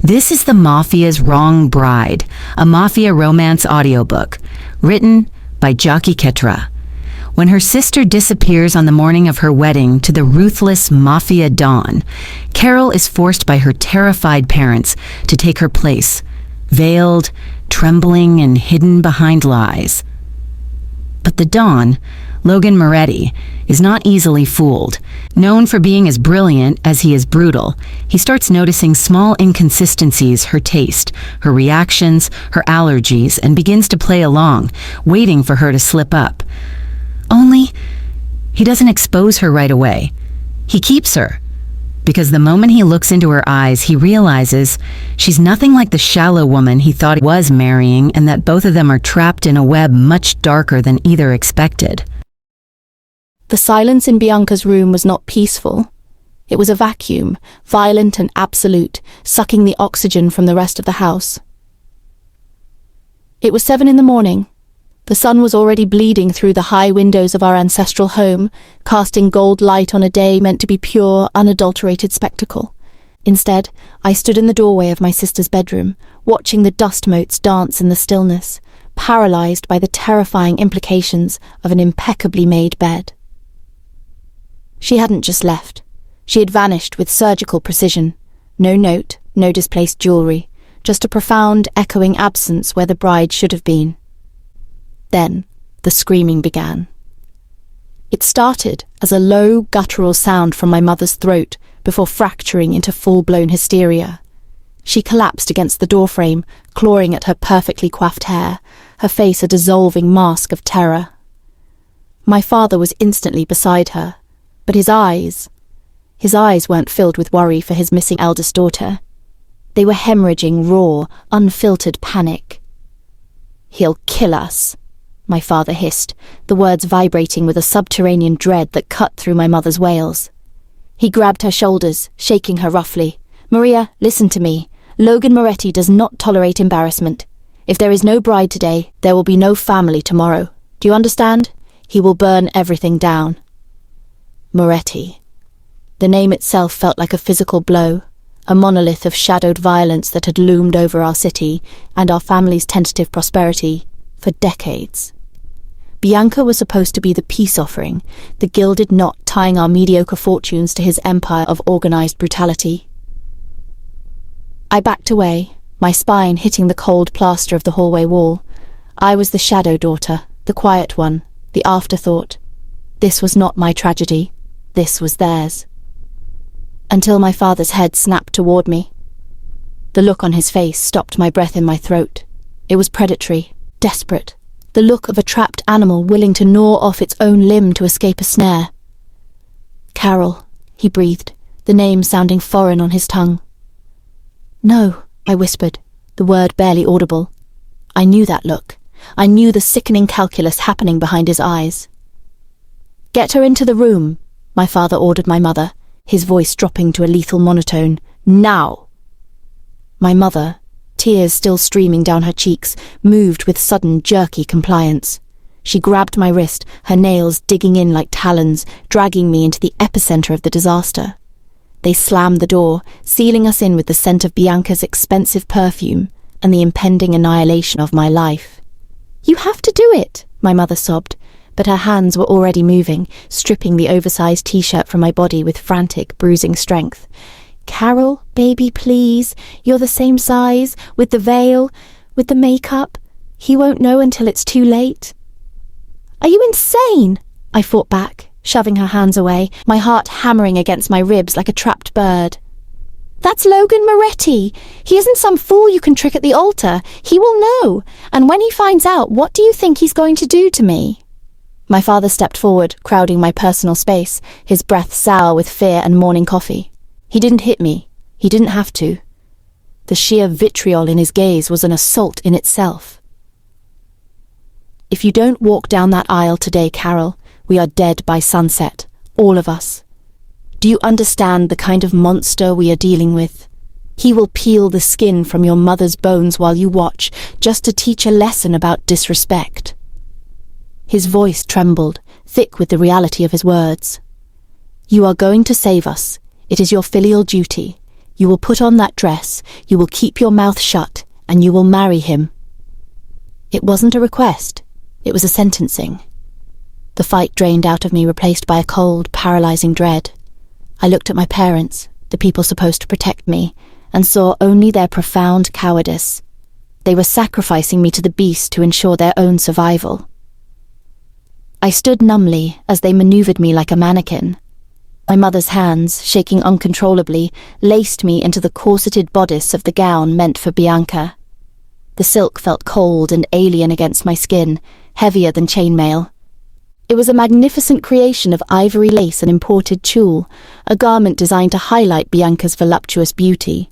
This is The Mafia's Wrong Bride, a mafia romance audiobook, written by Jockey Ketra. When her sister disappears on the morning of her wedding to the ruthless Mafia Don, Carol is forced by her terrified parents to take her place, veiled, trembling, and hidden behind lies. But the Don, Logan Moretti, is not easily fooled. Known for being as brilliant as he is brutal, he starts noticing small inconsistencies: her taste, her reactions, her allergies, and begins to play along, waiting for her to slip up. Only, he doesn't expose her right away. He keeps her, because the moment he looks into her eyes, he realizes she's nothing like the shallow woman he thought he was marrying, and that both of them are trapped in a web much darker than either expected. The silence in Bianca's room was not peaceful. It was a vacuum, violent and absolute, sucking the oxygen from the rest of the house. It was 7 a.m. The sun was already bleeding through the high windows of our ancestral home, casting gold light on a day meant to be pure, unadulterated spectacle. Instead, I stood in the doorway of my sister's bedroom, watching the dust motes dance in the stillness, paralyzed by the terrifying implications of an impeccably made bed. She hadn't just left. She had vanished with surgical precision. No note, no displaced jewelry, just a profound, echoing absence where the bride should have been. Then, the screaming began. It started as a low, guttural sound from my mother's throat before fracturing into full-blown hysteria. She collapsed against the doorframe, clawing at her perfectly coiffed hair, her face a dissolving mask of terror. My father was instantly beside her, but his eyes weren't filled with worry for his missing eldest daughter. They were hemorrhaging raw, unfiltered panic. "He'll kill us," my father hissed, the words vibrating with a subterranean dread that cut through my mother's wails. He grabbed her shoulders, shaking her roughly. "Maria, listen to me. Logan Moretti does not tolerate embarrassment. If there is no bride today, there will be no family tomorrow. Do you understand? He will burn everything down." Moretti. The name itself felt like a physical blow, a monolith of shadowed violence that had loomed over our city and our family's tentative prosperity for decades. Bianca was supposed to be the peace offering, the gilded knot tying our mediocre fortunes to his empire of organized brutality. I backed away, my spine hitting the cold plaster of the hallway wall. I was the shadow daughter, the quiet one, the afterthought. This was not my tragedy. This was theirs. Until my father's head snapped toward me. The look on his face stopped my breath in my throat. It was predatory, desperate, the look of a trapped animal willing to gnaw off its own limb to escape a snare. "Carol," he breathed, the name sounding foreign on his tongue. "No," I whispered, the word barely audible. I knew that look. I knew the sickening calculus happening behind his eyes. "Get her into the room," my father ordered my mother, his voice dropping to a lethal monotone. "Now!" My mother, tears still streaming down her cheeks, moved with sudden, jerky compliance. She grabbed my wrist, her nails digging in like talons, dragging me into the epicenter of the disaster. They slammed the door, sealing us in with the scent of Bianca's expensive perfume and the impending annihilation of my life. "You have to do it," my mother sobbed, but her hands were already moving, stripping the oversized t-shirt from my body with frantic, bruising strength. "Carol, baby, please. You're the same size, with the veil, with the makeup. He won't know until it's too late." "Are you insane?" I fought back, shoving her hands away, my heart hammering against my ribs like a trapped bird. "That's Logan Moretti. He isn't some fool you can trick at the altar. He will know. And when he finds out, what do you think he's going to do to me?" My father stepped forward, crowding my personal space, his breath sour with fear and morning coffee. He didn't hit me. He didn't have to. The sheer vitriol in his gaze was an assault in itself. "If you don't walk down that aisle today, Carol, we are dead by sunset, all of us. Do you understand the kind of monster we are dealing with? He will peel the skin from your mother's bones while you watch, just to teach a lesson about disrespect." His voice trembled, thick with the reality of his words. "You are going to save us. It is your filial duty. You will put on that dress, you will keep your mouth shut, and you will marry him." It wasn't a request, it was a sentencing. The fight drained out of me, replaced by a cold, paralyzing dread. I looked at my parents, the people supposed to protect me, and saw only their profound cowardice. They were sacrificing me to the beast to ensure their own survival. I stood numbly as they maneuvered me like a mannequin. My mother's hands, shaking uncontrollably, laced me into the corseted bodice of the gown meant for Bianca. The silk felt cold and alien against my skin, heavier than chainmail. It was a magnificent creation of ivory lace and imported tulle, a garment designed to highlight Bianca's voluptuous beauty.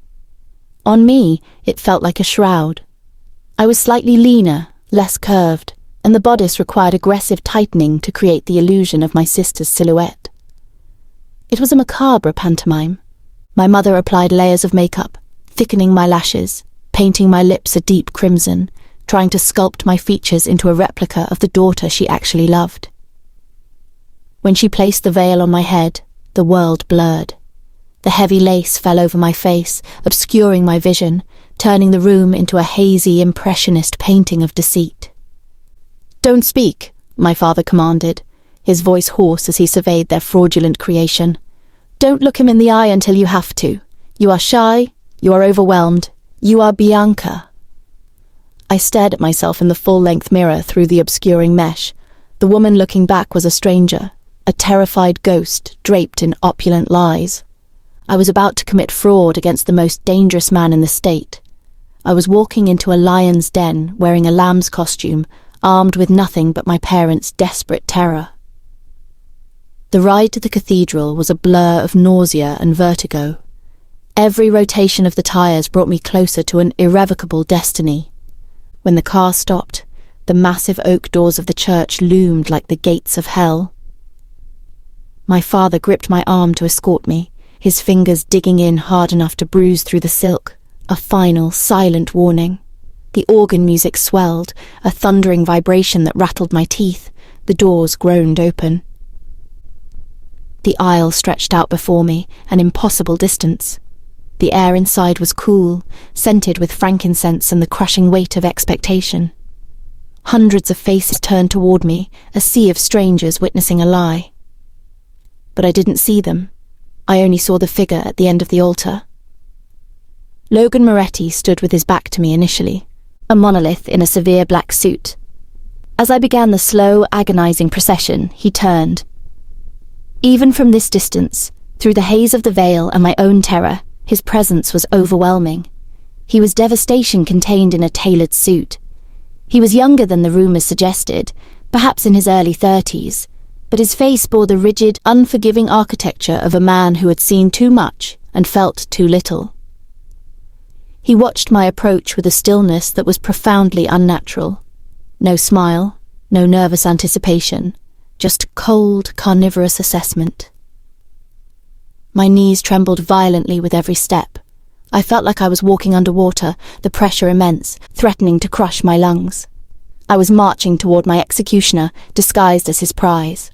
On me, it felt like a shroud. I was slightly leaner, less curved, and the bodice required aggressive tightening to create the illusion of my sister's silhouette. It was a macabre pantomime. My mother applied layers of makeup, thickening my lashes, painting my lips a deep crimson, trying to sculpt my features into a replica of the daughter she actually loved. When she placed the veil on my head, the world blurred. The heavy lace fell over my face, obscuring my vision, turning the room into a hazy, impressionist painting of deceit. "Don't speak," my father commanded, his voice hoarse as he surveyed their fraudulent creation. "Don't look him in the eye until you have to. You are shy, you are overwhelmed, you are Bianca." I stared at myself in the full-length mirror through the obscuring mesh. The woman looking back was a stranger, a terrified ghost draped in opulent lies. I was about to commit fraud against the most dangerous man in the state. I was walking into a lion's den wearing a lamb's costume, armed with nothing but my parents' desperate terror. The ride to the cathedral was a blur of nausea and vertigo. Every rotation of the tires brought me closer to an irrevocable destiny. When the car stopped, the massive oak doors of the church loomed like the gates of hell. My father gripped my arm to escort me, his fingers digging in hard enough to bruise through the silk, a final, silent warning. The organ music swelled, a thundering vibration that rattled my teeth. The doors groaned open. The aisle stretched out before me, an impossible distance. The air inside was cool, scented with frankincense and the crushing weight of expectation. Hundreds of faces turned toward me, a sea of strangers witnessing a lie. But I didn't see them. I only saw the figure at the end of the altar. Logan Moretti stood with his back to me initially, a monolith in a severe black suit. As I began the slow, agonizing procession, he turned. Even from this distance, through the haze of the veil and my own terror, his presence was overwhelming. He was devastation contained in a tailored suit. He was younger than the rumors suggested, perhaps in his early 30s, but his face bore the rigid, unforgiving architecture of a man who had seen too much and felt too little. He watched my approach with a stillness that was profoundly unnatural. No smile, no nervous anticipation, just cold, carnivorous assessment. My knees trembled violently with every step. I felt like I was walking underwater, the pressure immense, threatening to crush my lungs. I was marching toward my executioner, disguised as his prize.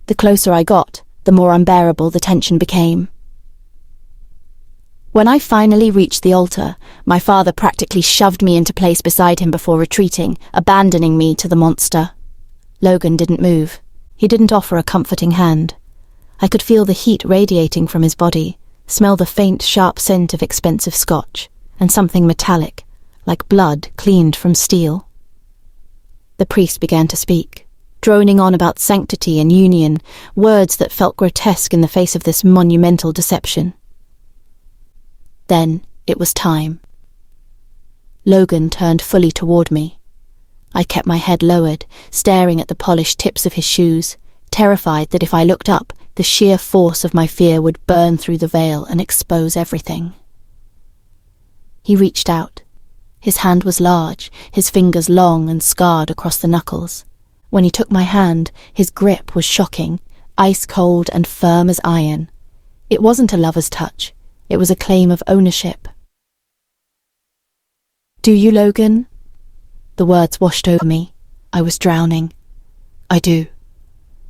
The closer I got, the more unbearable the tension became. When I finally reached the altar, my father practically shoved me into place beside him before retreating, abandoning me to the monster. Logan didn't move. He didn't offer a comforting hand. I could feel the heat radiating from his body, smell the faint, sharp scent of expensive scotch, and something metallic, like blood cleaned from steel. The priest began to speak, droning on about sanctity and union, words that felt grotesque in the face of this monumental deception. Then it was time. Logan turned fully toward me. I kept my head lowered, staring at the polished tips of his shoes, terrified that if I looked up, the sheer force of my fear would burn through the veil and expose everything. He reached out. His hand was large, his fingers long and scarred across the knuckles. When he took my hand, his grip was shocking, ice-cold and firm as iron. It wasn't a lover's touch. It was a claim of ownership. "Do you, Logan?" The words washed over me. I was drowning. "I do."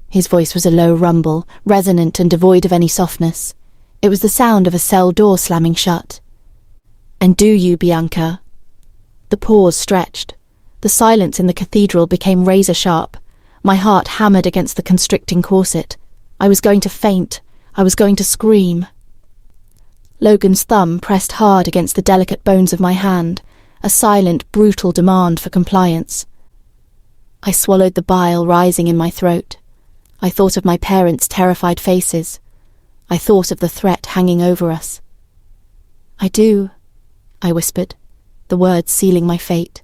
His voice was a low rumble, resonant and devoid of any softness. It was the sound of a cell door slamming shut. "And do you, Bianca?" The pause stretched. The silence in the cathedral became razor-sharp. My heart hammered against the constricting corset. I was going to faint. I was going to scream. Logan's thumb pressed hard against the delicate bones of my hand, a silent, brutal demand for compliance. I swallowed the bile rising in my throat. I thought of my parents' terrified faces. I thought of the threat hanging over us. "I do," I whispered, the words sealing my fate.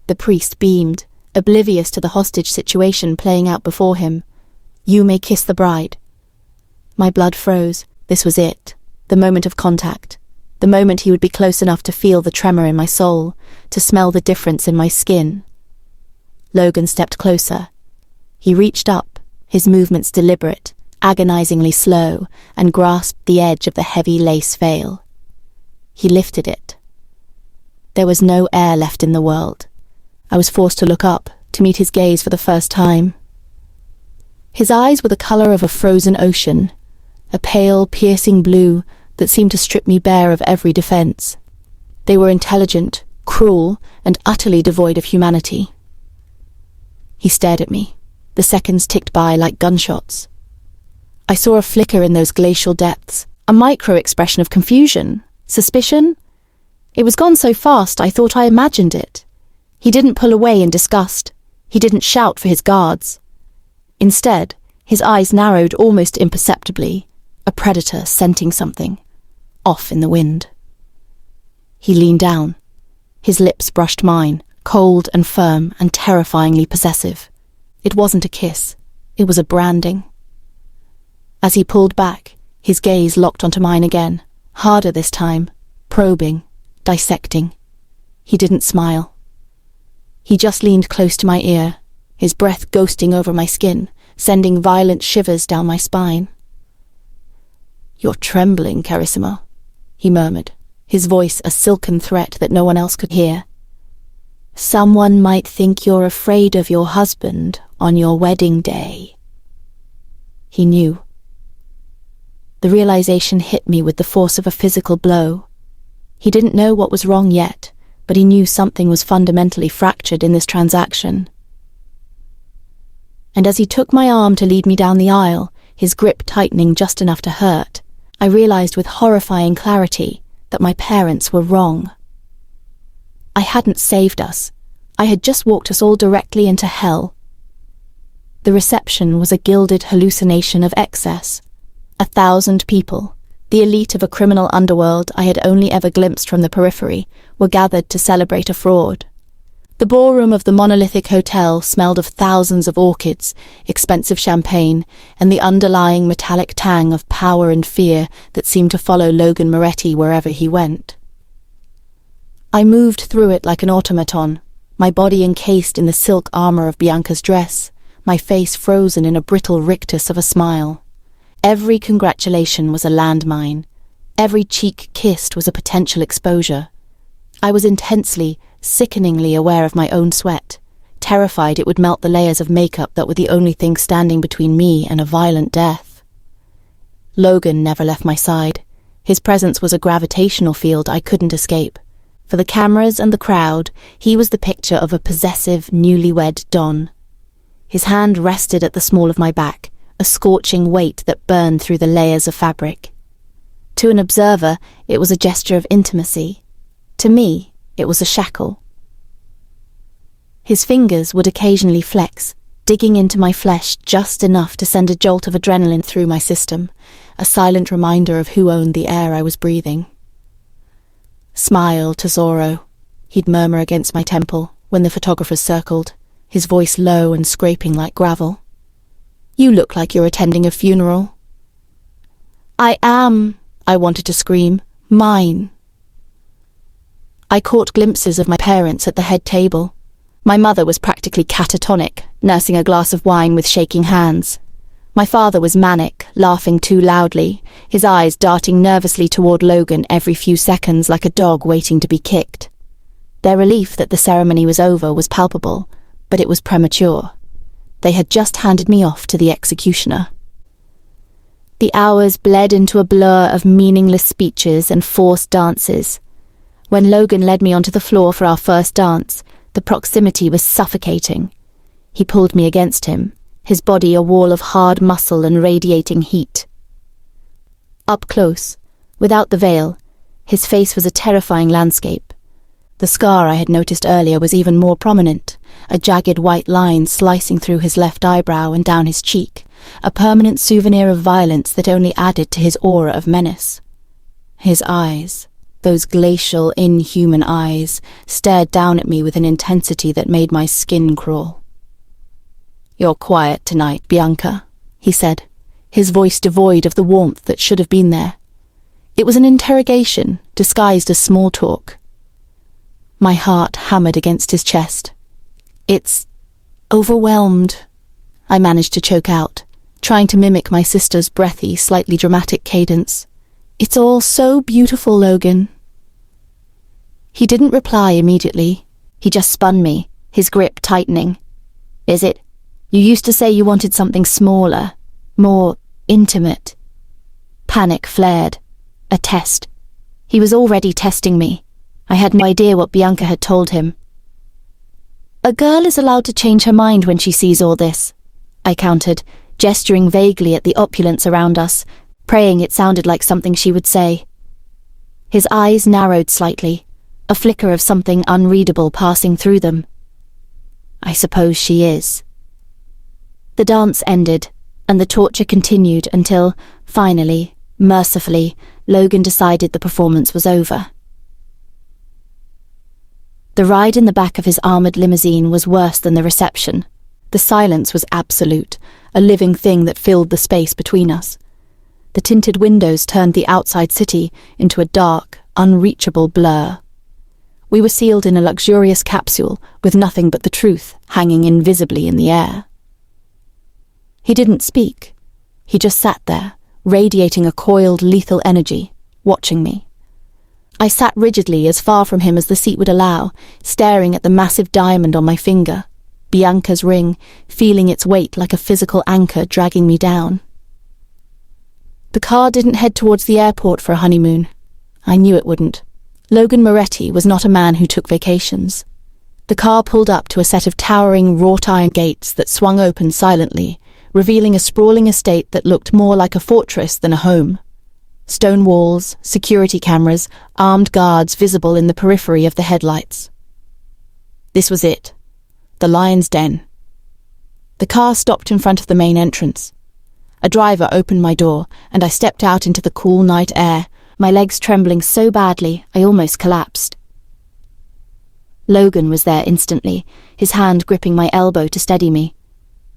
The priest beamed, oblivious to the hostage situation playing out before him. "You may kiss the bride." My blood froze. This was it, the moment of contact, the moment he would be close enough to feel the tremor in my soul, to smell the difference in my skin. Logan stepped closer. He reached up, his movements deliberate, agonizingly slow, and grasped the edge of the heavy lace veil. He lifted it. There was no air left in the world. I was forced to look up, to meet his gaze for the first time. His eyes were the color of a frozen ocean, a pale, piercing blue that seemed to strip me bare of every defense. They were intelligent, cruel, and utterly devoid of humanity. He stared at me. The seconds ticked by like gunshots. I saw a flicker in those glacial depths, a micro-expression of confusion, suspicion. It was gone so fast I thought I imagined it. He didn't pull away in disgust. He didn't shout for his guards. Instead, his eyes narrowed almost imperceptibly, a predator scenting something, off in the wind. He leaned down. His lips brushed mine, cold and firm and terrifyingly possessive. It wasn't a kiss. It was a branding. As he pulled back, his gaze locked onto mine again, harder this time, probing, dissecting. He didn't smile. He just leaned close to my ear, his breath ghosting over my skin, sending violent shivers down my spine. "You're trembling, Carissima," he murmured, his voice a silken threat that no one else could hear. "Someone might think you're afraid of your husband on your wedding day." He knew. The realization hit me with the force of a physical blow. He didn't know what was wrong yet, but he knew something was fundamentally fractured in this transaction. And as he took my arm to lead me down the aisle, his grip tightening just enough to hurt, I realized with horrifying clarity that my parents were wrong. I hadn't saved us. I had just walked us all directly into hell. The reception was a gilded hallucination of excess. 1,000 people, the elite of a criminal underworld I had only ever glimpsed from the periphery, were gathered to celebrate a fraud. The ballroom of the monolithic hotel smelled of thousands of orchids, expensive champagne, and the underlying metallic tang of power and fear that seemed to follow Logan Moretti wherever he went. I moved through it like an automaton, my body encased in the silk armor of Bianca's dress, my face frozen in a brittle rictus of a smile. Every congratulation was a landmine. Every cheek kissed was a potential exposure. I was intensely, sickeningly aware of my own sweat, terrified it would melt the layers of makeup that were the only thing standing between me and a violent death. Logan never left my side. His presence was a gravitational field I couldn't escape. For the cameras and the crowd, he was the picture of a possessive, newlywed Don. His hand rested at the small of my back, a scorching weight that burned through the layers of fabric. To an observer, it was a gesture of intimacy. To me, it was a shackle. His fingers would occasionally flex, digging into my flesh just enough to send a jolt of adrenaline through my system, a silent reminder of who owned the air I was breathing. "Smile, tesoro," he'd murmur against my temple when the photographers circled, his voice low and scraping like gravel. "You look like you're attending a funeral." "I am," I wanted to scream, "mine." I caught glimpses of my parents at the head table. My mother was practically catatonic, nursing a glass of wine with shaking hands. My father was manic, laughing too loudly, his eyes darting nervously toward Logan every few seconds like a dog waiting to be kicked. Their relief that the ceremony was over was palpable, but it was premature. They had just handed me off to the executioner. The hours bled into a blur of meaningless speeches and forced dances. When Logan led me onto the floor for our first dance, the proximity was suffocating. He pulled me against him, his body a wall of hard muscle and radiating heat. Up close, without the veil, his face was a terrifying landscape. The scar I had noticed earlier was even more prominent, a jagged white line slicing through his left eyebrow and down his cheek, a permanent souvenir of violence that only added to his aura of menace. His eyes, those glacial, inhuman eyes, stared down at me with an intensity that made my skin crawl. "You're quiet tonight, Bianca," he said, his voice devoid of the warmth that should have been there. It was an interrogation, disguised as small talk. My heart hammered against his chest. "It's overwhelmed," I managed to choke out, trying to mimic my sister's breathy, slightly dramatic cadence. "It's all so beautiful, Logan." He didn't reply immediately. He just spun me, his grip tightening. "Is it? You used to say you wanted something smaller, more intimate." Panic flared. A test. He was already testing me. I had no idea what Bianca had told him. "A girl is allowed to change her mind when she sees all this," I countered, gesturing vaguely at the opulence around us, praying it sounded like something she would say. His eyes narrowed slightly, a flicker of something unreadable passing through them. "I suppose she is." The dance ended, and the torture continued until, finally, mercifully, Logan decided the performance was over. The ride in the back of his armoured limousine was worse than the reception. The silence was absolute, a living thing that filled the space between us. The tinted windows turned the outside city into a dark, unreachable blur. We were sealed in a luxurious capsule with nothing but the truth hanging invisibly in the air. He didn't speak. He just sat there, radiating a coiled, lethal energy, watching me. I sat rigidly as far from him as the seat would allow, staring at the massive diamond on my finger, Bianca's ring, feeling its weight like a physical anchor dragging me down. The car didn't head towards the airport for a honeymoon. I knew it wouldn't. Logan Moretti was not a man who took vacations. The car pulled up to a set of towering wrought-iron gates that swung open silently, revealing a sprawling estate that looked more like a fortress than a home. Stone walls, security cameras, armed guards visible in the periphery of the headlights. This was it. The lion's den. The car stopped in front of the main entrance. A driver opened my door, and I stepped out into the cool night air, my legs trembling so badly I almost collapsed. Logan was there instantly, his hand gripping my elbow to steady me.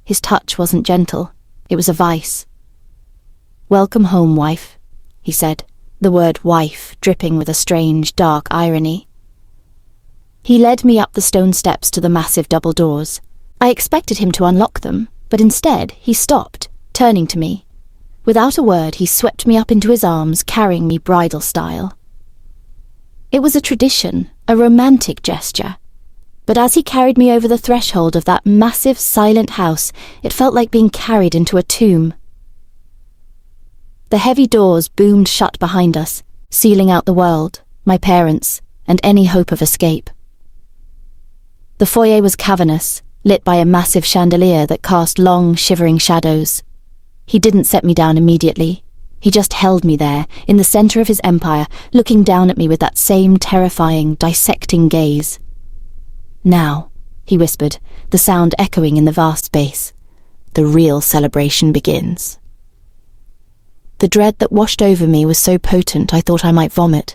His touch wasn't gentle, it was a vice. "Welcome home, wife," he said, the word wife dripping with a strange, dark irony. He led me up the stone steps to the massive double doors. I expected him to unlock them, but instead he stopped, turning to me. Without a word, he swept me up into his arms, carrying me bridal style. It was a tradition, a romantic gesture. But as he carried me over the threshold of that massive, silent house, it felt like being carried into a tomb. The heavy doors boomed shut behind us, sealing out the world, my parents, and any hope of escape. The foyer was cavernous, lit by a massive chandelier that cast long, shivering shadows. He didn't set me down immediately. He just held me there, in the center of his empire, looking down at me with that same terrifying, dissecting gaze. "Now," he whispered, the sound echoing in the vast space, "the real celebration begins." The dread that washed over me was so potent I thought I might vomit.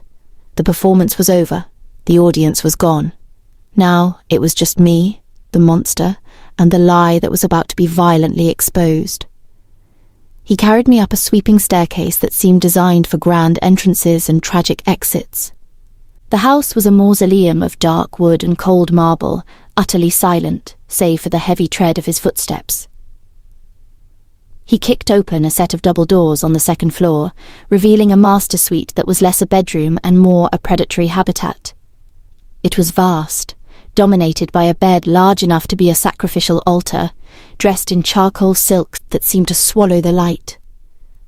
The performance was over. The audience was gone. Now it was just me, the monster, and the lie that was about to be violently exposed. He carried me up a sweeping staircase that seemed designed for grand entrances and tragic exits. The house was a mausoleum of dark wood and cold marble, utterly silent, save for the heavy tread of his footsteps. He kicked open a set of double doors on the second floor, revealing a master suite that was less a bedroom and more a predatory habitat. It was vast, dominated by a bed large enough to be a sacrificial altar, dressed in charcoal silk that seemed to swallow the light.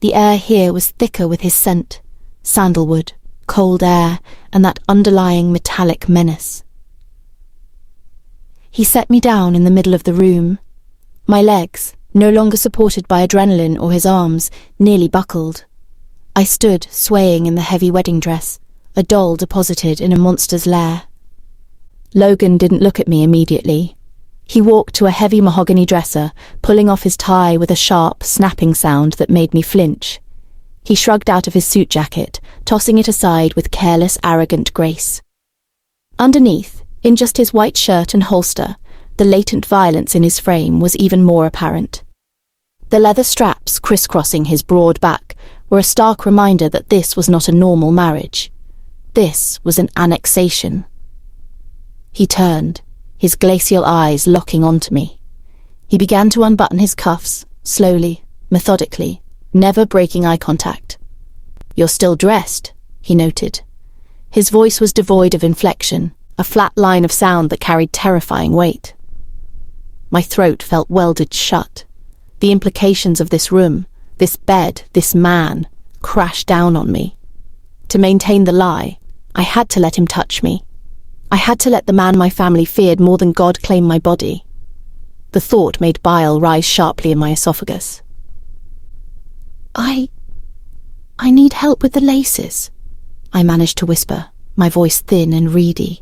The air here was thicker with his scent, sandalwood, cold air, and that underlying metallic menace. He set me down in the middle of the room. My legs, no longer supported by adrenaline or his arms, nearly buckled. I stood swaying in the heavy wedding dress, a doll deposited in a monster's lair. Logan didn't look at me immediately. He walked to a heavy mahogany dresser, pulling off his tie with a sharp, snapping sound that made me flinch. He shrugged out of his suit jacket, tossing it aside with careless, arrogant grace. Underneath, in just his white shirt and holster, the latent violence in his frame was even more apparent. The leather straps crisscrossing his broad back were a stark reminder that this was not a normal marriage. This was an annexation. He turned, his glacial eyes locking onto me. He began to unbutton his cuffs, slowly, methodically, never breaking eye contact. "You're still dressed," he noted. His voice was devoid of inflection, a flat line of sound that carried terrifying weight. My throat felt welded shut. The implications of this room, this bed, this man, crashed down on me. To maintain the lie, I had to let him touch me. I had to let the man my family feared more than God claim my body. The thought made bile rise sharply in my esophagus. I need help with the laces," I managed to whisper, my voice thin and reedy.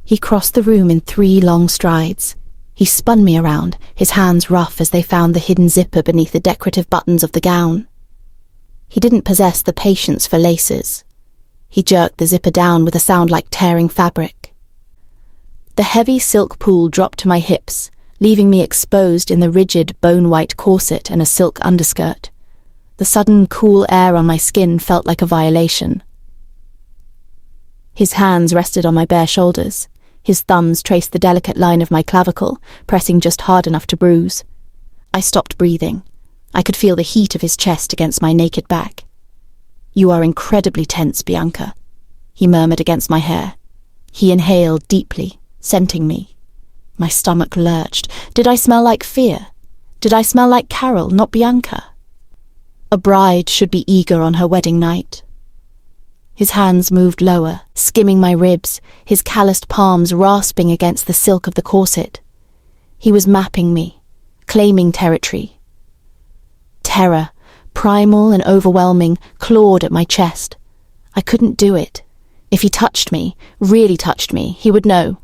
He crossed the room in 3 long strides. He spun me around, his hands rough as they found the hidden zipper beneath the decorative buttons of the gown. He didn't possess the patience for laces. He jerked the zipper down with a sound like tearing fabric. The heavy silk pool dropped to my hips, leaving me exposed in the rigid, bone-white corset and a silk underskirt. The sudden cool air on my skin felt like a violation. His hands rested on my bare shoulders. His thumbs traced the delicate line of my clavicle, pressing just hard enough to bruise. I stopped breathing. I could feel the heat of his chest against my naked back. "You are incredibly tense, Bianca," he murmured against my hair. He inhaled deeply, scenting me. My stomach lurched. Did I smell like fear? Did I smell like Carol, not Bianca? A bride should be eager on her wedding night. His hands moved lower, skimming my ribs, his calloused palms rasping against the silk of the corset. He was mapping me, claiming territory. Terror, primal and overwhelming, clawed at my chest. I couldn't do it. If he touched me, really touched me, he would know.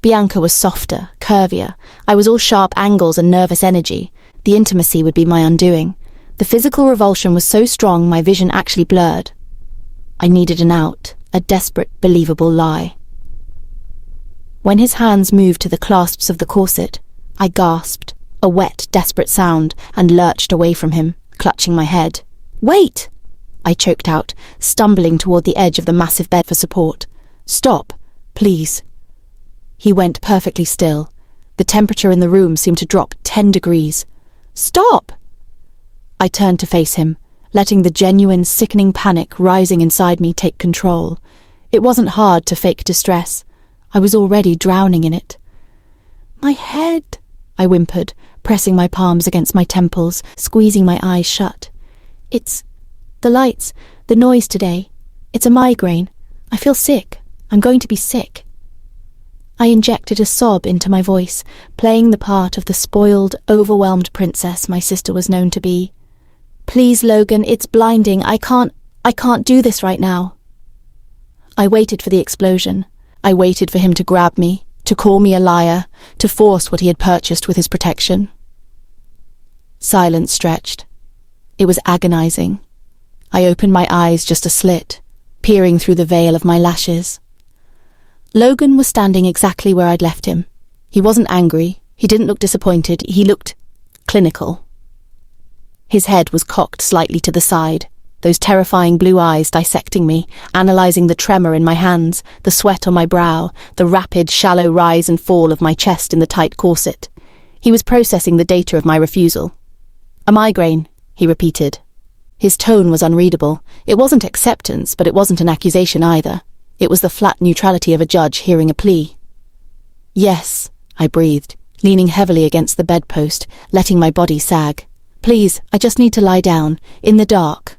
Bianca was softer, curvier. I was all sharp angles and nervous energy. The intimacy would be my undoing. The physical revulsion was so strong my vision actually blurred. I needed an out, a desperate, believable lie. When his hands moved to the clasps of the corset, I gasped, a wet, desperate sound, and lurched away from him, clutching my head. "Wait!" I choked out, stumbling toward the edge of the massive bed for support. "Stop, please." He went perfectly still. The temperature in the room seemed to drop 10 degrees. "Stop!" I turned to face him, letting the genuine, sickening panic rising inside me take control. It wasn't hard to fake distress. I was already drowning in it. "My head," I whimpered, pressing my palms against my temples, squeezing my eyes shut. "It's the lights, the noise today. It's a migraine. I feel sick. I'm going to be sick." I injected a sob into my voice, playing the part of the spoiled, overwhelmed princess my sister was known to be. "Please, Logan, it's blinding. I can't do this right now." I waited for the explosion. I waited for him to grab me, to call me a liar, to force what he had purchased with his protection. Silence stretched. It was agonizing. I opened my eyes just a slit, peering through the veil of my lashes. Logan was standing exactly where I'd left him. He wasn't angry. He didn't look disappointed. He looked clinical. His head was cocked slightly to the side, those terrifying blue eyes dissecting me, analyzing the tremor in my hands, the sweat on my brow, the rapid, shallow rise and fall of my chest in the tight corset. He was processing the data of my refusal. "A migraine," he repeated. His tone was unreadable. It wasn't acceptance, but it wasn't an accusation either. It was the flat neutrality of a judge hearing a plea. "Yes," I breathed, leaning heavily against the bedpost, letting my body sag. Please, I just need to lie down, in the dark."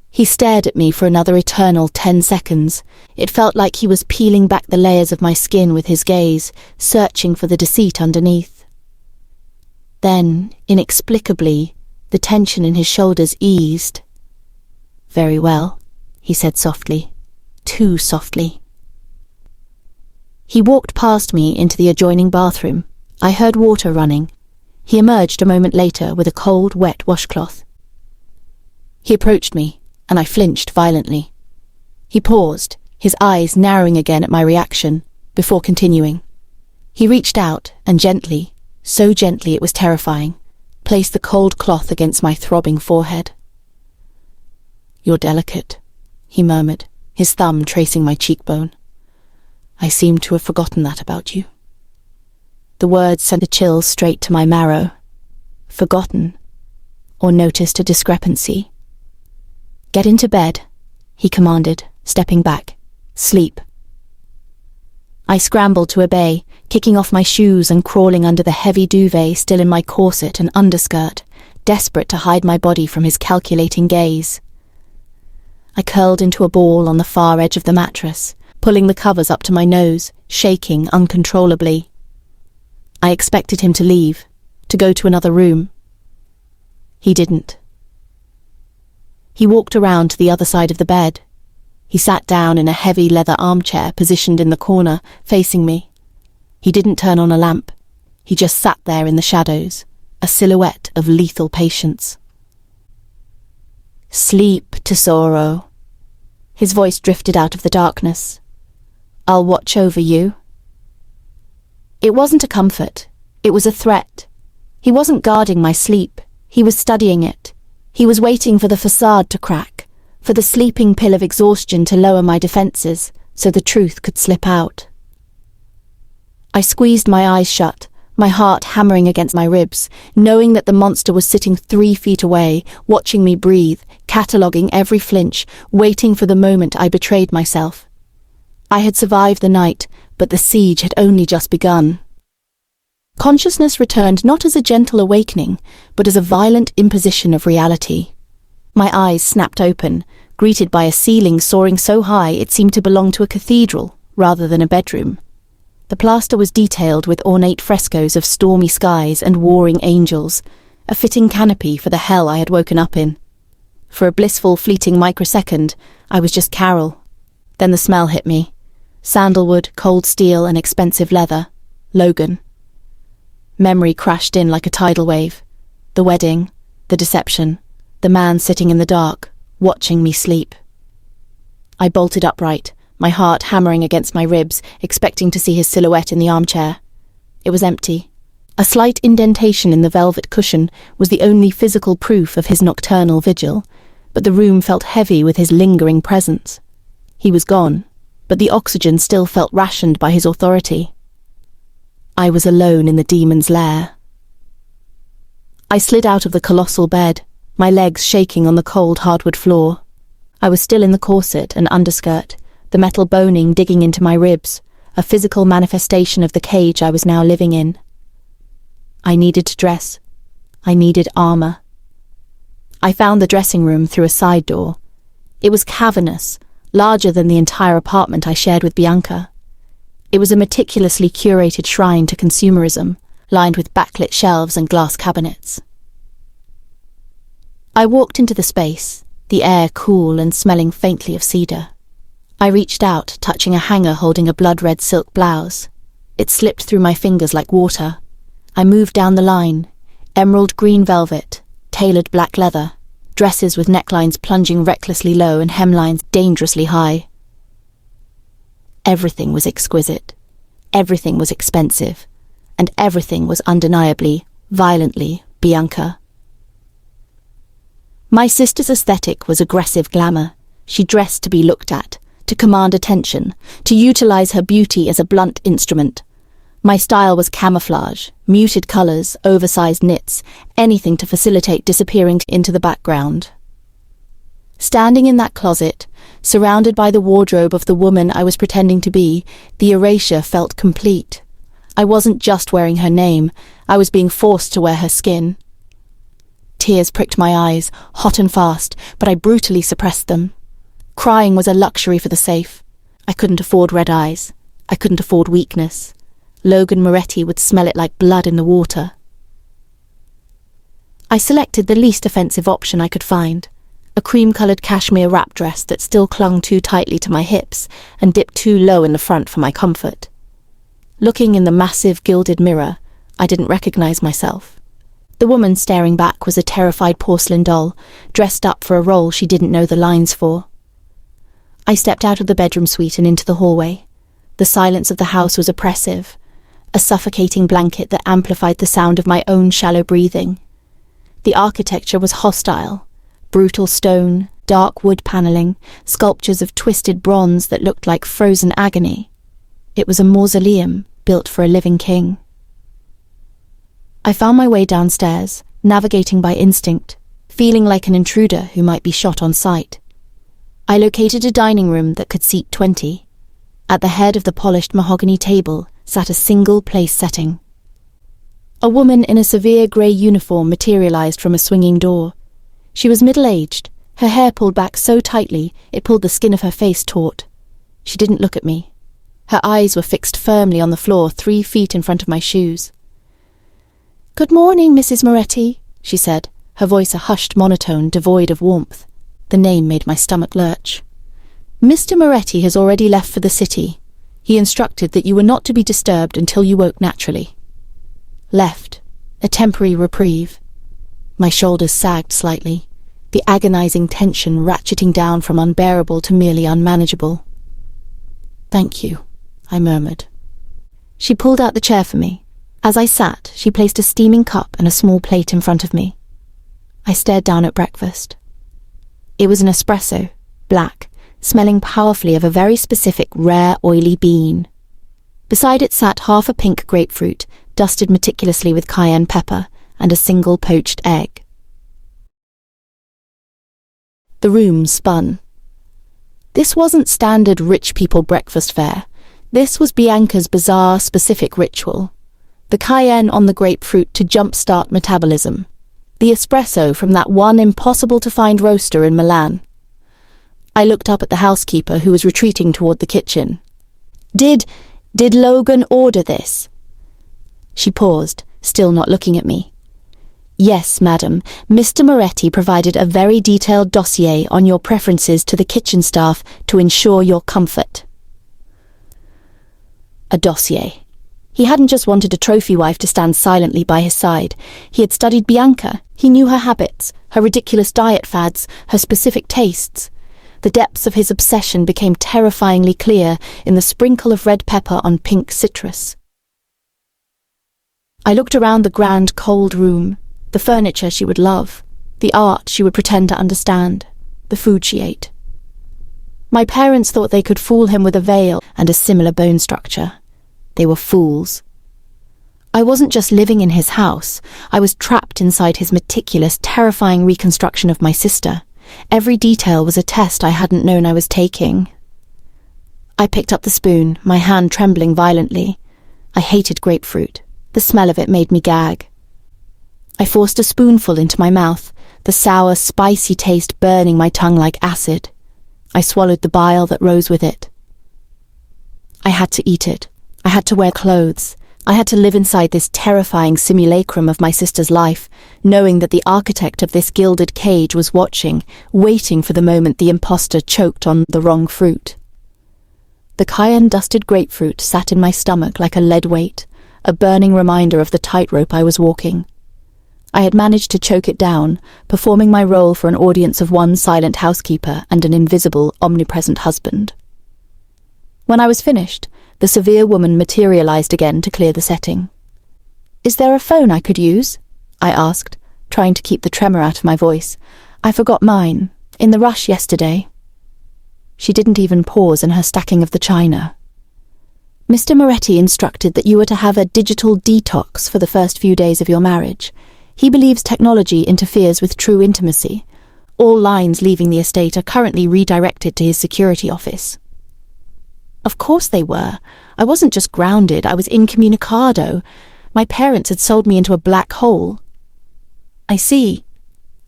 He stared at me for another eternal 10 seconds. It felt like he was peeling back the layers of my skin with his gaze, searching for the deceit underneath. Then, inexplicably, the tension in his shoulders eased. "Very well," he said softly. Too softly. He walked past me into the adjoining bathroom. I heard water running. He emerged a moment later with a cold, wet washcloth. He approached me, and I flinched violently. He paused, his eyes narrowing again at my reaction, before continuing. He reached out and gently, so gently it was terrifying, placed the cold cloth against my throbbing forehead. "You're delicate," he murmured, his thumb tracing my cheekbone. "I seem to have forgotten that about you." The words sent a chill straight to my marrow. Forgotten, or noticed a discrepancy. "Get into bed," he commanded, stepping back. "Sleep." I scrambled to obey, kicking off my shoes and crawling under the heavy duvet still in my corset and underskirt, desperate to hide my body from his calculating gaze. I curled into a ball on the far edge of the mattress, pulling the covers up to my nose, shaking uncontrollably. I expected him to leave, to go to another room. He didn't. He walked around to the other side of the bed. He sat down in a heavy leather armchair positioned in the corner, facing me. He didn't turn on a lamp. He just sat there in the shadows, a silhouette of lethal patience. "Sleep, tesoro." His voice drifted out of the darkness. "I'll watch over you." It wasn't a comfort. It was a threat. He wasn't guarding my sleep. He was studying it. He was waiting for the facade to crack, for the sleeping pill of exhaustion to lower my defenses, so the truth could slip out. I squeezed my eyes shut, my heart hammering against my ribs, knowing that the monster was sitting 3 feet away, watching me breathe, cataloguing every flinch, waiting for the moment I betrayed myself. I had survived the night, but the siege had only just begun. Consciousness returned not as a gentle awakening, but as a violent imposition of reality. My eyes snapped open, greeted by a ceiling soaring so high it seemed to belong to a cathedral rather than a bedroom. The plaster was detailed with ornate frescoes of stormy skies and warring angels, a fitting canopy for the hell I had woken up in. For a blissful, fleeting microsecond, I was just Carol. Then the smell hit me. Sandalwood, cold steel, and expensive leather. Logan. Memory crashed in like a tidal wave. The wedding, the deception, the man sitting in the dark, watching me sleep. I bolted upright, my heart hammering against my ribs, expecting to see his silhouette in the armchair. It was empty. A slight indentation in the velvet cushion was the only physical proof of his nocturnal vigil, but the room felt heavy with his lingering presence. He was gone, but the oxygen still felt rationed by his authority. I was alone in the demon's lair. I slid out of the colossal bed, my legs shaking on the cold hardwood floor. I was still in the corset and underskirt, the metal boning digging into my ribs, a physical manifestation of the cage I was now living in. I needed to dress. I needed armor. I found the dressing room through a side door. It was cavernous, larger than the entire apartment I shared with Bianca. It was a meticulously curated shrine to consumerism, lined with backlit shelves and glass cabinets. I walked into the space, the air cool and smelling faintly of cedar. I reached out, touching a hanger holding a blood-red silk blouse. It slipped through my fingers like water. I moved down the line, emerald green velvet, tailored black leather, dresses with necklines plunging recklessly low and hemlines dangerously high. Everything was exquisite, everything was expensive, and everything was undeniably, violently Bianca. My sister's aesthetic was aggressive glamour. She dressed to be looked at, to command attention, to utilize her beauty as a blunt instrument. My style was camouflage, muted colors, oversized knits, anything to facilitate disappearing into the background. Standing in that closet, surrounded by the wardrobe of the woman I was pretending to be, the erasure felt complete. I wasn't just wearing her name, I was being forced to wear her skin. Tears pricked my eyes, hot and fast, but I brutally suppressed them. Crying was a luxury for the safe. I couldn't afford red eyes. I couldn't afford weakness. Logan Moretti would smell it like blood in the water. I selected the least offensive option I could find, a cream-coloured cashmere wrap dress that still clung too tightly to my hips and dipped too low in the front for my comfort. Looking in the massive gilded mirror, I didn't recognise myself. The woman staring back was a terrified porcelain doll, dressed up for a role she didn't know the lines for. I stepped out of the bedroom suite and into the hallway. The silence of the house was oppressive, a suffocating blanket that amplified the sound of my own shallow breathing. The architecture was hostile. Brutal stone, dark wood panelling, sculptures of twisted bronze that looked like frozen agony. It was a mausoleum built for a living king. I found my way downstairs, navigating by instinct, feeling like an intruder who might be shot on sight. I located a dining room that could seat 20. At the head of the polished mahogany table sat a single place setting. A woman in a severe grey uniform materialised from a swinging door. She was middle-aged, her hair pulled back so tightly it pulled the skin of her face taut. She didn't look at me. Her eyes were fixed firmly on the floor 3 feet in front of my shoes. "Good morning, Mrs. Moretti," she said, her voice a hushed monotone devoid of warmth. The name made my stomach lurch. "Mr. Moretti has already left for the city. He instructed that you were not to be disturbed until you woke naturally." Left. A temporary reprieve. My shoulders sagged slightly, the agonizing tension ratcheting down from unbearable to merely unmanageable. "Thank you," I murmured. She pulled out the chair for me. As I sat, she placed a steaming cup and a small plate in front of me. I stared down at breakfast. It was an espresso, black, smelling powerfully of a very specific rare oily bean. Beside it sat half a pink grapefruit, dusted meticulously with cayenne pepper, and a single poached egg. The room spun. This wasn't standard rich people breakfast fare. This was Bianca's bizarre, specific ritual. The cayenne on the grapefruit to jumpstart metabolism. The espresso from that one impossible-to-find roaster in Milan. I looked up at the housekeeper who was retreating toward the kitchen. Did Logan order this?" She paused, still not looking at me. "Yes, madam. Mr. Moretti provided a very detailed dossier on your preferences to the kitchen staff to ensure your comfort." A dossier. He hadn't just wanted a trophy wife to stand silently by his side. He had studied Bianca. He knew her habits, her ridiculous diet fads, her specific tastes. The depths of his obsession became terrifyingly clear in the sprinkle of red pepper on pink citrus. I looked around the grand, cold room, the furniture she would love, the art she would pretend to understand, the food she ate. My parents thought they could fool him with a veil and a similar bone structure. They were fools. I wasn't just living in his house. I was trapped inside his meticulous, terrifying reconstruction of my sister. Every detail was a test I hadn't known I was taking. I picked up the spoon, my hand trembling violently. I hated grapefruit. The smell of it made me gag. I forced a spoonful into my mouth, the sour, spicy taste burning my tongue like acid. I swallowed the bile that rose with it. I had to eat it. I had to wear clothes. I had to live inside this terrifying simulacrum of my sister's life, knowing that the architect of this gilded cage was watching, waiting for the moment the imposter choked on the wrong fruit. The cayenne-dusted grapefruit sat in my stomach like a lead weight, a burning reminder of the tightrope I was walking. I had managed to choke it down, performing my role for an audience of one silent housekeeper and an invisible, omnipresent husband. When I was finished, the severe woman materialized again to clear the setting. "Is there a phone I could use?" I asked, trying to keep the tremor out of my voice. "I forgot mine, in the rush yesterday." She didn't even pause in her stacking of the china. "Mr. Moretti instructed that you were to have a digital detox for the first few days of your marriage. He believes technology interferes with true intimacy. All lines leaving the estate are currently redirected to his security office." Of course they were. I wasn't just grounded, I was incommunicado. My parents had sold me into a black hole. "I see,"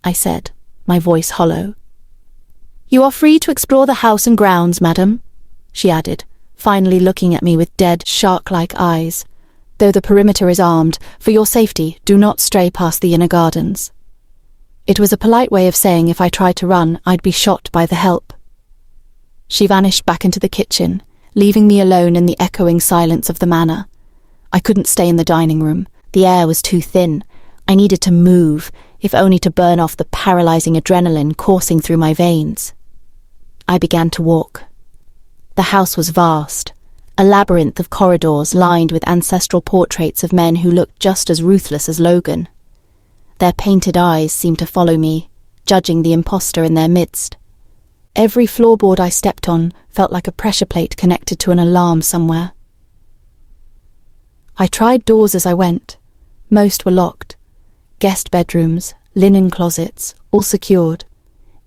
I said, my voice hollow. You are free to explore the house and grounds, madam, she added, finally looking at me with dead, shark-like eyes. Though the perimeter is armed, for your safety, do not stray past the inner gardens. It was a polite way of saying if I tried to run, I'd be shot by the help. She vanished back into the kitchen, leaving me alone in the echoing silence of the manor. I couldn't stay in the dining room. The air was too thin. I needed to move, if only to burn off the paralyzing adrenaline coursing through my veins. I began to walk. The house was vast, a labyrinth of corridors lined with ancestral portraits of men who looked just as ruthless as Logan. Their painted eyes seemed to follow me, judging the imposter in their midst. Every floorboard I stepped on felt like a pressure plate connected to an alarm somewhere. I tried doors as I went. Most were locked. Guest bedrooms, linen closets, all secured.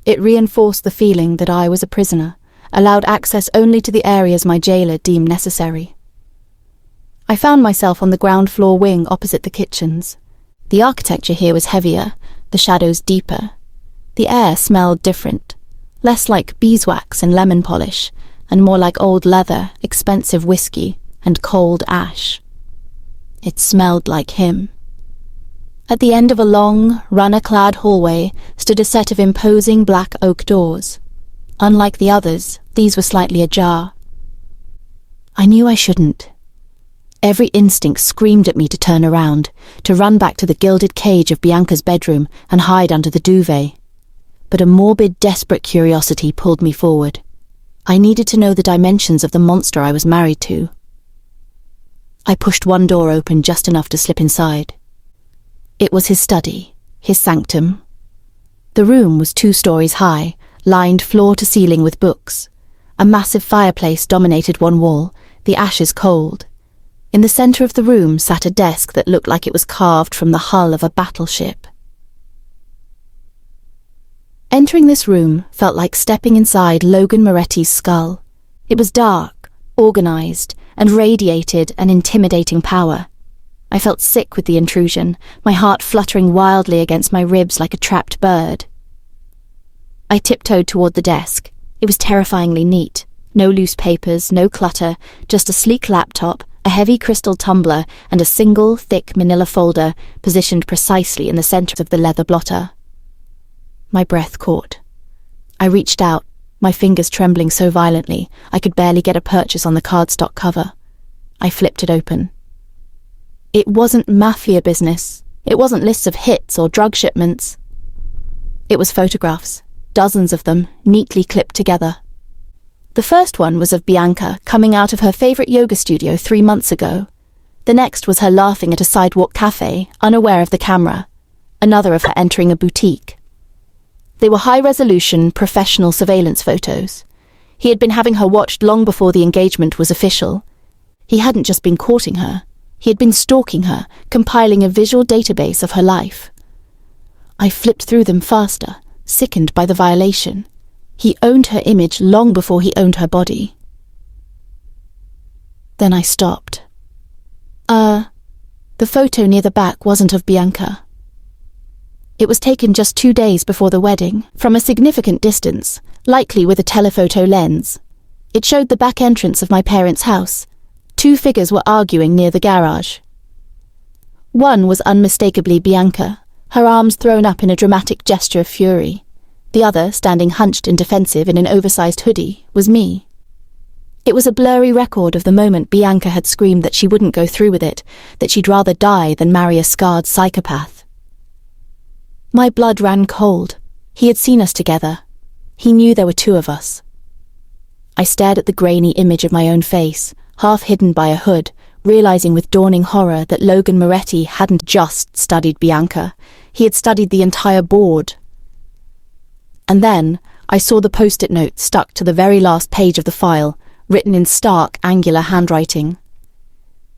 It reinforced the feeling that I was a prisoner, allowed access only to the areas my jailer deemed necessary. I found myself on the ground floor wing opposite the kitchens. The architecture here was heavier, the shadows deeper. The air smelled different, less like beeswax and lemon polish, and more like old leather, expensive whiskey, and cold ash. It smelled like him. At the end of a long, runner-clad hallway stood a set of imposing black oak doors. Unlike the others, these were slightly ajar. I knew I shouldn't. Every instinct screamed at me to turn around, to run back to the gilded cage of Bianca's bedroom and hide under the duvet. But a morbid, desperate curiosity pulled me forward. I needed to know the dimensions of the monster I was married to. I pushed one door open just enough to slip inside. It was his study, his sanctum. The room was 2 stories high, lined floor to ceiling with books. A massive fireplace dominated one wall, the ashes cold. In the center of the room sat a desk that looked like it was carved from the hull of a battleship. Entering this room felt like stepping inside Logan Moretti's skull. It was dark, organized, and radiated an intimidating power. I felt sick with the intrusion, my heart fluttering wildly against my ribs like a trapped bird. I tiptoed toward the desk. It was terrifyingly neat. No loose papers, no clutter, just a sleek laptop, a heavy crystal tumbler, and a single, thick manila folder positioned precisely in the center of the leather blotter. My breath caught. I reached out, my fingers trembling so violently I could barely get a purchase on the cardstock cover. I flipped it open. It wasn't mafia business. It wasn't lists of hits or drug shipments. It was photographs, dozens of them, neatly clipped together. The first one was of Bianca coming out of her favorite yoga studio 3 months ago. The next was her laughing at a sidewalk cafe, unaware of the camera. Another of her entering a boutique. They were high-resolution, professional surveillance photos. He had been having her watched long before the engagement was official. He hadn't just been courting her. He had been stalking her, compiling a visual database of her life. I flipped through them faster, sickened by the violation. He owned her image long before he owned her body. Then I stopped. The photo near the back wasn't of Bianca. It was taken just 2 days before the wedding, from a significant distance, likely with a telephoto lens. It showed the back entrance of my parents' house. 2 figures were arguing near the garage. One was unmistakably Bianca, her arms thrown up in a dramatic gesture of fury. The other, standing hunched and defensive in an oversized hoodie, was me. It was a blurry record of the moment Bianca had screamed that she wouldn't go through with it, that she'd rather die than marry a scarred psychopath. My blood ran cold. He had seen us together. He knew there were 2 of us. I stared at the grainy image of my own face, half hidden by a hood, realizing with dawning horror that Logan Moretti hadn't just studied Bianca. He had studied the entire board. And then I saw the post-it note stuck to the very last page of the file, written in stark, angular handwriting.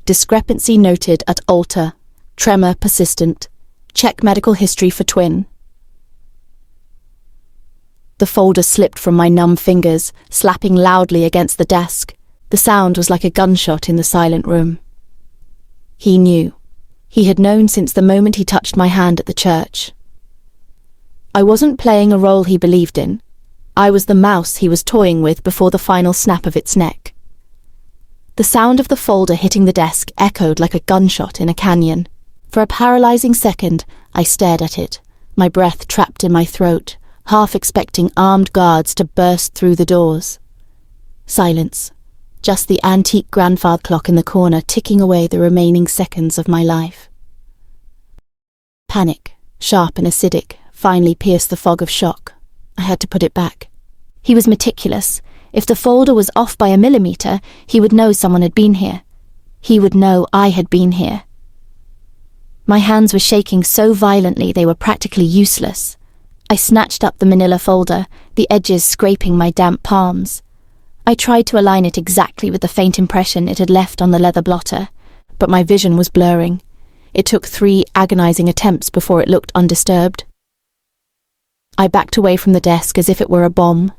Discrepancy noted at alter. Tremor persistent. Check medical history for twin. The folder slipped from my numb fingers, slapping loudly against the desk. The sound was like a gunshot in the silent room. He knew. He had known since the moment he touched my hand at the church. I wasn't playing a role he believed in. I was the mouse he was toying with before the final snap of its neck. The sound of the folder hitting the desk echoed like a gunshot in a canyon. For a paralyzing second, I stared at it, my breath trapped in my throat, half expecting armed guards to burst through the doors. Silence. Just the antique grandfather clock in the corner ticking away the remaining seconds of my life. Panic, sharp and acidic, finally pierced the fog of shock. I had to put it back. He was meticulous. If the folder was off by a millimeter, he would know someone had been here. He would know I had been here. My hands were shaking so violently they were practically useless. I snatched up the manila folder, the edges scraping my damp palms. I tried to align it exactly with the faint impression it had left on the leather blotter, but my vision was blurring. It took 3 agonizing attempts before it looked undisturbed. I backed away from the desk as if it were a bomb.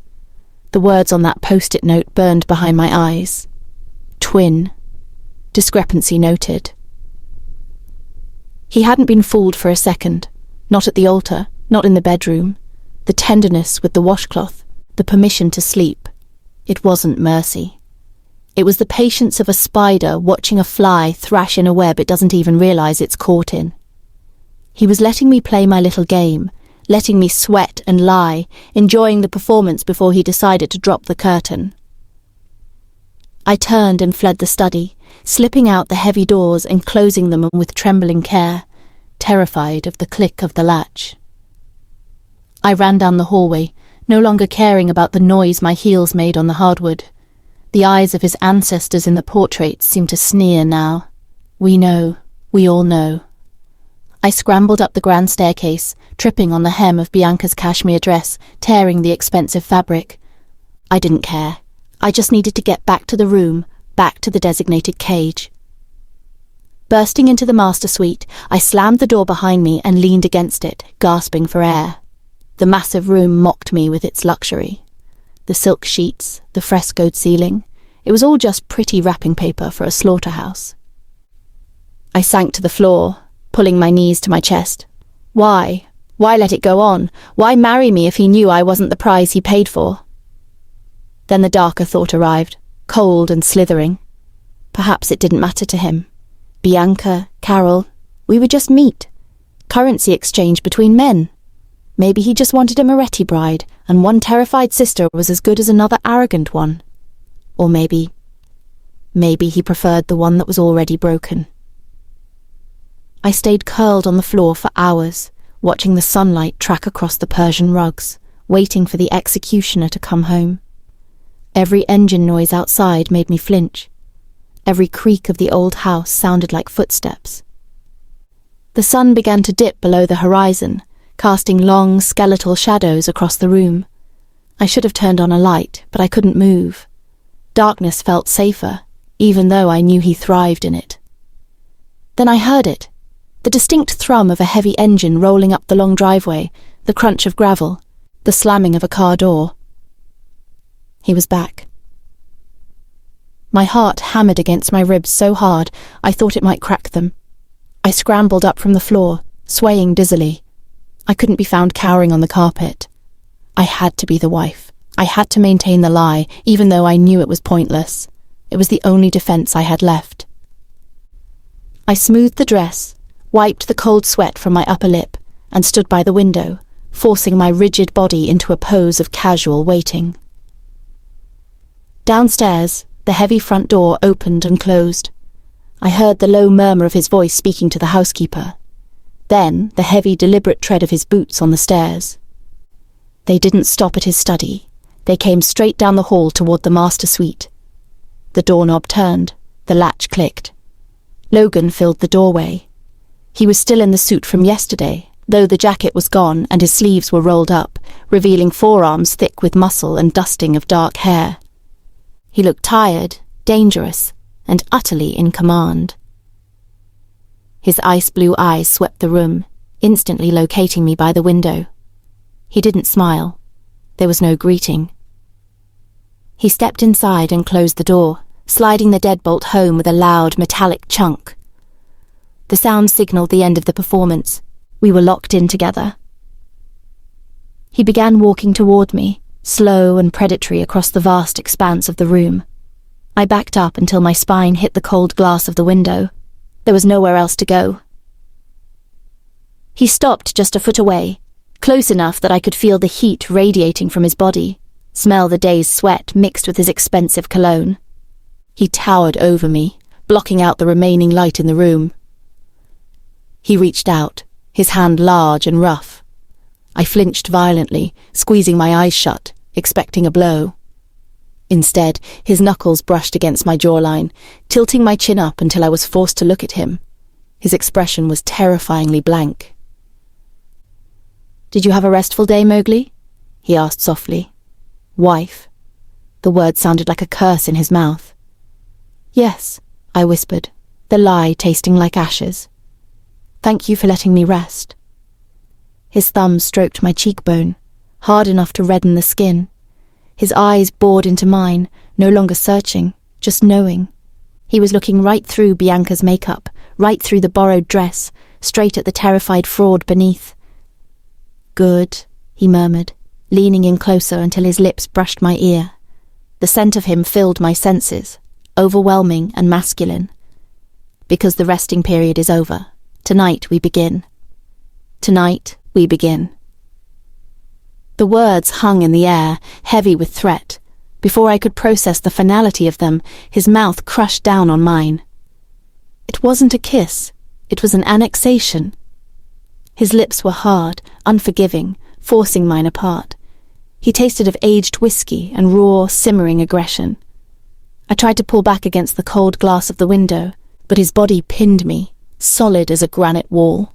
The words on that post-it note burned behind my eyes. Twin. Discrepancy noted. He hadn't been fooled for a second. Not at the altar, not in the bedroom. The tenderness with the washcloth, the permission to sleep. It wasn't mercy. It was the patience of a spider watching a fly thrash in a web it doesn't even realize it's caught in. He was letting me play my little game, letting me sweat and lie, enjoying the performance before he decided to drop the curtain. I turned and fled the study, slipping out the heavy doors and closing them with trembling care, terrified of the click of the latch. I ran down the hallway, no longer caring about the noise my heels made on the hardwood. The eyes of his ancestors in the portraits seemed to sneer now. We know, we all know. I scrambled up the grand staircase, tripping on the hem of Bianca's cashmere dress, tearing the expensive fabric. I didn't care. I just needed to get back to the room, back to the designated cage. Bursting into the master suite, I slammed the door behind me and leaned against it, gasping for air. The massive room mocked me with its luxury. The silk sheets, the frescoed ceiling, it was all just pretty wrapping paper for a slaughterhouse. I sank to the floor, pulling my knees to my chest. Why? Why let it go on? Why marry me if he knew I wasn't the prize he paid for? Then the darker thought arrived, cold and slithering. Perhaps it didn't matter to him. Bianca, Carol, we would just meet. Currency exchange between men. Maybe he just wanted a Moretti bride, and one terrified sister was as good as another arrogant one. Or maybe he preferred the one that was already broken. I stayed curled on the floor for hours, watching the sunlight track across the Persian rugs, waiting for the executioner to come home. Every engine noise outside made me flinch. Every creak of the old house sounded like footsteps. The sun began to dip below the horizon, casting long, skeletal shadows across the room. I should have turned on a light, but I couldn't move. Darkness felt safer, even though I knew he thrived in it. Then I heard it, the distinct thrum of a heavy engine rolling up the long driveway, the crunch of gravel, the slamming of a car door. He was back. My heart hammered against my ribs so hard I thought it might crack them. I scrambled up from the floor, swaying dizzily. I couldn't be found cowering on the carpet. I had to be the wife. I had to maintain the lie, even though I knew it was pointless. It was the only defense I had left. I smoothed the dress, wiped the cold sweat from my upper lip, and stood by the window, forcing my rigid body into a pose of casual waiting. Downstairs, the heavy front door opened and closed. I heard the low murmur of his voice speaking to the housekeeper. Then the heavy, deliberate tread of his boots on the stairs. They didn't stop at his study. They came straight down the hall toward the master suite. The doorknob turned. The latch clicked. Logan filled the doorway. He was still in the suit from yesterday, though the jacket was gone and his sleeves were rolled up, revealing forearms thick with muscle and dusting of dark hair. He looked tired, dangerous, and utterly in command. His ice-blue eyes swept the room, instantly locating me by the window. He didn't smile. There was no greeting. He stepped inside and closed the door, sliding the deadbolt home with a loud, metallic chunk. The sound signaled the end of the performance. We were locked in together. He began walking toward me, slow and predatory across the vast expanse of the room. I backed up until my spine hit the cold glass of the window. There was nowhere else to go. He stopped just a foot away, close enough that I could feel the heat radiating from his body, smell the day's sweat mixed with his expensive cologne. He towered over me, blocking out the remaining light in the room. He reached out, his hand large and rough. I flinched violently, squeezing my eyes shut, expecting a blow. Instead, his knuckles brushed against my jawline, tilting my chin up until I was forced to look at him. His expression was terrifyingly blank. "Did you have a restful day, Mowgli?" he asked softly. "Wife." The word sounded like a curse in his mouth. "Yes," I whispered, the lie tasting like ashes. "Thank you for letting me rest." His thumb stroked my cheekbone, hard enough to redden the skin. His eyes bored into mine, no longer searching, just knowing. He was looking right through Bianca's makeup, right through the borrowed dress, straight at the terrified fraud beneath. "Good," he murmured, leaning in closer until his lips brushed my ear. The scent of him filled my senses, overwhelming and masculine. "Because the resting period is over. Tonight we begin. Tonight we begin." The words hung in the air, heavy with threat. Before I could process the finality of them, his mouth crushed down on mine. It wasn't a kiss, it was an annexation. His lips were hard, unforgiving, forcing mine apart. He tasted of aged whiskey and raw, simmering aggression. I tried to pull back against the cold glass of the window, but his body pinned me, solid as a granite wall.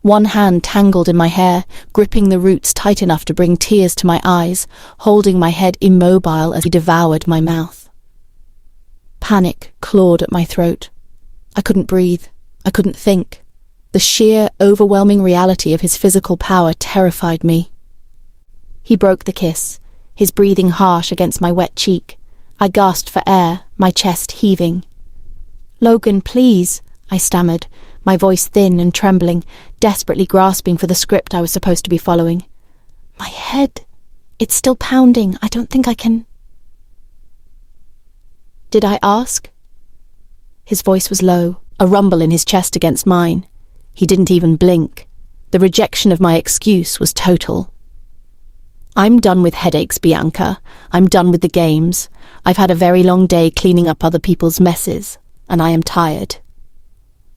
One hand tangled in my hair, gripping the roots tight enough to bring tears to my eyes, holding my head immobile as he devoured my mouth. Panic clawed at my throat. I couldn't breathe. I couldn't think. The sheer, overwhelming reality of his physical power terrified me. He broke the kiss, his breathing harsh against my wet cheek. I gasped for air, my chest heaving. "Logan, please," I stammered, my voice thin and trembling, desperately grasping for the script I was supposed to be following. "My head, it's still pounding. I don't think I can—" "Did I ask?" His voice was low, a rumble in his chest against mine. He didn't even blink. The rejection of my excuse was total. "I'm done with headaches, Bianca. I'm done with the games. I've had a very long day cleaning up other people's messes, and I am tired."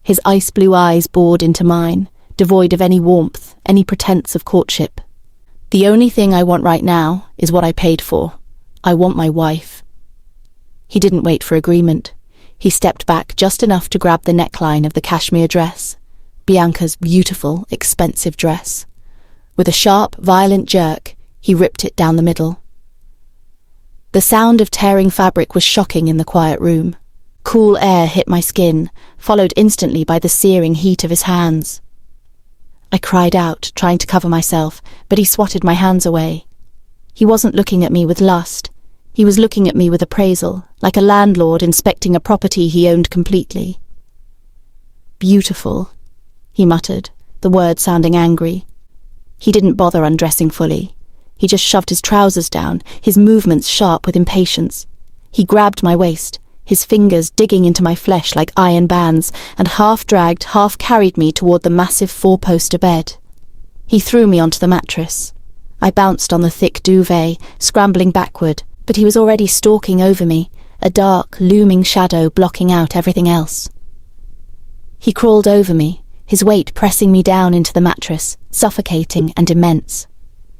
His ice-blue eyes bored into mine, devoid of any warmth, any pretense of courtship. "The only thing I want right now is what I paid for. I want my wife." He didn't wait for agreement. He stepped back just enough to grab the neckline of the cashmere dress, Bianca's beautiful, expensive dress. With a sharp, violent jerk, he ripped it down the middle. The sound of tearing fabric was shocking in the quiet room. Cool air hit my skin, followed instantly by the searing heat of his hands. I cried out, trying to cover myself, but he swatted my hands away. He wasn't looking at me with lust. He was looking at me with appraisal, like a landlord inspecting a property he owned completely. "Beautiful," he muttered, the word sounding angry. He didn't bother undressing fully. He just shoved his trousers down, his movements sharp with impatience. He grabbed my waist, his fingers digging into my flesh like iron bands, and half-dragged, half-carried me toward the massive four-poster bed. He threw me onto the mattress. I bounced on the thick duvet, scrambling backward, but he was already stalking over me, a dark, looming shadow blocking out everything else. He crawled over me, his weight pressing me down into the mattress, suffocating and immense.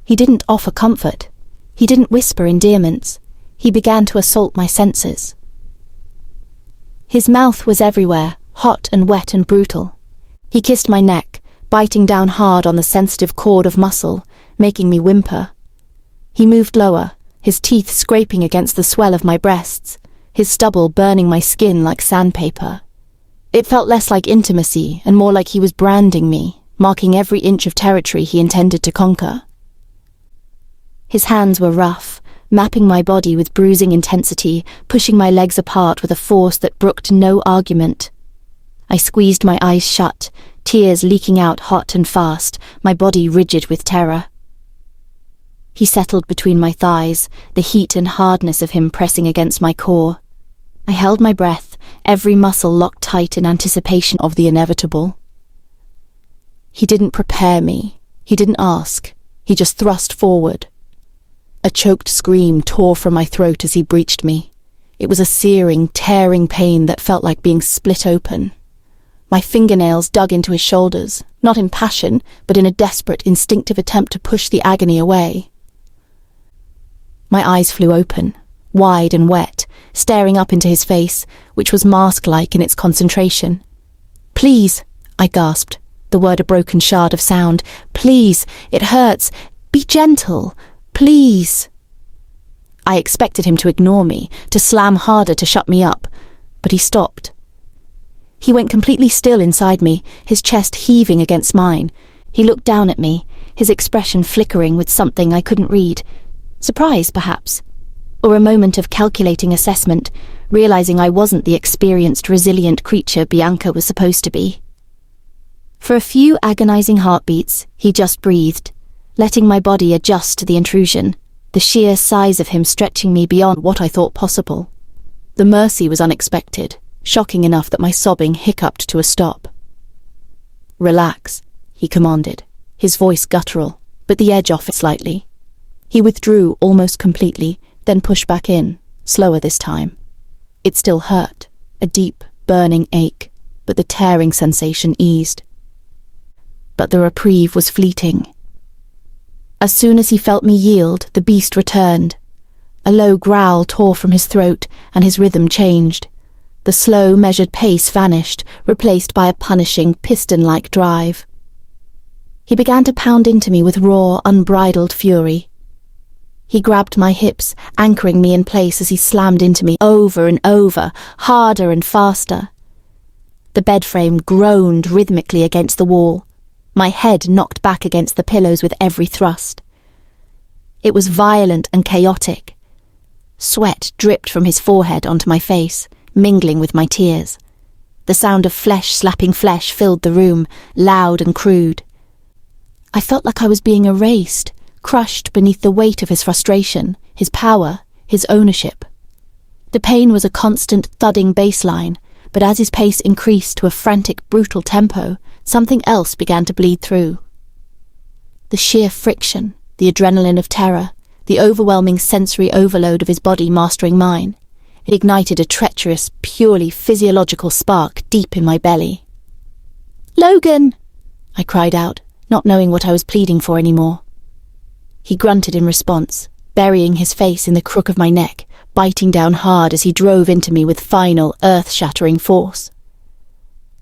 He didn't offer comfort. He didn't whisper endearments. He began to assault my senses. His mouth was everywhere, hot and wet and brutal. He kissed my neck, biting down hard on the sensitive cord of muscle, making me whimper. He moved lower, his teeth scraping against the swell of my breasts, his stubble burning my skin like sandpaper. It felt less like intimacy and more like he was branding me, marking every inch of territory he intended to conquer. His hands were rough, mapping my body with bruising intensity, pushing my legs apart with a force that brooked no argument. I squeezed my eyes shut, tears leaking out hot and fast, my body rigid with terror. He settled between my thighs, the heat and hardness of him pressing against my core. I held my breath, every muscle locked tight in anticipation of the inevitable. He didn't prepare me. He didn't ask. He just thrust forward. A choked scream tore from my throat as he breached me. It was a searing, tearing pain that felt like being split open. My fingernails dug into his shoulders, not in passion, but in a desperate, instinctive attempt to push the agony away. My eyes flew open, wide and wet, staring up into his face, which was mask-like in its concentration. "Please," I gasped, the word a broken shard of sound. "Please, it hurts. Be gentle. Please." I expected him to ignore me, to slam harder to shut me up, but he stopped. He went completely still inside me, his chest heaving against mine. He looked down at me, his expression flickering with something I couldn't read. Surprise, perhaps, or a moment of calculating assessment, realizing I wasn't the experienced, resilient creature Bianca was supposed to be. For a few agonizing heartbeats, he just breathed, letting my body adjust to the intrusion, the sheer size of him stretching me beyond what I thought possible. The mercy was unexpected, shocking enough that my sobbing hiccuped to a stop. "Relax," he commanded, his voice guttural, but the edge off it slightly. He withdrew almost completely, then pushed back in, slower this time. It still hurt, a deep, burning ache, but the tearing sensation eased. But the reprieve was fleeting. As soon as he felt me yield, the beast returned. A low growl tore from his throat, and his rhythm changed. The slow, measured pace vanished, replaced by a punishing, piston-like drive. He began to pound into me with raw, unbridled fury. He grabbed my hips, anchoring me in place as he slammed into me over and over, harder and faster. The bed frame groaned rhythmically against the wall, my head knocked back against the pillows with every thrust. It was violent and chaotic. Sweat dripped from his forehead onto my face, mingling with my tears. The sound of flesh slapping flesh filled the room, loud and crude. I felt like I was being erased, crushed beneath the weight of his frustration, his power, his ownership. The pain was a constant thudding baseline, but as his pace increased to a frantic, brutal tempo, something else began to bleed through. The sheer friction, the adrenaline of terror, the overwhelming sensory overload of his body mastering mine. It ignited a treacherous, purely physiological spark deep in my belly. "Logan!" I cried out, not knowing what I was pleading for anymore. He grunted in response, burying his face in the crook of my neck, biting down hard as he drove into me with final, earth-shattering force.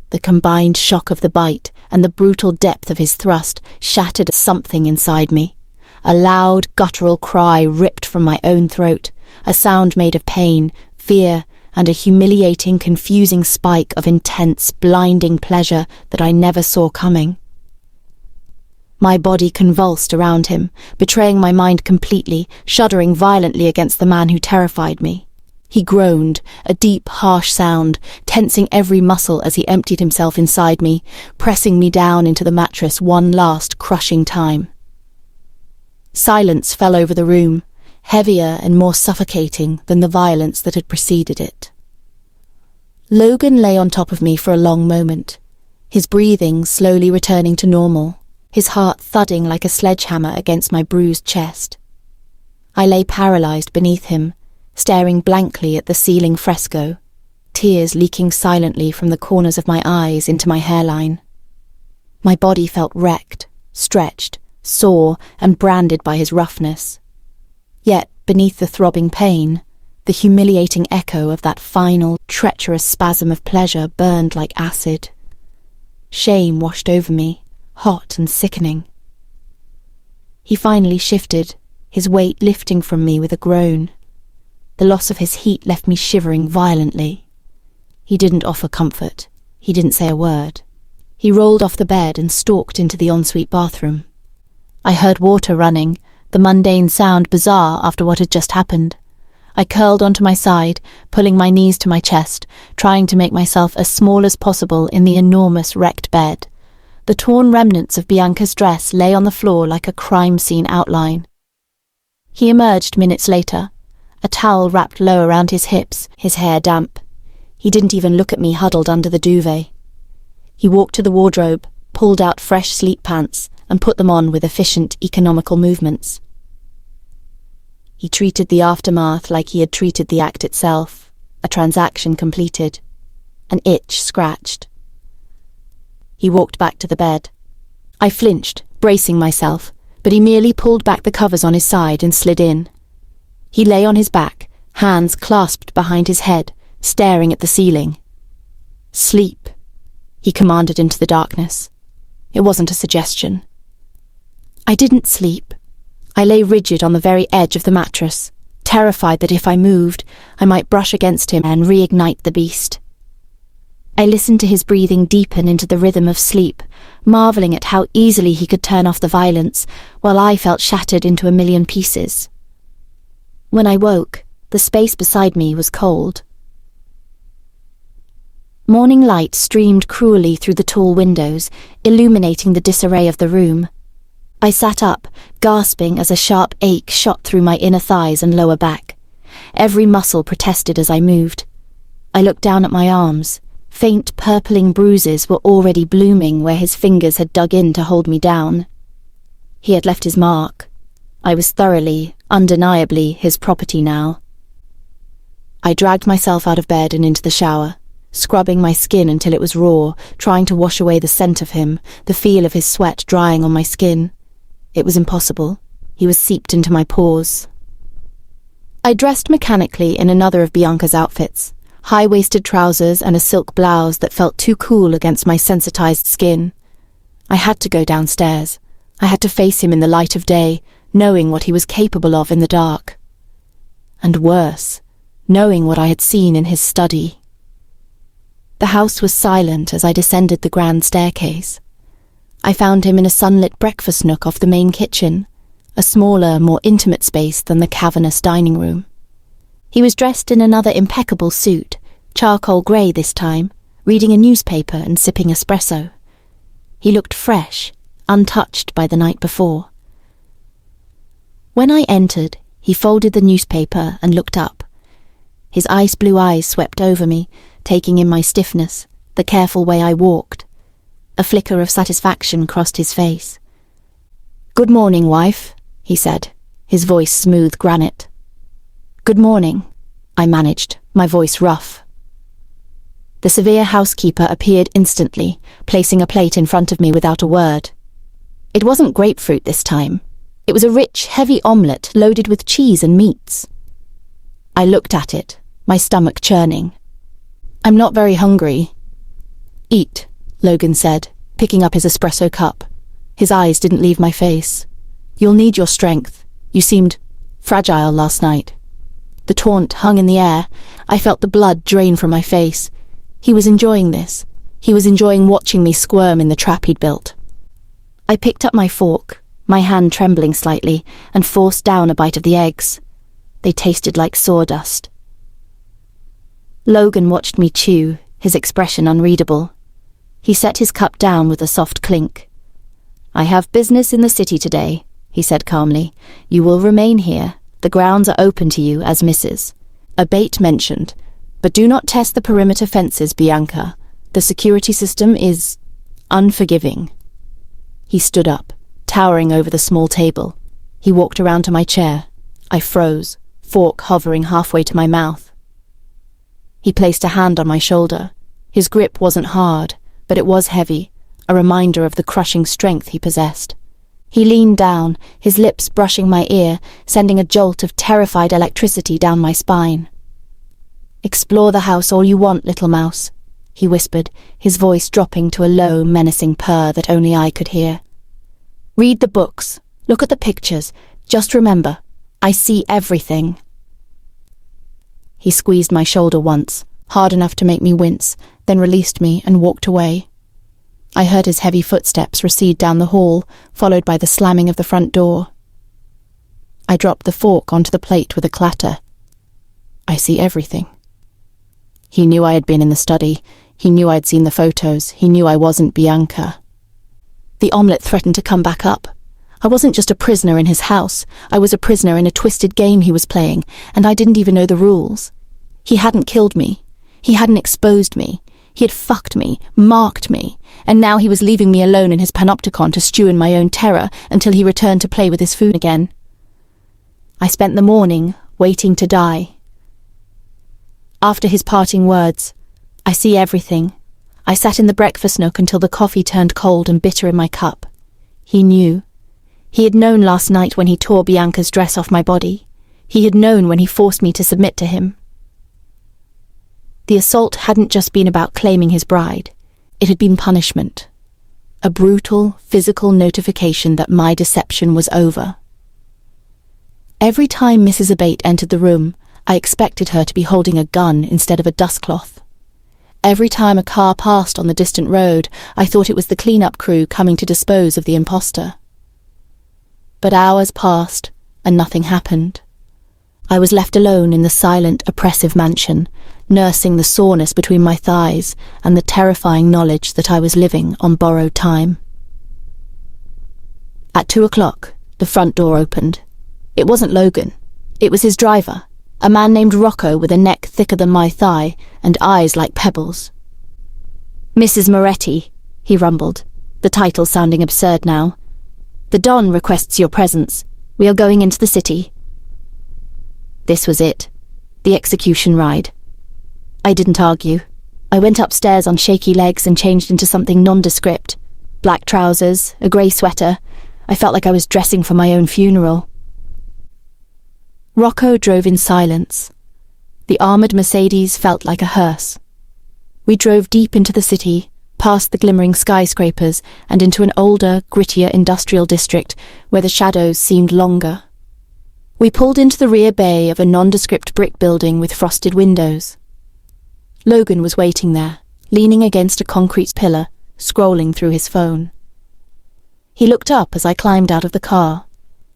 The combined shock of the bite and the brutal depth of his thrust shattered something inside me. A loud, guttural cry ripped from my own throat, a sound made of pain, fear, and a humiliating, confusing spike of intense, blinding pleasure that I never saw coming. My body convulsed around him, betraying my mind completely, shuddering violently against the man who terrified me. He groaned, a deep, harsh sound, tensing every muscle as he emptied himself inside me, pressing me down into the mattress one last crushing time. Silence fell over the room, heavier and more suffocating than the violence that had preceded it. Logan lay on top of me for a long moment, his breathing slowly returning to normal, his heart thudding like a sledgehammer against my bruised chest. I lay paralyzed beneath him, staring blankly at the ceiling fresco, tears leaking silently from the corners of my eyes into my hairline. My body felt wrecked, stretched, sore, and branded by his roughness. Yet, beneath the throbbing pain, the humiliating echo of that final, treacherous spasm of pleasure burned like acid. Shame washed over me, hot and sickening. He finally shifted, his weight lifting from me with a groan. The loss of his heat left me shivering violently. He didn't offer comfort. He didn't say a word. He rolled off the bed and stalked into the ensuite bathroom. I heard water running, the mundane sound bizarre after what had just happened. I curled onto my side, pulling my knees to my chest, trying to make myself as small as possible in the enormous wrecked bed. The torn remnants of Bianca's dress lay on the floor like a crime scene outline. He emerged minutes later, a towel wrapped low around his hips, his hair damp. He didn't even look at me huddled under the duvet. He walked to the wardrobe, pulled out fresh sleep pants, and put them on with efficient, economical movements. He treated the aftermath like he had treated the act itself, a transaction completed, an itch scratched. He walked back to the bed. I flinched, bracing myself, but he merely pulled back the covers on his side and slid in. He lay on his back, hands clasped behind his head, staring at the ceiling. "Sleep," he commanded into the darkness. It wasn't a suggestion. I didn't sleep. I lay rigid on the very edge of the mattress, terrified that if I moved, I might brush against him and reignite the beast. I listened to his breathing deepen into the rhythm of sleep, marveling at how easily he could turn off the violence, while I felt shattered into a million pieces. When I woke, the space beside me was cold. Morning light streamed cruelly through the tall windows, illuminating the disarray of the room. I sat up, gasping as a sharp ache shot through my inner thighs and lower back. Every muscle protested as I moved. I looked down at my arms. Faint purpling bruises were already blooming where his fingers had dug in to hold me down. He had left his mark. I was thoroughly, undeniably his property now. I dragged myself out of bed and into the shower, scrubbing my skin until it was raw, trying to wash away the scent of him, the feel of his sweat drying on my skin. It was impossible. He was seeped into my pores. I dressed mechanically in another of Bianca's outfits, high-waisted trousers and a silk blouse that felt too cool against my sensitized skin. I had to go downstairs. I had to face him in the light of day, knowing what he was capable of in the dark. And worse, knowing what I had seen in his study. The house was silent as I descended the grand staircase. I found him in a sunlit breakfast nook off the main kitchen, a smaller, more intimate space than the cavernous dining room. He was dressed in another impeccable suit, charcoal grey this time, reading a newspaper and sipping espresso. He looked fresh, untouched by the night before. When I entered, he folded the newspaper and looked up. His ice-blue eyes swept over me, taking in my stiffness, the careful way I walked. A flicker of satisfaction crossed his face. "Good morning, wife," he said, his voice smooth granite. "Good morning," I managed, my voice rough. The severe housekeeper appeared instantly, placing a plate in front of me without a word. It wasn't grapefruit this time. It was a rich, heavy omelette loaded with cheese and meats. I looked at it, my stomach churning. "I'm not very hungry." "Eat," Logan said, picking up his espresso cup. His eyes didn't leave my face. "You'll need your strength. You seemed fragile last night." The taunt hung in the air. I felt the blood drain from my face. He was enjoying this. He was enjoying watching me squirm in the trap he'd built. I picked up my fork, my hand trembling slightly, and forced down a bite of the eggs. They tasted like sawdust. Logan watched me chew, his expression unreadable. He set his cup down with a soft clink. "I have business in the city today," he said calmly. "You will remain here. The grounds are open to you as Mrs. A bait mentioned, but do not test the perimeter fences, Bianca. The security system is unforgiving." He stood up, towering over the small table. He walked around to my chair. I froze, fork hovering halfway to my mouth. He placed a hand on my shoulder. His grip wasn't hard, but it was heavy, a reminder of the crushing strength he possessed. He leaned down, his lips brushing my ear, sending a jolt of terrified electricity down my spine. "Explore the house all you want, little mouse," he whispered, his voice dropping to a low, menacing purr that only I could hear. "Read the books, look at the pictures, just remember, I see everything." He squeezed my shoulder once, hard enough to make me wince, then released me and walked away. I heard his heavy footsteps recede down the hall, followed by the slamming of the front door. I dropped the fork onto the plate with a clatter. I see everything. He knew I had been in the study. He knew I'd seen the photos. He knew I wasn't Bianca. The omelette threatened to come back up. I wasn't just a prisoner in his house, I was a prisoner in a twisted game he was playing, and I didn't even know the rules. He hadn't killed me. He hadn't exposed me. He had fucked me, marked me, and now he was leaving me alone in his panopticon to stew in my own terror until he returned to play with his food again. I spent the morning waiting to die. After his parting words, I see everything. I sat in the breakfast nook until the coffee turned cold and bitter in my cup. He knew. He had known last night when he tore Bianca's dress off my body. He had known when he forced me to submit to him. The assault hadn't just been about claiming his bride. It had been punishment. A brutal, physical notification that my deception was over. Every time Mrs. Abate entered the room, I expected her to be holding a gun instead of a dustcloth. Every time a car passed on the distant road, I thought it was the clean-up crew coming to dispose of the imposter. But hours passed, and nothing happened. I was left alone in the silent, oppressive mansion, nursing the soreness between my thighs and the terrifying knowledge that I was living on borrowed time. At 2:00, the front door opened. It wasn't Logan. It was his driver, a man named Rocco with a neck thicker than my thigh and eyes like pebbles. "Mrs. Moretti," he rumbled, the title sounding absurd now. "The Don requests your presence. We are going into the city." This was it. The execution ride. I didn't argue. I went upstairs on shaky legs and changed into something nondescript. Black trousers, a grey sweater. I felt like I was dressing for my own funeral. Rocco drove in silence. The armoured Mercedes felt like a hearse. We drove deep into the city, past the glimmering skyscrapers and into an older, grittier industrial district where the shadows seemed longer. We pulled into the rear bay of a nondescript brick building with frosted windows. Logan was waiting there, leaning against a concrete pillar, scrolling through his phone. He looked up as I climbed out of the car.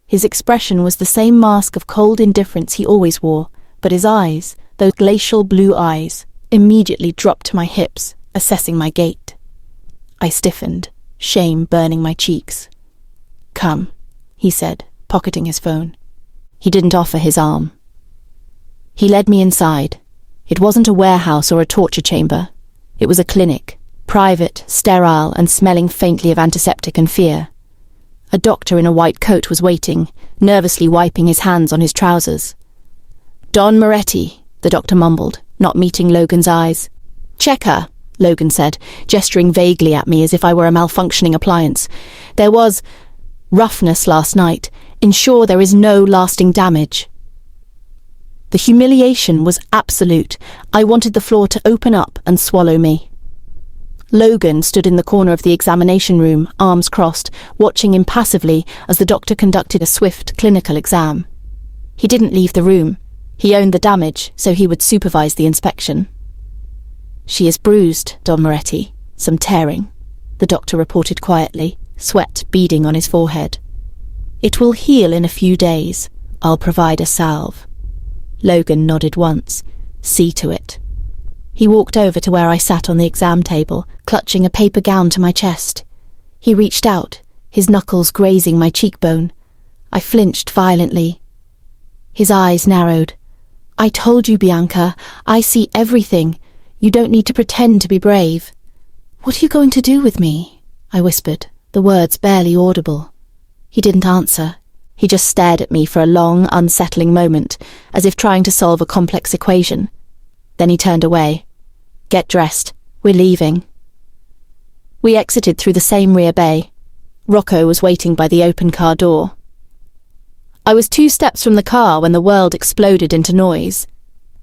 His expression was the same mask of cold indifference he always wore, but his eyes, those glacial blue eyes, immediately dropped to my hips, assessing my gait. I stiffened, shame burning my cheeks. "Come," he said, pocketing his phone. He didn't offer his arm. He led me inside. It wasn't a warehouse or a torture chamber. It was a clinic, private, sterile, and smelling faintly of antiseptic and fear. A doctor in a white coat was waiting, nervously wiping his hands on his trousers. "Don Moretti," the doctor mumbled, not meeting Logan's eyes. "Check her," Logan said, gesturing vaguely at me as if I were a malfunctioning appliance. "There was roughness last night. Ensure there is no lasting damage." The humiliation was absolute. I wanted the floor to open up and swallow me. Logan stood in the corner of the examination room, arms crossed, watching impassively as the doctor conducted a swift clinical exam. He didn't leave the room. He owned the damage, so he would supervise the inspection. "She is bruised, Don Moretti. Some tearing," the doctor reported quietly, sweat beading on his forehead. "It will heal in a few days. I'll provide a salve." Logan nodded once. "See to it." He walked over to where I sat on the exam table, clutching a paper gown to my chest. He reached out, his knuckles grazing my cheekbone. I flinched violently. His eyes narrowed. "I told you, Bianca. I see everything. You don't need to pretend to be brave." "What are you going to do with me?" I whispered, the words barely audible. He didn't answer. He just stared at me for a long, unsettling moment, as if trying to solve a complex equation. Then he turned away. "Get dressed. We're leaving." We exited through the same rear bay. Rocco was waiting by the open car door. I was 2 steps from the car when the world exploded into noise.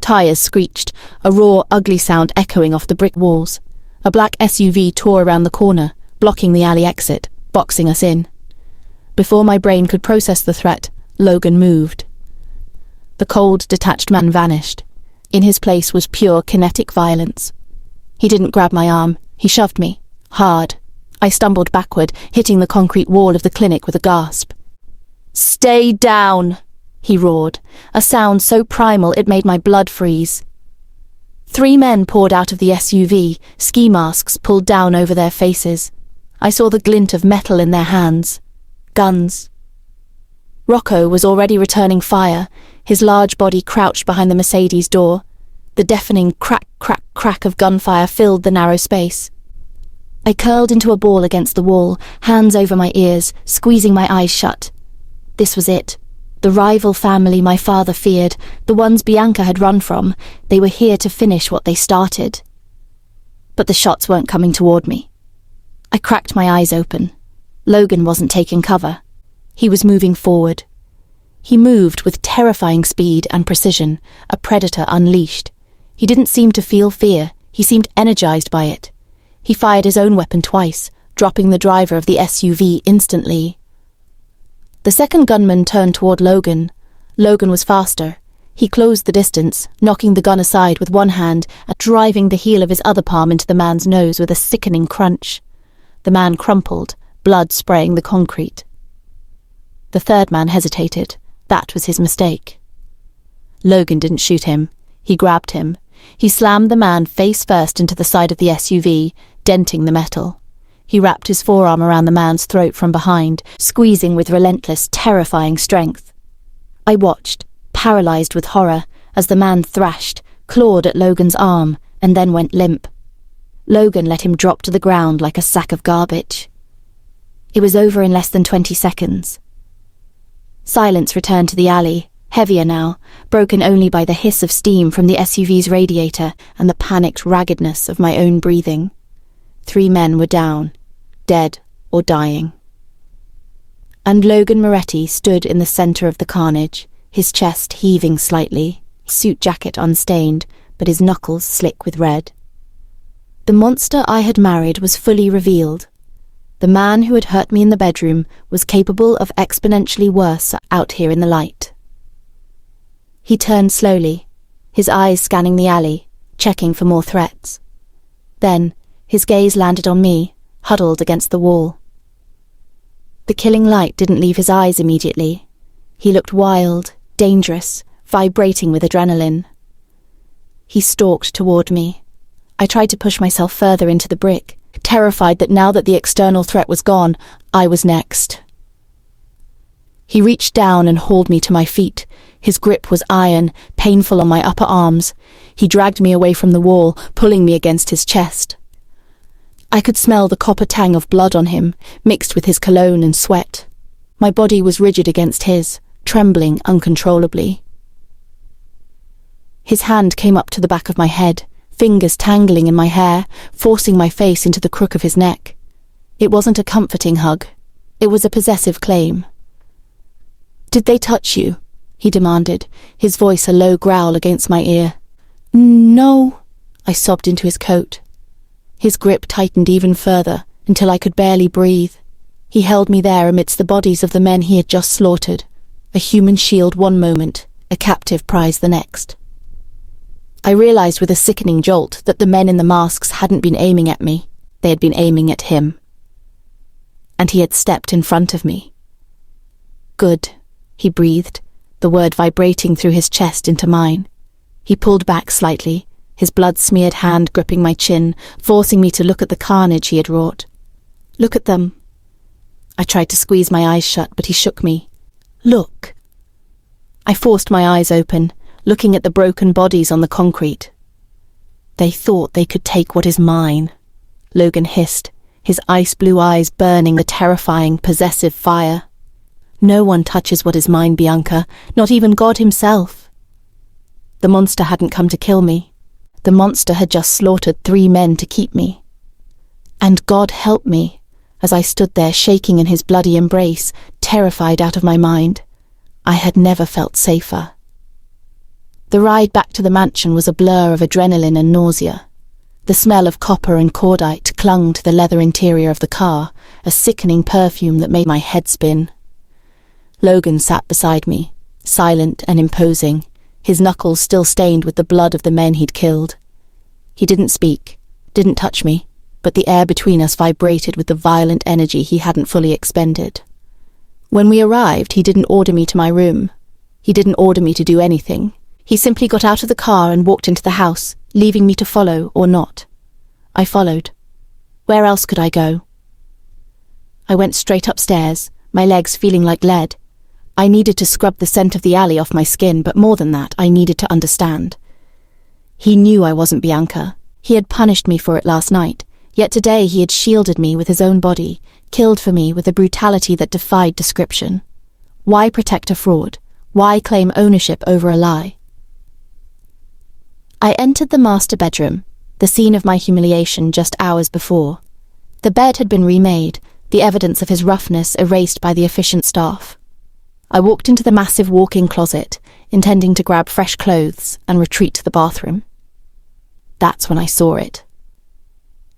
Tires screeched, a raw, ugly sound echoing off the brick walls. A black SUV tore around the corner, blocking the alley exit, boxing us in. Before my brain could process the threat, Logan moved. The cold, detached man vanished. In his place was pure kinetic violence. He didn't grab my arm. He shoved me. Hard. I stumbled backward, hitting the concrete wall of the clinic with a gasp. "Stay down!" he roared, a sound so primal it made my blood freeze. 3 men poured out of the SUV, ski masks pulled down over their faces. I saw the glint of metal in their hands. Guns, Rocco was already returning fire, his large body crouched behind the Mercedes door. The deafening crack, crack, crack of gunfire filled the narrow space. I curled into a ball against the wall, hands over my ears, squeezing my eyes shut. This was it. The rival family my father feared, the ones Bianca had run from, they were here to finish what they started. But the shots weren't coming toward me. I cracked my eyes open. Logan wasn't taking cover. He was moving forward. He moved with terrifying speed and precision, a predator unleashed. He didn't seem to feel fear, he seemed energized by it. He fired his own weapon twice, dropping the driver of the SUV instantly. The second gunman turned toward Logan. Logan was faster. He closed the distance, knocking the gun aside with one hand and driving the heel of his other palm into the man's nose with a sickening crunch. The man crumpled, blood spraying the concrete. The third man hesitated. That was his mistake. Logan didn't shoot him. He grabbed him. He slammed the man face first into the side of the SUV, denting the metal. He wrapped his forearm around the man's throat from behind, squeezing with relentless, terrifying strength. I watched, paralyzed with horror, as the man thrashed, clawed at Logan's arm, and then went limp. Logan let him drop to the ground like a sack of garbage. It was over in less than 20 seconds. Silence returned to the alley, heavier now, broken only by the hiss of steam from the SUV's radiator and the panicked raggedness of my own breathing. 3 men were down, dead or dying. And Logan Moretti stood in the center of the carnage, his chest heaving slightly, suit jacket unstained, but his knuckles slick with red. The monster I had married was fully revealed. The man who had hurt me in the bedroom was capable of exponentially worse out here in the light. He turned slowly, his eyes scanning the alley, checking for more threats. Then, his gaze landed on me, huddled against the wall. The killing light didn't leave his eyes immediately. He looked wild, dangerous, vibrating with adrenaline. He stalked toward me. I tried to push myself further into the brick, terrified that now that the external threat was gone, I was next. He reached down and hauled me to my feet. His grip was iron, painful on my upper arms. He dragged me away from the wall, pulling me against his chest. I could smell the copper tang of blood on him, mixed with his cologne and sweat. My body was rigid against his, trembling uncontrollably. His hand came up to the back of my head, fingers tangling in my hair, forcing my face into the crook of his neck. It wasn't a comforting hug. It was a possessive claim. "Did they touch you?" he demanded, his voice a low growl against my ear. "No," I sobbed into his coat. His grip tightened even further, until I could barely breathe. He held me there amidst the bodies of the men he had just slaughtered, a human shield one moment, a captive prize the next. I realized with a sickening jolt that the men in the masks hadn't been aiming at me, they had been aiming at him. And he had stepped in front of me. "Good," he breathed, the word vibrating through his chest into mine. He pulled back slightly, his blood-smeared hand gripping my chin, forcing me to look at the carnage he had wrought. "Look at them." I tried to squeeze my eyes shut, but he shook me. "Look." I forced my eyes open, looking at the broken bodies on the concrete. "They thought they could take what is mine," Logan hissed, his ice-blue eyes burning the terrifying, possessive fire. "No one touches what is mine, Bianca, not even God himself." The monster hadn't come to kill me. The monster had just slaughtered 3 men to keep me. And God help me, as I stood there shaking in his bloody embrace, terrified out of my mind. I had never felt safer. The ride back to the mansion was a blur of adrenaline and nausea. The smell of copper and cordite clung to the leather interior of the car, a sickening perfume that made my head spin. Logan sat beside me, silent and imposing, his knuckles still stained with the blood of the men he'd killed. He didn't speak, didn't touch me, but the air between us vibrated with the violent energy he hadn't fully expended. When we arrived, he didn't order me to my room. He didn't order me to do anything. He simply got out of the car and walked into the house, leaving me to follow or not. I followed. Where else could I go? I went straight upstairs, my legs feeling like lead. I needed to scrub the scent of the alley off my skin, but more than that, I needed to understand. He knew I wasn't Bianca. He had punished me for it last night, yet today he had shielded me with his own body, killed for me with a brutality that defied description. Why protect a fraud? Why claim ownership over a lie? I entered the master bedroom, the scene of my humiliation just hours before. The bed had been remade, the evidence of his roughness erased by the efficient staff. I walked into the massive walk-in closet, intending to grab fresh clothes and retreat to the bathroom. That's when I saw it.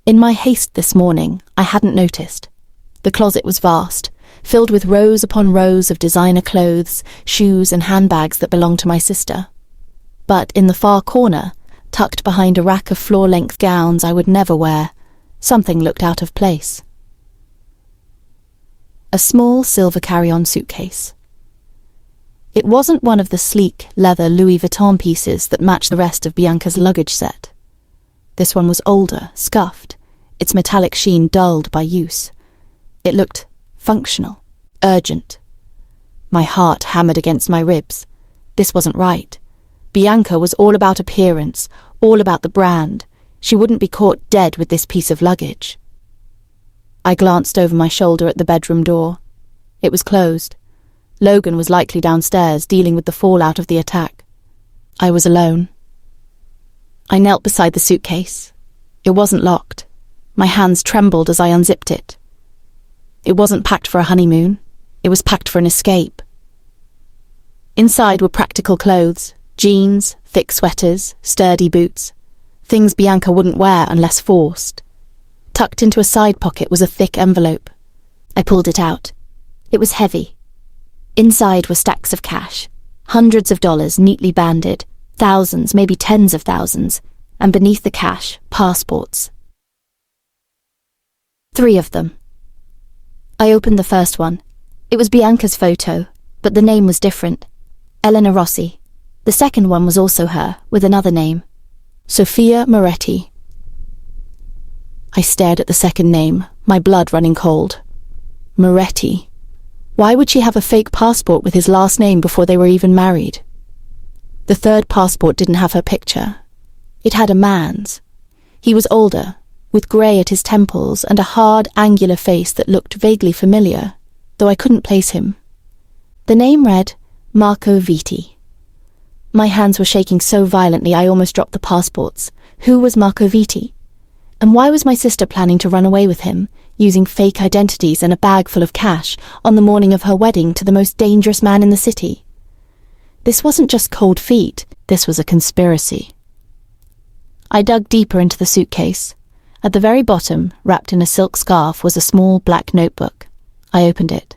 In my haste this morning, I hadn't noticed. The closet was vast, filled with rows upon rows of designer clothes, shoes and handbags that belonged to my sister. But in the far corner, tucked behind a rack of floor-length gowns I would never wear, something looked out of place. A small silver carry-on suitcase. It wasn't one of the sleek, leather Louis Vuitton pieces that matched the rest of Bianca's luggage set. This one was older, scuffed, its metallic sheen dulled by use. It looked functional, urgent. My heart hammered against my ribs. This wasn't right. Bianca was all about appearance, all about the brand. She wouldn't be caught dead with this piece of luggage. I glanced over my shoulder at the bedroom door. It was closed. Logan was likely downstairs, dealing with the fallout of the attack. I was alone. I knelt beside the suitcase. It wasn't locked. My hands trembled as I unzipped it. It wasn't packed for a honeymoon. It was packed for an escape. Inside were practical clothes, jeans, thick sweaters, sturdy boots, things Bianca wouldn't wear unless forced. Tucked into a side pocket was a thick envelope. I pulled it out. It was heavy. Inside were stacks of cash, hundreds of dollars neatly banded, thousands, maybe tens of thousands, and beneath the cash, passports. 3 of them. I opened the first one. It was Bianca's photo, but the name was different. Elena Rossi. The second one was also her, with another name. Sophia Moretti. I stared at the second name, my blood running cold. Moretti. Why would she have a fake passport with his last name before they were even married? The third passport didn't have her picture. It had a man's. He was older, with grey at his temples and a hard, angular face that looked vaguely familiar, though I couldn't place him. The name read Marco Vitti. My hands were shaking so violently I almost dropped the passports. Who was Marco Vitti? And why was my sister planning to run away with him, using fake identities and a bag full of cash, on the morning of her wedding to the most dangerous man in the city? This wasn't just cold feet, this was a conspiracy. I dug deeper into the suitcase. At the very bottom, wrapped in a silk scarf, was a small black notebook. I opened it.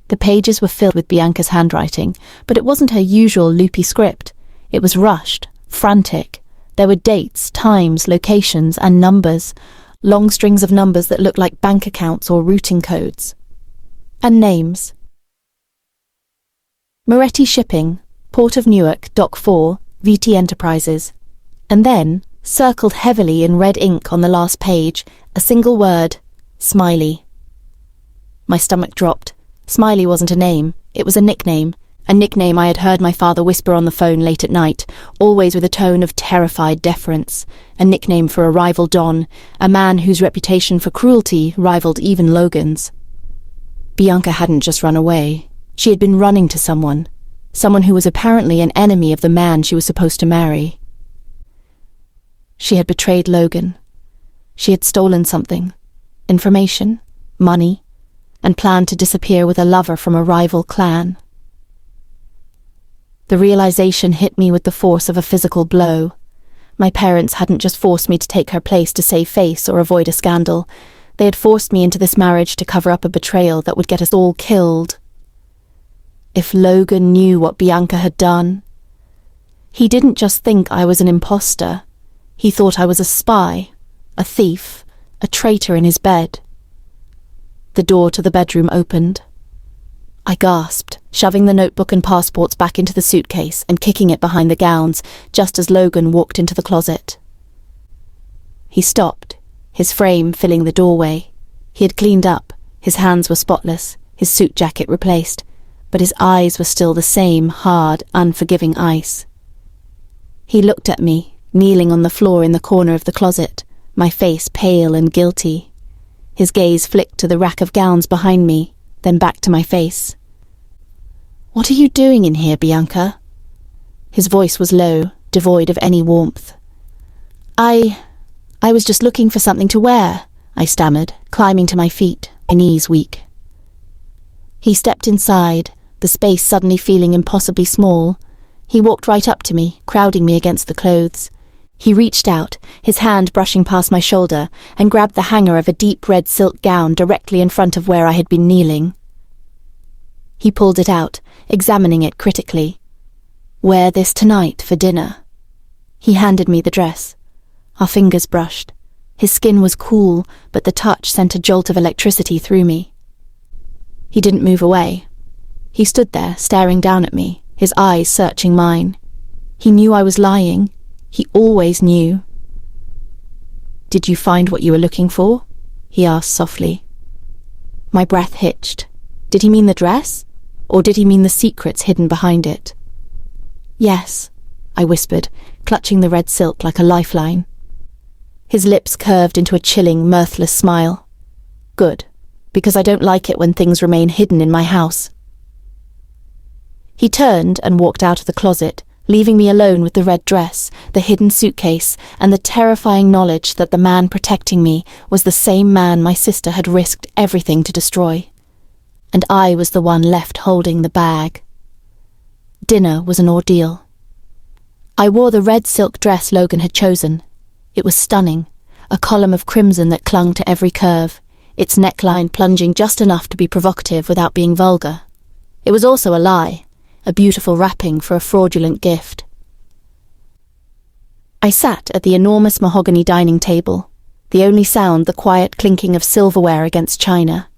The pages were filled with Bianca's handwriting, but it wasn't her usual loopy script. It was rushed, frantic. There were dates, times, locations, and numbers, long strings of numbers that looked like bank accounts or routing codes. And names. Moretti Shipping, Port of Newark, Dock 4, VT Enterprises. And then, circled heavily in red ink on the last page, a single word, Smiley. My stomach dropped. Smiley wasn't a name, it was a nickname I had heard my father whisper on the phone late at night, always with a tone of terrified deference, a nickname for a rival Don, a man whose reputation for cruelty rivaled even Logan's. Bianca hadn't just run away. She had been running to someone who was apparently an enemy of the man she was supposed to marry. She had betrayed Logan. She had stolen something, information, money, and planned to disappear with a lover from a rival clan. The realization hit me with the force of a physical blow. My parents hadn't just forced me to take her place to save face or avoid a scandal. They had forced me into this marriage to cover up a betrayal that would get us all killed. If Logan knew what Bianca had done, he didn't just think I was an imposter. He thought I was a spy, a thief, a traitor in his bed. The door to the bedroom opened. I gasped, shoving the notebook and passports back into the suitcase and kicking it behind the gowns, just as Logan walked into the closet. He stopped, his frame filling the doorway. He had cleaned up, his hands were spotless, his suit jacket replaced, but his eyes were still the same hard, unforgiving ice. He looked at me, kneeling on the floor in the corner of the closet, my face pale and guilty. His gaze flicked to the rack of gowns behind me, then back to my face. "What are you doing in here, Bianca?" His voice was low, devoid of any warmth. I was just looking for something to wear," I stammered, climbing to my feet, my knees weak. He stepped inside, the space suddenly feeling impossibly small. He walked right up to me, crowding me against the clothes. He reached out, his hand brushing past my shoulder, and grabbed the hanger of a deep red silk gown directly in front of where I had been kneeling. He pulled it out, examining it critically. "Wear this tonight for dinner." He handed me the dress. Our fingers brushed. His skin was cool, but the touch sent a jolt of electricity through me. He didn't move away. He stood there, staring down at me, his eyes searching mine. He knew I was lying. He always knew. "Did you find what you were looking for?" he asked softly. My breath hitched. Did he mean the dress? Or did he mean the secrets hidden behind it? "Yes," I whispered, clutching the red silk like a lifeline. His lips curved into a chilling, mirthless smile. "Good, because I don't like it when things remain hidden in my house." He turned and walked out of the closet, leaving me alone with the red dress, the hidden suitcase, and the terrifying knowledge that the man protecting me was the same man my sister had risked everything to destroy. And I was the one left holding the bag. Dinner was an ordeal. I wore the red silk dress Logan had chosen. It was stunning, a column of crimson that clung to every curve, its neckline plunging just enough to be provocative without being vulgar. It was also a lie, a beautiful wrapping for a fraudulent gift. I sat at the enormous mahogany dining table, the only sound the quiet clinking of silverware against china.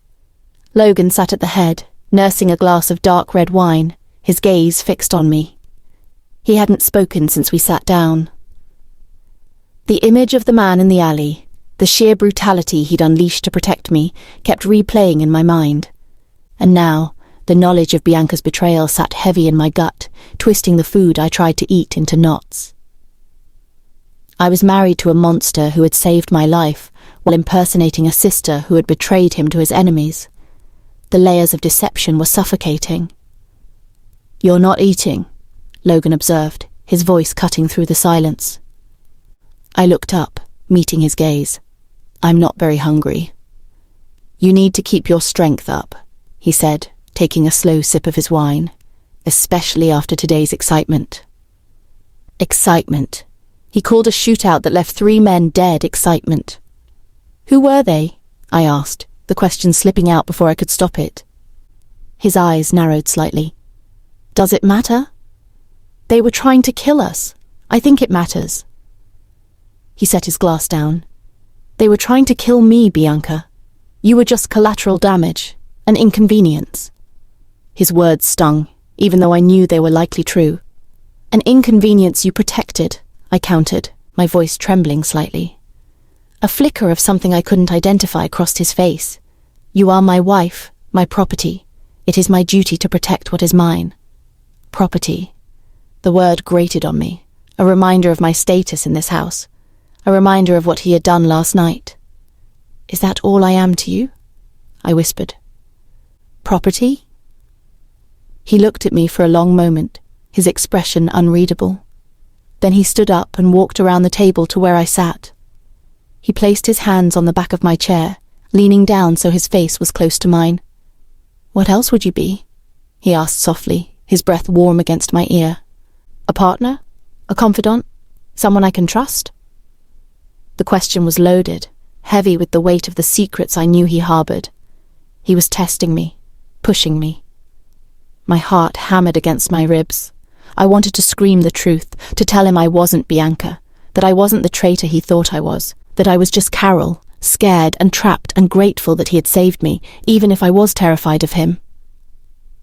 Logan sat at the head, nursing a glass of dark red wine, his gaze fixed on me. He hadn't spoken since we sat down. The image of the man in the alley, the sheer brutality he'd unleashed to protect me, kept replaying in my mind. And now, the knowledge of Bianca's betrayal sat heavy in my gut, twisting the food I tried to eat into knots. I was married to a monster who had saved my life, while impersonating a sister who had betrayed him to his enemies. The layers of deception were suffocating. "You're not eating," Logan observed, his voice cutting through the silence. I looked up, meeting his gaze. "I'm not very hungry." "You need to keep your strength up," he said, taking a slow sip of his wine, "especially after today's excitement." Excitement. He called a shootout that left 3 men dead excitement. "Who were they?" I asked, the question slipping out before I could stop it. His eyes narrowed slightly. "Does it matter?" "They were trying to kill us. I think it matters." He set his glass down. "They were trying to kill me, Bianca. You were just collateral damage, an inconvenience." His words stung, even though I knew they were likely true. "An inconvenience you protected," I countered, my voice trembling slightly. A flicker of something I couldn't identify crossed his face. "You are my wife, my property. It is my duty to protect what is mine." Property. The word grated on me, a reminder of my status in this house, a reminder of what he had done last night. "Is that all I am to you?" I whispered. "Property?" He looked at me for a long moment, his expression unreadable. Then he stood up and walked around the table to where I sat. He placed his hands on the back of my chair, leaning down so his face was close to mine. "What else would you be?" he asked softly, his breath warm against my ear. "A partner? A confidant? Someone I can trust?" The question was loaded, heavy with the weight of the secrets I knew he harbored. He was testing me, pushing me. My heart hammered against my ribs. I wanted to scream the truth, to tell him I wasn't Bianca, that I wasn't the traitor he thought I was, that I was just Carol, scared and trapped and grateful that he had saved me, even if I was terrified of him.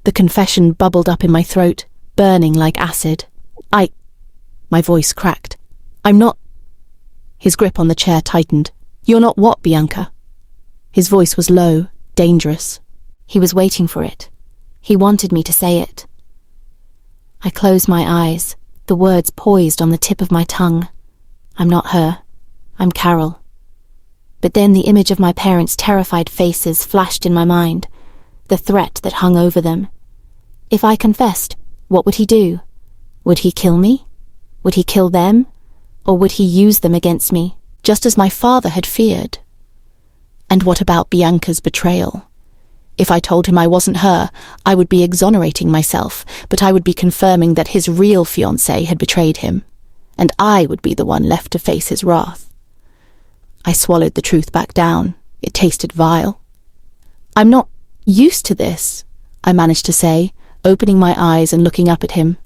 The confession bubbled up in my throat, burning like acid. My voice cracked. "I'm not—" His grip on the chair tightened. "You're not what, Bianca?" His voice was low, dangerous. He was waiting for it. He wanted me to say it. I closed my eyes, the words poised on the tip of my tongue. I'm not her. I'm Carol. But then the image of my parents' terrified faces flashed in my mind, the threat that hung over them. If I confessed, what would he do? Would he kill me? Would he kill them? Or would he use them against me, just as my father had feared? And what about Bianca's betrayal? If I told him I wasn't her, I would be exonerating myself, but I would be confirming that his real fiancée had betrayed him, and I would be the one left to face his wrath. I swallowed the truth back down. It tasted vile. I'm not used to this, I managed to say, opening my eyes and looking up at him.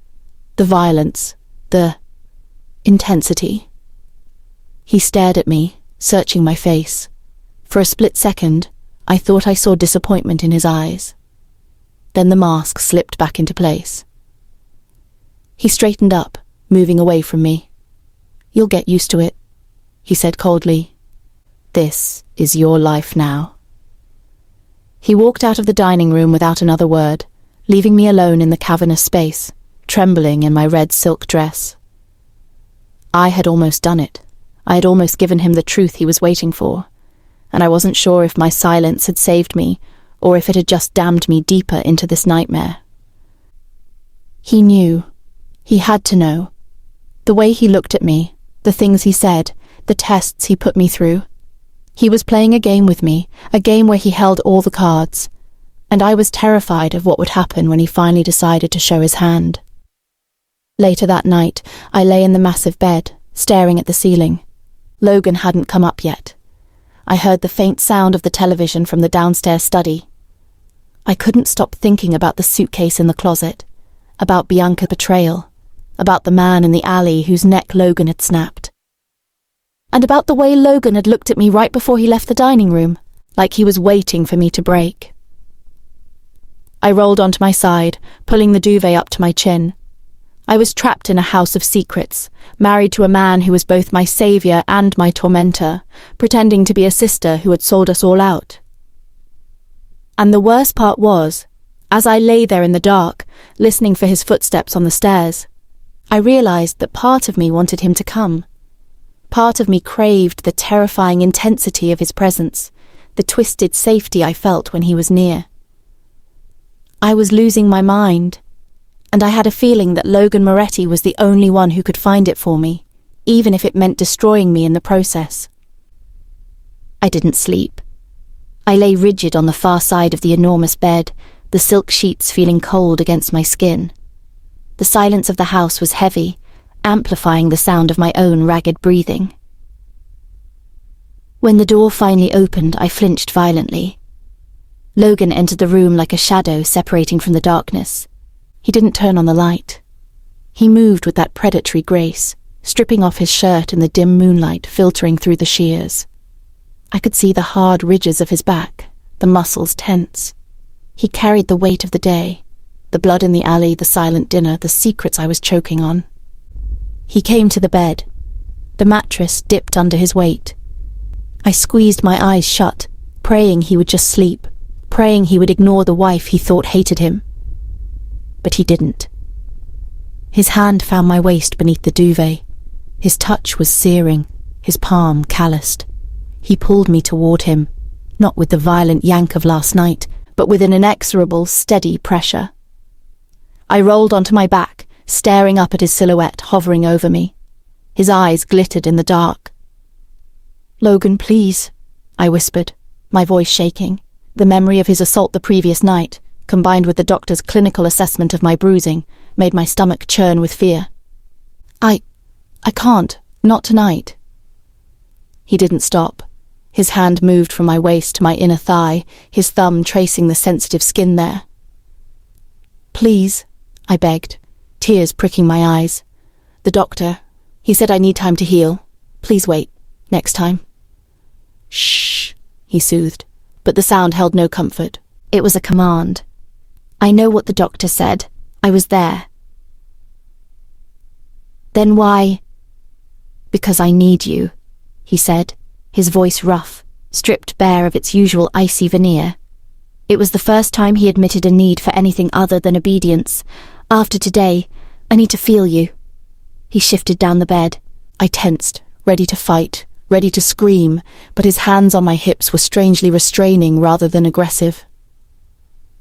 The violence, the intensity. He stared at me, searching my face. For a split second, I thought I saw disappointment in his eyes. Then the mask slipped back into place. He straightened up, moving away from me. "You'll get used to it," he said coldly. "This is your life now." He walked out of the dining room without another word, leaving me alone in the cavernous space, trembling in my red silk dress. I had almost done it. I had almost given him the truth he was waiting for, and I wasn't sure if my silence had saved me, or if it had just damned me deeper into this nightmare. He knew. He had to know. The way he looked at me, the things he said, the tests he put me through. He was playing a game with me, a game where he held all the cards, and I was terrified of what would happen when he finally decided to show his hand. Later that night, I lay in the massive bed, staring at the ceiling. Logan hadn't come up yet. I heard the faint sound of the television from the downstairs study. I couldn't stop thinking about the suitcase in the closet, about Bianca's betrayal, about the man in the alley whose neck Logan had snapped, and about the way Logan had looked at me right before he left the dining room, like he was waiting for me to break. I rolled onto my side, pulling the duvet up to my chin. I was trapped in a house of secrets, married to a man who was both my saviour and my tormentor, pretending to be a sister who had sold us all out. And the worst part was, as I lay there in the dark, listening for his footsteps on the stairs, I realised that part of me wanted him to come. Part of me craved the terrifying intensity of his presence, the twisted safety I felt when he was near. I was losing my mind, and I had a feeling that Logan Moretti was the only one who could find it for me, even if it meant destroying me in the process. I didn't sleep. I lay rigid on the far side of the enormous bed, the silk sheets feeling cold against my skin. The silence of the house was heavy, amplifying the sound of my own ragged breathing. When the door finally opened, I flinched violently. Logan entered the room like a shadow separating from the darkness. He didn't turn on the light. He moved with that predatory grace, stripping off his shirt in the dim moonlight filtering through the shears. I could see the hard ridges of his back, the muscles tense. He carried the weight of the day, the blood in the alley, the silent dinner, the secrets I was choking on. He came to the bed. The mattress dipped under his weight. I squeezed my eyes shut, praying he would just sleep, praying he would ignore the wife he thought hated him. But he didn't. His hand found my waist beneath the duvet. His touch was searing, his palm calloused. He pulled me toward him, not with the violent yank of last night, but with an inexorable, steady pressure. I rolled onto my back, staring up at his silhouette hovering over me. His eyes glittered in the dark. "Logan, please," I whispered, my voice shaking. The memory of his assault the previous night, combined with the doctor's clinical assessment of my bruising, made my stomach churn with fear. I can't. Not tonight." He didn't stop. His hand moved from my waist to my inner thigh, his thumb tracing the sensitive skin there. "Please," I begged, tears pricking my eyes. "The doctor, he said I need time to heal. Please wait. Next time." "Shh," he soothed, but the sound held no comfort. It was a command. "I know what the doctor said. I was there." "Then why?" "Because I need you," he said, his voice rough, stripped bare of its usual icy veneer. It was the first time he admitted a need for anything other than obedience. After today, I need to feel you. He shifted down the bed. I tensed, ready to fight, ready to scream, but his hands on my hips were strangely restraining rather than aggressive.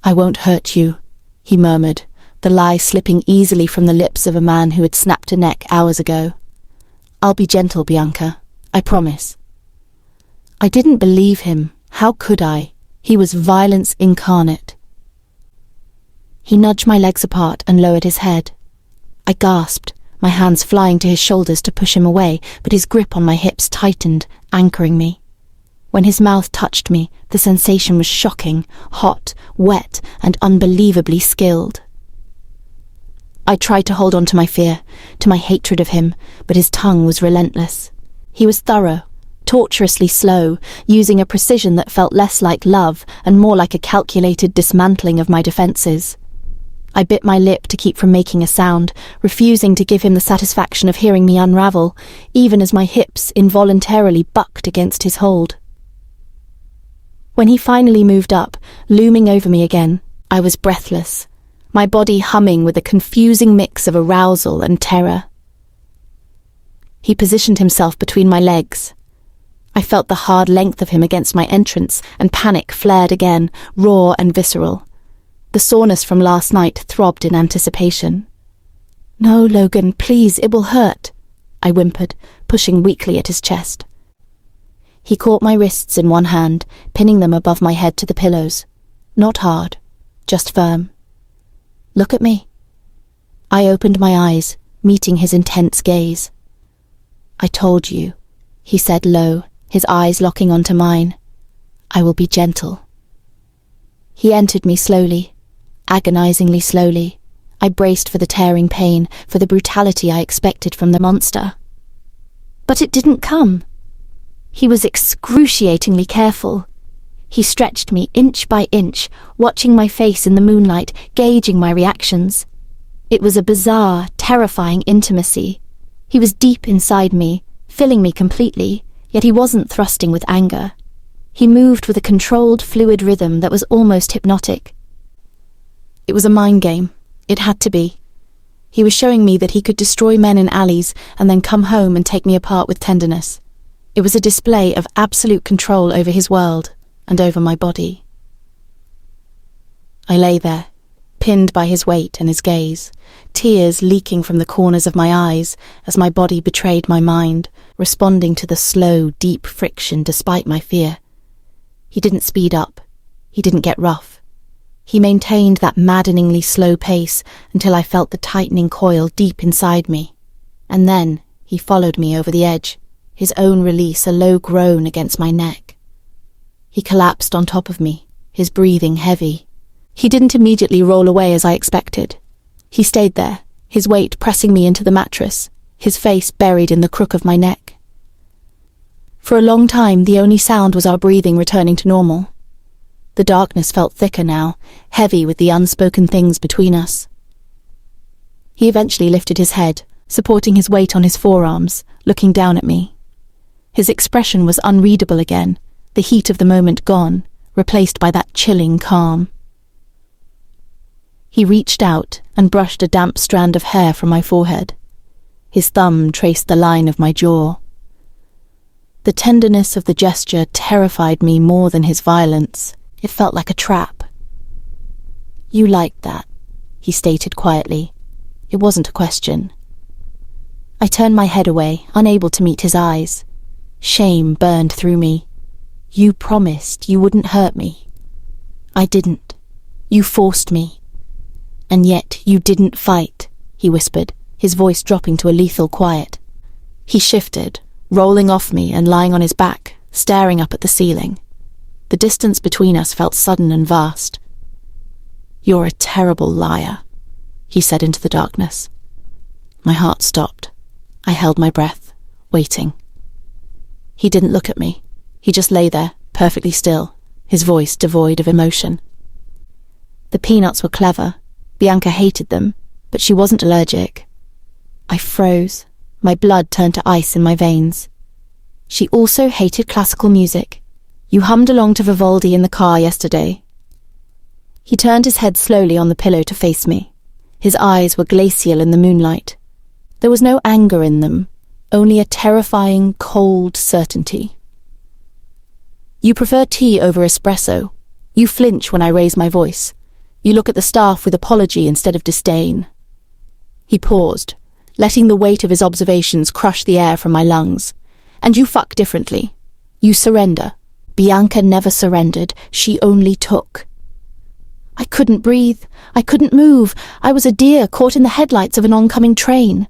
I won't hurt you, he murmured, the lie slipping easily from the lips of a man who had snapped a neck hours ago. I'll be gentle, Bianca. I promise. I didn't believe him. How could I? He was violence incarnate. He nudged my legs apart and lowered his head. I gasped, my hands flying to his shoulders to push him away, but his grip on my hips tightened, anchoring me. When his mouth touched me, the sensation was shocking, hot, wet, and unbelievably skilled. I tried to hold on to my fear, to my hatred of him, but his tongue was relentless. He was thorough, tortuously slow, using a precision that felt less like love and more like a calculated dismantling of my defenses. I bit my lip to keep from making a sound, refusing to give him the satisfaction of hearing me unravel, even as my hips involuntarily bucked against his hold. When he finally moved up, looming over me again, I was breathless, my body humming with a confusing mix of arousal and terror. He positioned himself between my legs. I felt the hard length of him against my entrance, and panic flared again, raw and visceral. The soreness from last night throbbed in anticipation. "No, Logan, please, it will hurt," I whimpered, pushing weakly at his chest. He caught my wrists in one hand, pinning them above my head to the pillows. Not hard, just firm. "Look at me." I opened my eyes, meeting his intense gaze. "I told you," he said low, his eyes locking onto mine. "I will be gentle." He entered me slowly, agonizingly slowly. I braced for the tearing pain, for the brutality I expected from the monster. But it didn't come. He was excruciatingly careful. He stretched me inch by inch, watching my face in the moonlight, gauging my reactions. It was a bizarre, terrifying intimacy. He was deep inside me, filling me completely, yet he wasn't thrusting with anger. He moved with a controlled, fluid rhythm that was almost hypnotic. It was a mind game. It had to be. He was showing me that he could destroy men in alleys and then come home and take me apart with tenderness. It was a display of absolute control over his world and over my body. I lay there, pinned by his weight and his gaze, tears leaking from the corners of my eyes as my body betrayed my mind, responding to the slow, deep friction despite my fear. He didn't speed up. He didn't get rough. He maintained that maddeningly slow pace until I felt the tightening coil deep inside me. And then he followed me over the edge, his own release a low groan against my neck. He collapsed on top of me, his breathing heavy. He didn't immediately roll away as I expected. He stayed there, his weight pressing me into the mattress, his face buried in the crook of my neck. For a long time, the only sound was our breathing returning to normal. The darkness felt thicker now, heavy with the unspoken things between us. He eventually lifted his head, supporting his weight on his forearms, looking down at me. His expression was unreadable again, the heat of the moment gone, replaced by that chilling calm. He reached out and brushed a damp strand of hair from my forehead. His thumb traced the line of my jaw. The tenderness of the gesture terrified me more than his violence. It felt like a trap. "You liked that," he stated quietly. It wasn't a question. I turned my head away, unable to meet his eyes. Shame burned through me. "You promised you wouldn't hurt me." "I didn't. You forced me." "And yet you didn't fight," he whispered, his voice dropping to a lethal quiet. He shifted, rolling off me and lying on his back, staring up at the ceiling. The distance between us felt sudden and vast. "You're a terrible liar," he said into the darkness. My heart stopped. I held my breath, waiting. He didn't look at me. He just lay there, perfectly still, his voice devoid of emotion. The peanuts were clever. Bianca hated them, but she wasn't allergic. I froze. My blood turned to ice in my veins. She also hated classical music. "You hummed along to Vivaldi in the car yesterday." He turned his head slowly on the pillow to face me. His eyes were glacial in the moonlight. There was no anger in them, only a terrifying, cold certainty. You prefer tea over espresso. You flinch when I raise my voice. You look at the staff with apology instead of disdain. He paused, letting the weight of his observations crush the air from my lungs. And you fuck differently. You surrender. Bianca never surrendered. She only took. I couldn't breathe. I couldn't move. I was a deer caught in the headlights of an oncoming train.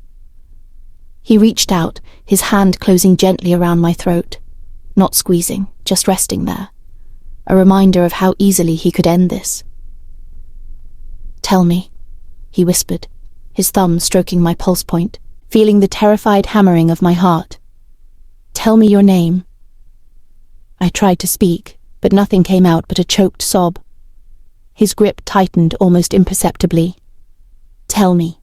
He reached out, his hand closing gently around my throat. Not squeezing, just resting there. A reminder of how easily he could end this. "Tell me," he whispered, his thumb stroking my pulse point, feeling the terrified hammering of my heart. "Tell me your name." I tried to speak, but nothing came out but a choked sob. His grip tightened almost imperceptibly. "Tell me."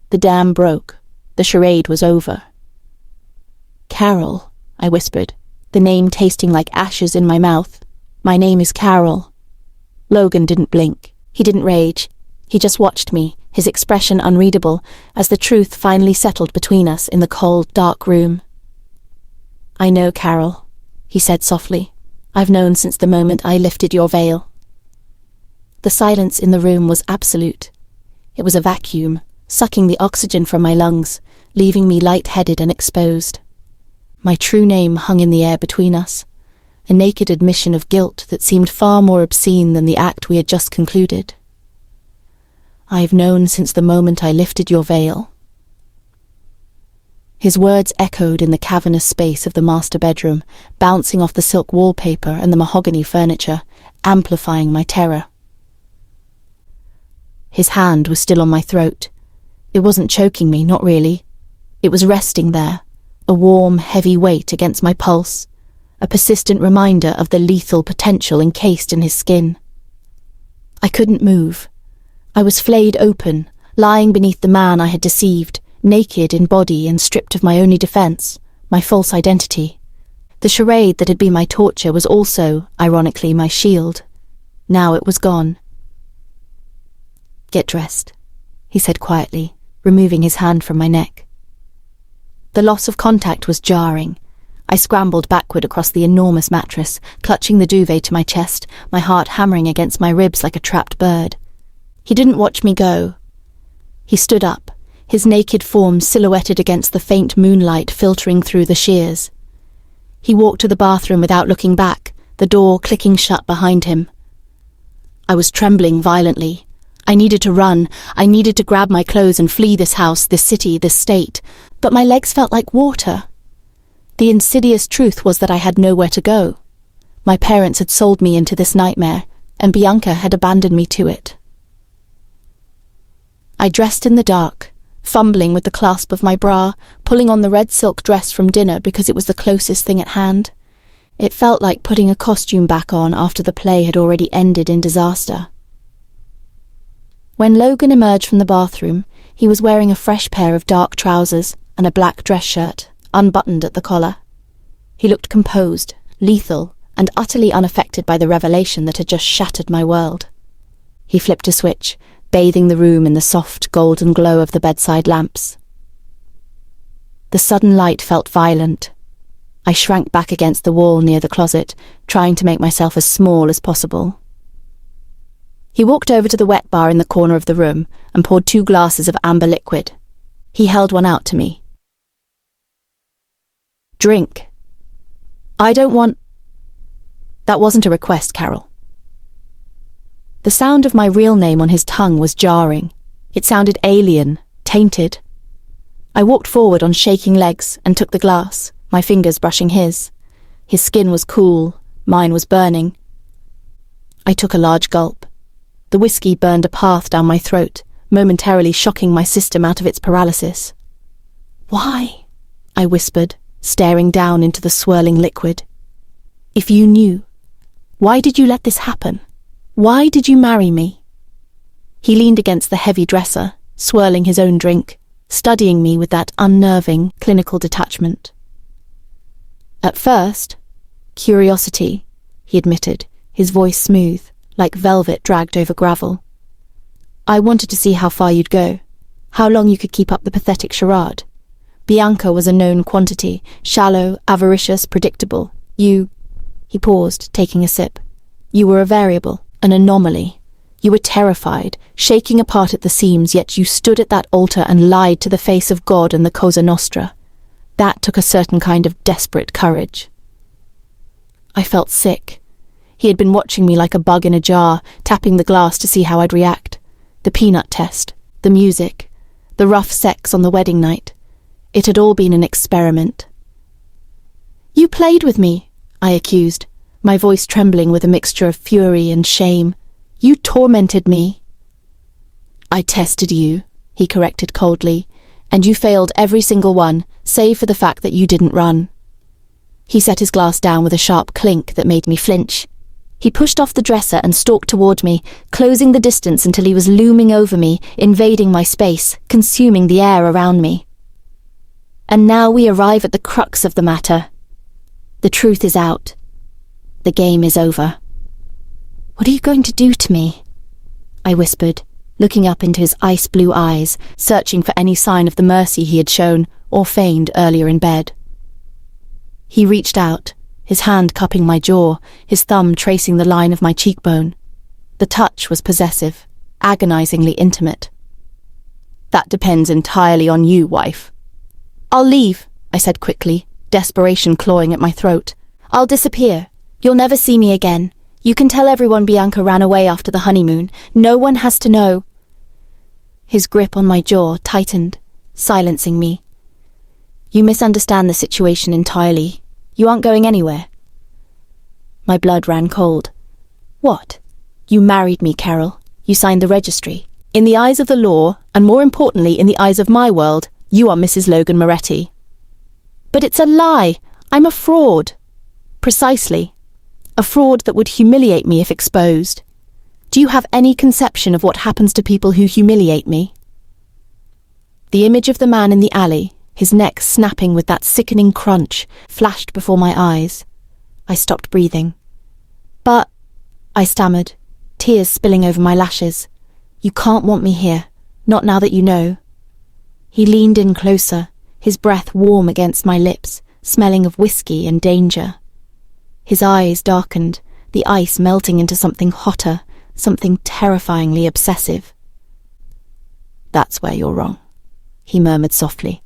The dam broke. The charade was over. "Carol," I whispered, the name tasting like ashes in my mouth. "My name is Carol." Logan didn't blink. He didn't rage. He just watched me, his expression unreadable, as the truth finally settled between us in the cold, dark room. "I know, Carol," he said softly. "I've known since the moment I lifted your veil." The silence in the room was absolute. It was a vacuum, sucking the oxygen from my lungs, leaving me light-headed and exposed. My true name hung in the air between us, a naked admission of guilt that seemed far more obscene than the act we had just concluded. "I've known since the moment I lifted your veil." His words echoed in the cavernous space of the master bedroom, bouncing off the silk wallpaper and the mahogany furniture, amplifying my terror. His hand was still on my throat. It wasn't choking me, not really. It was resting there, a warm, heavy weight against my pulse, a persistent reminder of the lethal potential encased in his skin. I couldn't move. I was flayed open, lying beneath the man I had deceived, naked in body and stripped of my only defense, my false identity. The charade that had been my torture was also, ironically, my shield. Now it was gone. "Get dressed," he said quietly, removing his hand from my neck. The loss of contact was jarring. I scrambled backward across the enormous mattress, clutching the duvet to my chest, my heart hammering against my ribs like a trapped bird. He didn't watch me go. He stood up, his naked form silhouetted against the faint moonlight filtering through the shears. He walked to the bathroom without looking back, the door clicking shut behind him. I was trembling violently. I needed to run. I needed to grab my clothes and flee this house, this city, this state. But my legs felt like water. The insidious truth was that I had nowhere to go. My parents had sold me into this nightmare, and Bianca had abandoned me to it. I dressed in the dark, fumbling with the clasp of my bra, pulling on the red silk dress from dinner because it was the closest thing at hand. It felt like putting a costume back on after the play had already ended in disaster. When Logan emerged from the bathroom, he was wearing a fresh pair of dark trousers and a black dress shirt, unbuttoned at the collar. He looked composed, lethal, and utterly unaffected by the revelation that had just shattered my world. He flipped a switch, bathing the room in the soft, golden glow of the bedside lamps. The sudden light felt violent. I shrank back against the wall near the closet, trying to make myself as small as possible. He walked over to the wet bar in the corner of the room and poured 2 glasses of amber liquid. He held one out to me. "Drink." "I don't want—" "That wasn't a request, Carol." The sound of my real name on his tongue was jarring. It sounded alien, tainted. I walked forward on shaking legs and took the glass, my fingers brushing his. His skin was cool, mine was burning. I took a large gulp. The whiskey burned a path down my throat, momentarily shocking my system out of its paralysis. "Why?" I whispered, staring down into the swirling liquid. "If you knew, why did you let this happen? Why did you marry me?" He leaned against the heavy dresser, swirling his own drink, studying me with that unnerving, clinical detachment. "At first, curiosity," he admitted, his voice smooth, like velvet dragged over gravel. I wanted to see how far you'd go, how long you could keep up the pathetic charade. Bianca was a known quantity, shallow, avaricious, predictable. You— He paused, taking a sip. You were a variable, an anomaly. You were terrified, shaking apart at the seams, yet you stood at that altar and lied to the face of God and the Cosa Nostra. That took a certain kind of desperate courage. I felt sick. He had been watching me like a bug in a jar, tapping the glass to see how I'd react. The peanut test, the music, the rough sex on the wedding night. It had all been an experiment. You played with me, I accused, my voice trembling with a mixture of fury and shame. You tormented me. I tested you, he corrected coldly, and you failed every single one, save for the fact that you didn't run. He set his glass down with a sharp clink that made me flinch. He pushed off the dresser and stalked toward me, closing the distance until he was looming over me, invading my space, consuming the air around me. And now we arrive at the crux of the matter. The truth is out. The game is over. What are you going to do to me? I whispered, looking up into his ice-blue eyes, searching for any sign of the mercy he had shown or feigned earlier in bed. He reached out, his hand cupping my jaw, his thumb tracing the line of my cheekbone. The touch was possessive, agonizingly intimate. That depends entirely on you, wife. I'll leave, I said quickly, desperation clawing at my throat. I'll disappear. You'll never see me again. You can tell everyone Bianca ran away after the honeymoon. No one has to know. His grip on my jaw tightened, silencing me. You misunderstand the situation entirely. You aren't going anywhere. My blood ran cold. What? You married me, Carol. You signed the registry. In the eyes of the law, and more importantly in the eyes of my world, you are Mrs. Logan Moretti. But it's a lie. I'm a fraud. Precisely. A fraud that would humiliate me if exposed. Do you have any conception of what happens to people who humiliate me? The image of the man in the alley, his neck snapping with that sickening crunch, flashed before my eyes. I stopped breathing. But, I stammered, tears spilling over my lashes. You can't want me here, not now that you know. He leaned in closer, his breath warm against my lips, smelling of whiskey and danger. His eyes darkened, the ice melting into something hotter, something terrifyingly obsessive. That's where you're wrong, he murmured softly.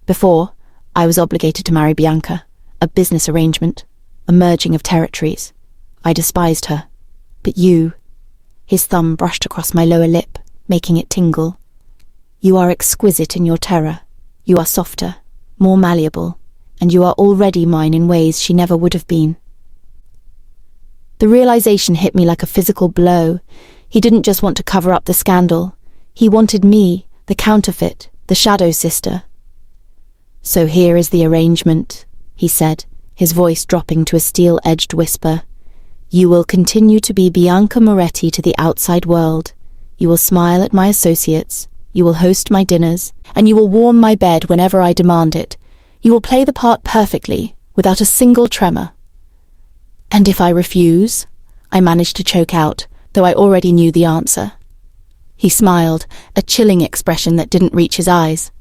Before, I was obligated to marry Bianca, a business arrangement, a merging of territories. I despised her. But you— His thumb brushed across my lower lip, making it tingle. You are exquisite in your terror. You are softer, more malleable, and you are already mine in ways she never would have been. The realization hit me like a physical blow. He didn't just want to cover up the scandal. He wanted me, the counterfeit, the shadow sister. So here is the arrangement, he said, his voice dropping to a steel-edged whisper. You will continue to be Bianca Moretti to the outside world. You will smile at my associates. You will host my dinners, and you will warm my bed whenever I demand it. You will play the part perfectly, without a single tremor. And if I refuse? I managed to choke out, though I already knew the answer. He smiled, a chilling expression that didn't reach his eyes.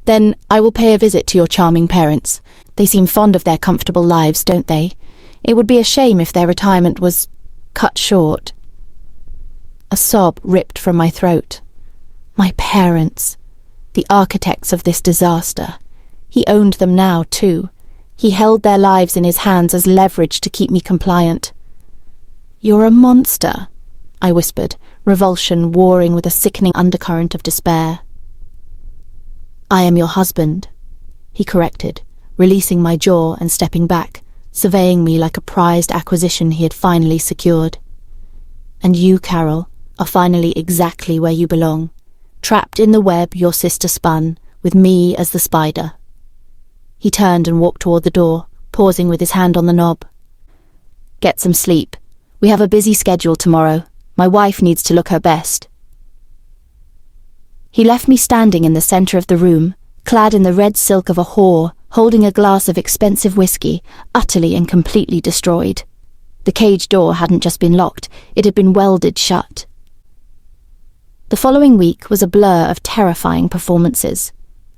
Then I will pay a visit to your charming parents. They seem fond of their comfortable lives, don't they? It would be a shame if their retirement was cut short. A sob ripped from my throat. My parents. The architects of this disaster. He owned them now, too. He held their lives in his hands as leverage to keep me compliant. You're a monster, I whispered, revulsion warring with a sickening undercurrent of despair. I am your husband, he corrected, releasing my jaw and stepping back, surveying me like a prized acquisition he had finally secured. And you, Carol, are finally exactly where you belong, trapped in the web your sister spun, with me as the spider. He turned and walked toward the door, pausing with his hand on the knob. Get some sleep. We have a busy schedule tomorrow. My wife needs to look her best. He left me standing in the center of the room, clad in the red silk of a whore, holding a glass of expensive whiskey, utterly and completely destroyed. The cage door hadn't just been locked, it had been welded shut. The following week was a blur of terrifying performances.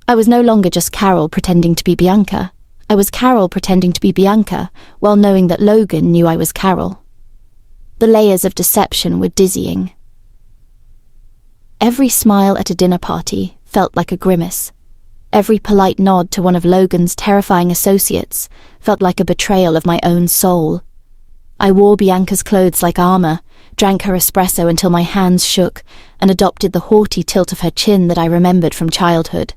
I was no longer just Carol pretending to be Bianca. I was Carol pretending to be Bianca, while knowing that Logan knew I was Carol. The layers of deception were dizzying. Every smile at a dinner party felt like a grimace. Every polite nod to one of Logan's terrifying associates felt like a betrayal of my own soul. I wore Bianca's clothes like armor, drank her espresso until my hands shook, and adopted the haughty tilt of her chin that I remembered from childhood.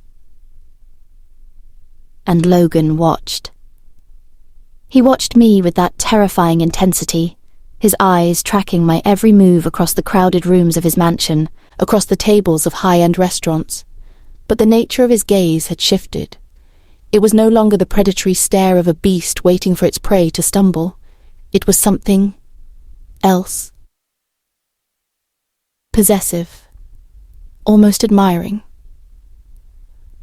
And Logan watched. He watched me with that terrifying intensity, his eyes tracking my every move across the crowded rooms of his mansion, across the tables of high-end restaurants. But the nature of his gaze had shifted. It was no longer the predatory stare of a beast waiting for its prey to stumble. It was something else. Possessive. Almost admiring.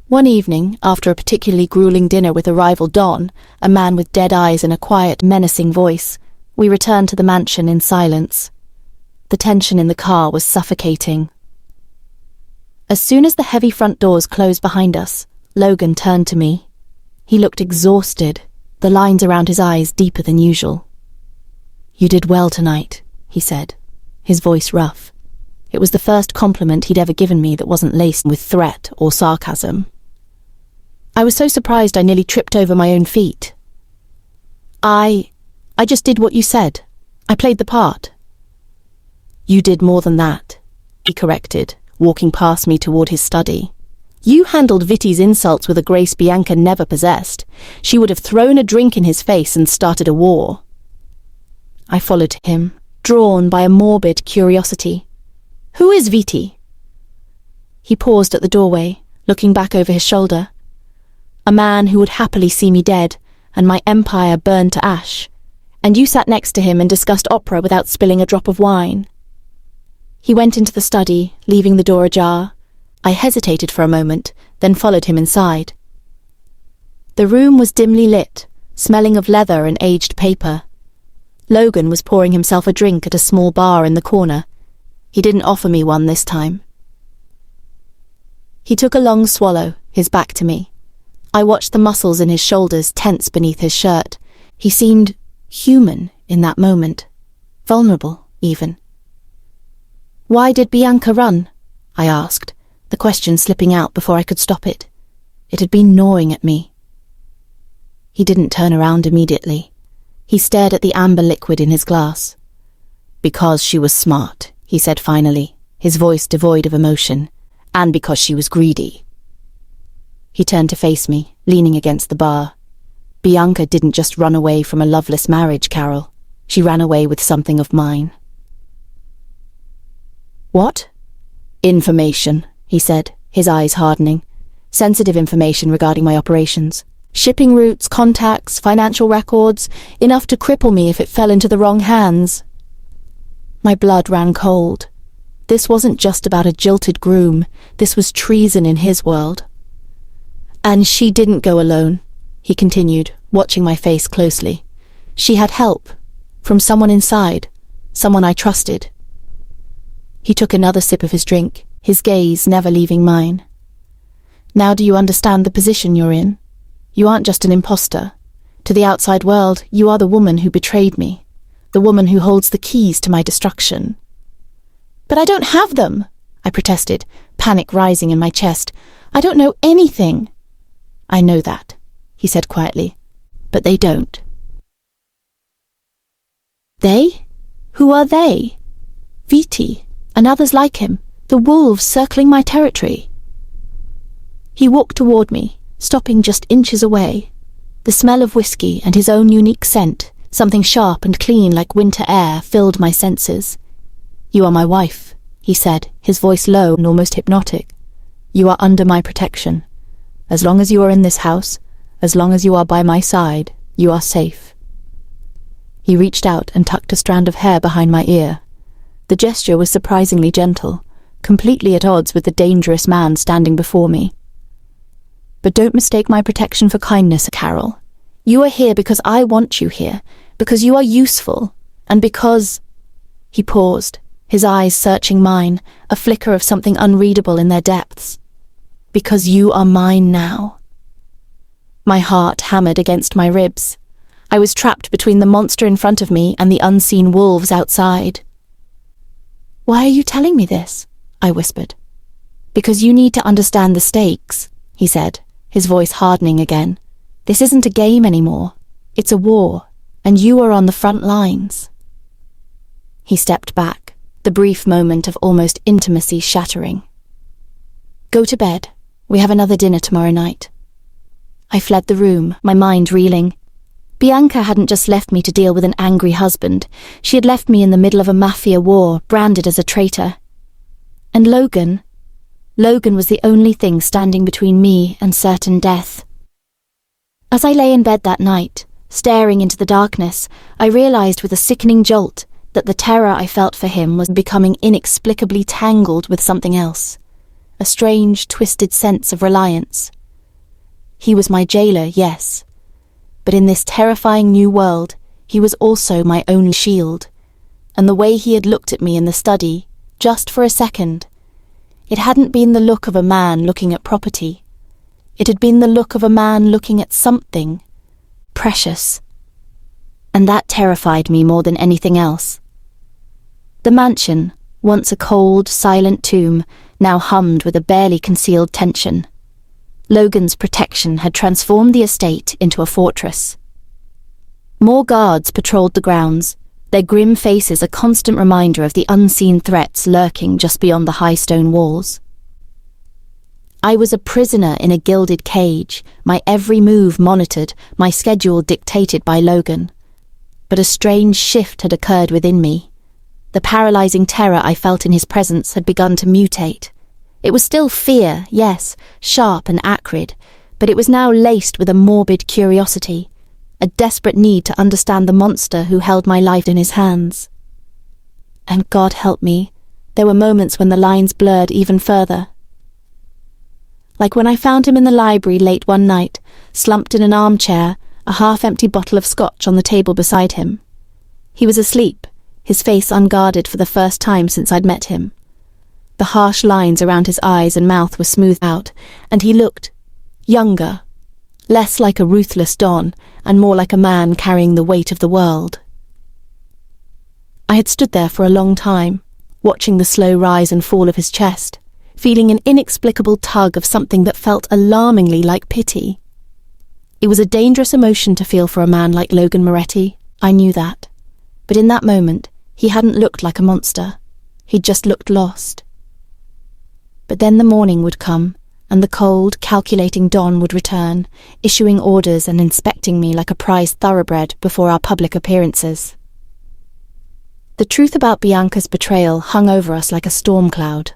One evening, after a particularly grueling dinner with a rival Don, a man with dead eyes and a quiet, menacing voice, we returned to the mansion in silence. The tension in the car was suffocating. As soon as the heavy front doors closed behind us, Logan turned to me. He looked exhausted, the lines around his eyes deeper than usual. "You did well tonight," he said, his voice rough. It was the first compliment he'd ever given me that wasn't laced with threat or sarcasm. I was so surprised I nearly tripped over my own feet. I just did what you said. I played the part." "You did more than that," he corrected, walking past me toward his study. "You handled Vitti's insults with a grace Bianca never possessed. She would have thrown a drink in his face and started a war." I followed him, drawn by a morbid curiosity. "Who is Vitti?" He paused at the doorway, looking back over his shoulder. "A man who would happily see me dead, and my empire burned to ash. And you sat next to him and discussed opera without spilling a drop of wine." He went into the study, leaving the door ajar. I hesitated for a moment, then followed him inside. The room was dimly lit, smelling of leather and aged paper. Logan was pouring himself a drink at a small bar in the corner. He didn't offer me one this time. He took a long swallow, his back to me. I watched the muscles in his shoulders tense beneath his shirt. He seemed human in that moment. Vulnerable, even. "Why did Bianca run?" I asked, the question slipping out before I could stop it. It had been gnawing at me. He didn't turn around immediately. He stared at the amber liquid in his glass. "Because she was smart," he said finally, his voice devoid of emotion, "and because she was greedy." He turned to face me, leaning against the bar. "Bianca didn't just run away from a loveless marriage, Carol. She ran away with something of mine." "What?" "Information," he said, his eyes hardening. "Sensitive information regarding my operations. Shipping routes, contacts, financial records, enough to cripple me if it fell into the wrong hands." My blood ran cold. This wasn't just about a jilted groom. This was treason in his world. "And she didn't go alone," he continued, watching my face closely. "She had help. From someone inside. Someone I trusted." He took another sip of his drink, his gaze never leaving mine. "Now do you understand the position you're in? You aren't just an imposter. To the outside world, you are the woman who betrayed me. The woman who holds the keys to my destruction." "But I don't have them," I protested, panic rising in my chest. "I don't know anything." "I know that," he said quietly, "but they don't." "They? Who are they?" "Vitti, and others like him, the wolves circling my territory." He walked toward me, stopping just inches away. The smell of whiskey and his own unique scent, something sharp and clean like winter air, filled my senses. "You are my wife," he said, his voice low and almost hypnotic. "You are under my protection. As long as you are in this house, as long as you are by my side, you are safe." He reached out and tucked a strand of hair behind my ear. The gesture was surprisingly gentle, completely at odds with the dangerous man standing before me. "But don't mistake my protection for kindness, Carol. You are here because I want you here, because you are useful. And because... He paused, his eyes searching mine, a flicker of something unreadable in their depths. Because you are mine now. My heart hammered against my ribs. I was trapped between the monster in front of me and the unseen wolves outside. "Why are you telling me this?" I whispered. "Because you need to understand the stakes," he said, his voice hardening again. "This isn't a game anymore. It's a war, and you are on the front lines." He stepped back, the brief moment of almost intimacy shattering. "Go to bed. We have another dinner tomorrow night." I fled the room, my mind reeling. Bianca hadn't just left me to deal with an angry husband. She had left me in the middle of a mafia war, branded as a traitor. And Logan was the only thing standing between me and certain death. As I lay in bed that night, staring into the darkness, I realized with a sickening jolt that the terror I felt for him was becoming inexplicably tangled with something else, a strange, twisted sense of reliance. He was my jailer, yes, but in this terrifying new world, he was also my only shield, and the way he had looked at me in the study, just for a second, it hadn't been the look of a man looking at property. It had been the look of a man looking at something precious. And that terrified me more than anything else. The mansion, once a cold, silent tomb, now hummed with a barely concealed tension. Logan's protection had transformed the estate into a fortress. More guards patrolled the grounds, their grim faces a constant reminder of the unseen threats lurking just beyond the high stone walls. I was a prisoner in a gilded cage, my every move monitored, my schedule dictated by Logan. But a strange shift had occurred within me. The paralyzing terror I felt in his presence had begun to mutate. It was still fear, yes, sharp and acrid, but it was now laced with a morbid curiosity, a desperate need to understand the monster who held my life in his hands. And God help me, there were moments when the lines blurred even further. Like when I found him in the library late one night, slumped in an armchair, a half-empty bottle of scotch on the table beside him. He was asleep, his face unguarded for the first time since I'd met him. The harsh lines around his eyes and mouth were smoothed out, and he looked younger, less like a ruthless Don, and more like a man carrying the weight of the world. I had stood there for a long time, watching the slow rise and fall of his chest, feeling an inexplicable tug of something that felt alarmingly like pity. It was a dangerous emotion to feel for a man like Logan Moretti, I knew that. But in that moment, he hadn't looked like a monster. He'd just looked lost. But then the morning would come, and the cold, calculating Don would return, issuing orders and inspecting me like a prized thoroughbred before our public appearances. The truth about Bianca's betrayal hung over us like a storm cloud.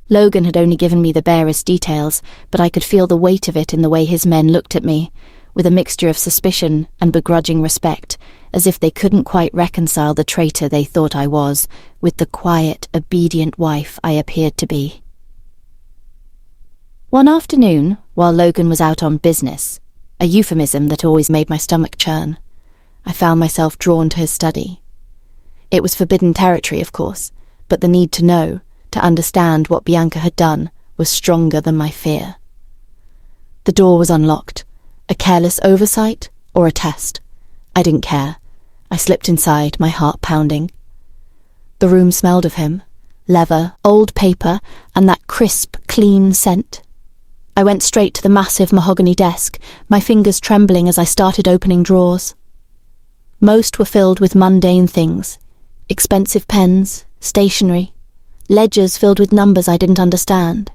Logan had only given me the barest details, but I could feel the weight of it in the way his men looked at me, with a mixture of suspicion and begrudging respect, as if they couldn't quite reconcile the traitor they thought I was with the quiet, obedient wife I appeared to be. One afternoon, while Logan was out on business, a euphemism that always made my stomach churn, I found myself drawn to his study. It was forbidden territory, of course, but the need to know, to understand what Bianca had done, was stronger than my fear. The door was unlocked. A careless oversight or a test? I didn't care. I slipped inside, my heart pounding. The room smelled of him, leather, old paper, and that crisp, clean scent. I went straight to the massive mahogany desk, my fingers trembling as I started opening drawers. Most were filled with mundane things, expensive pens, stationery, ledgers filled with numbers I didn't understand.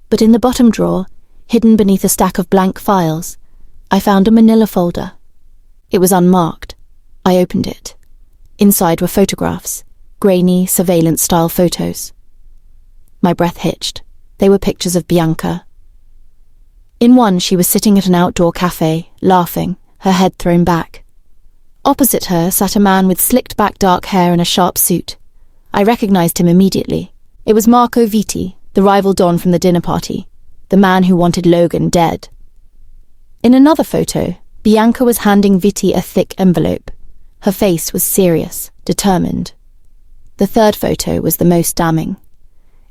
But in the bottom drawer, hidden beneath a stack of blank files, I found a manila folder. It was unmarked. I opened it. Inside were photographs, grainy, surveillance-style photos. My breath hitched. They were pictures of Bianca. In one, she was sitting at an outdoor cafe, laughing, her head thrown back. Opposite her sat a man with slicked-back dark hair and a sharp suit. I recognized him immediately. It was Marco Vitti, the rival Don from the dinner party, the man who wanted Logan dead. In another photo, Bianca was handing Vitti a thick envelope. Her face was serious, determined. The third photo was the most damning.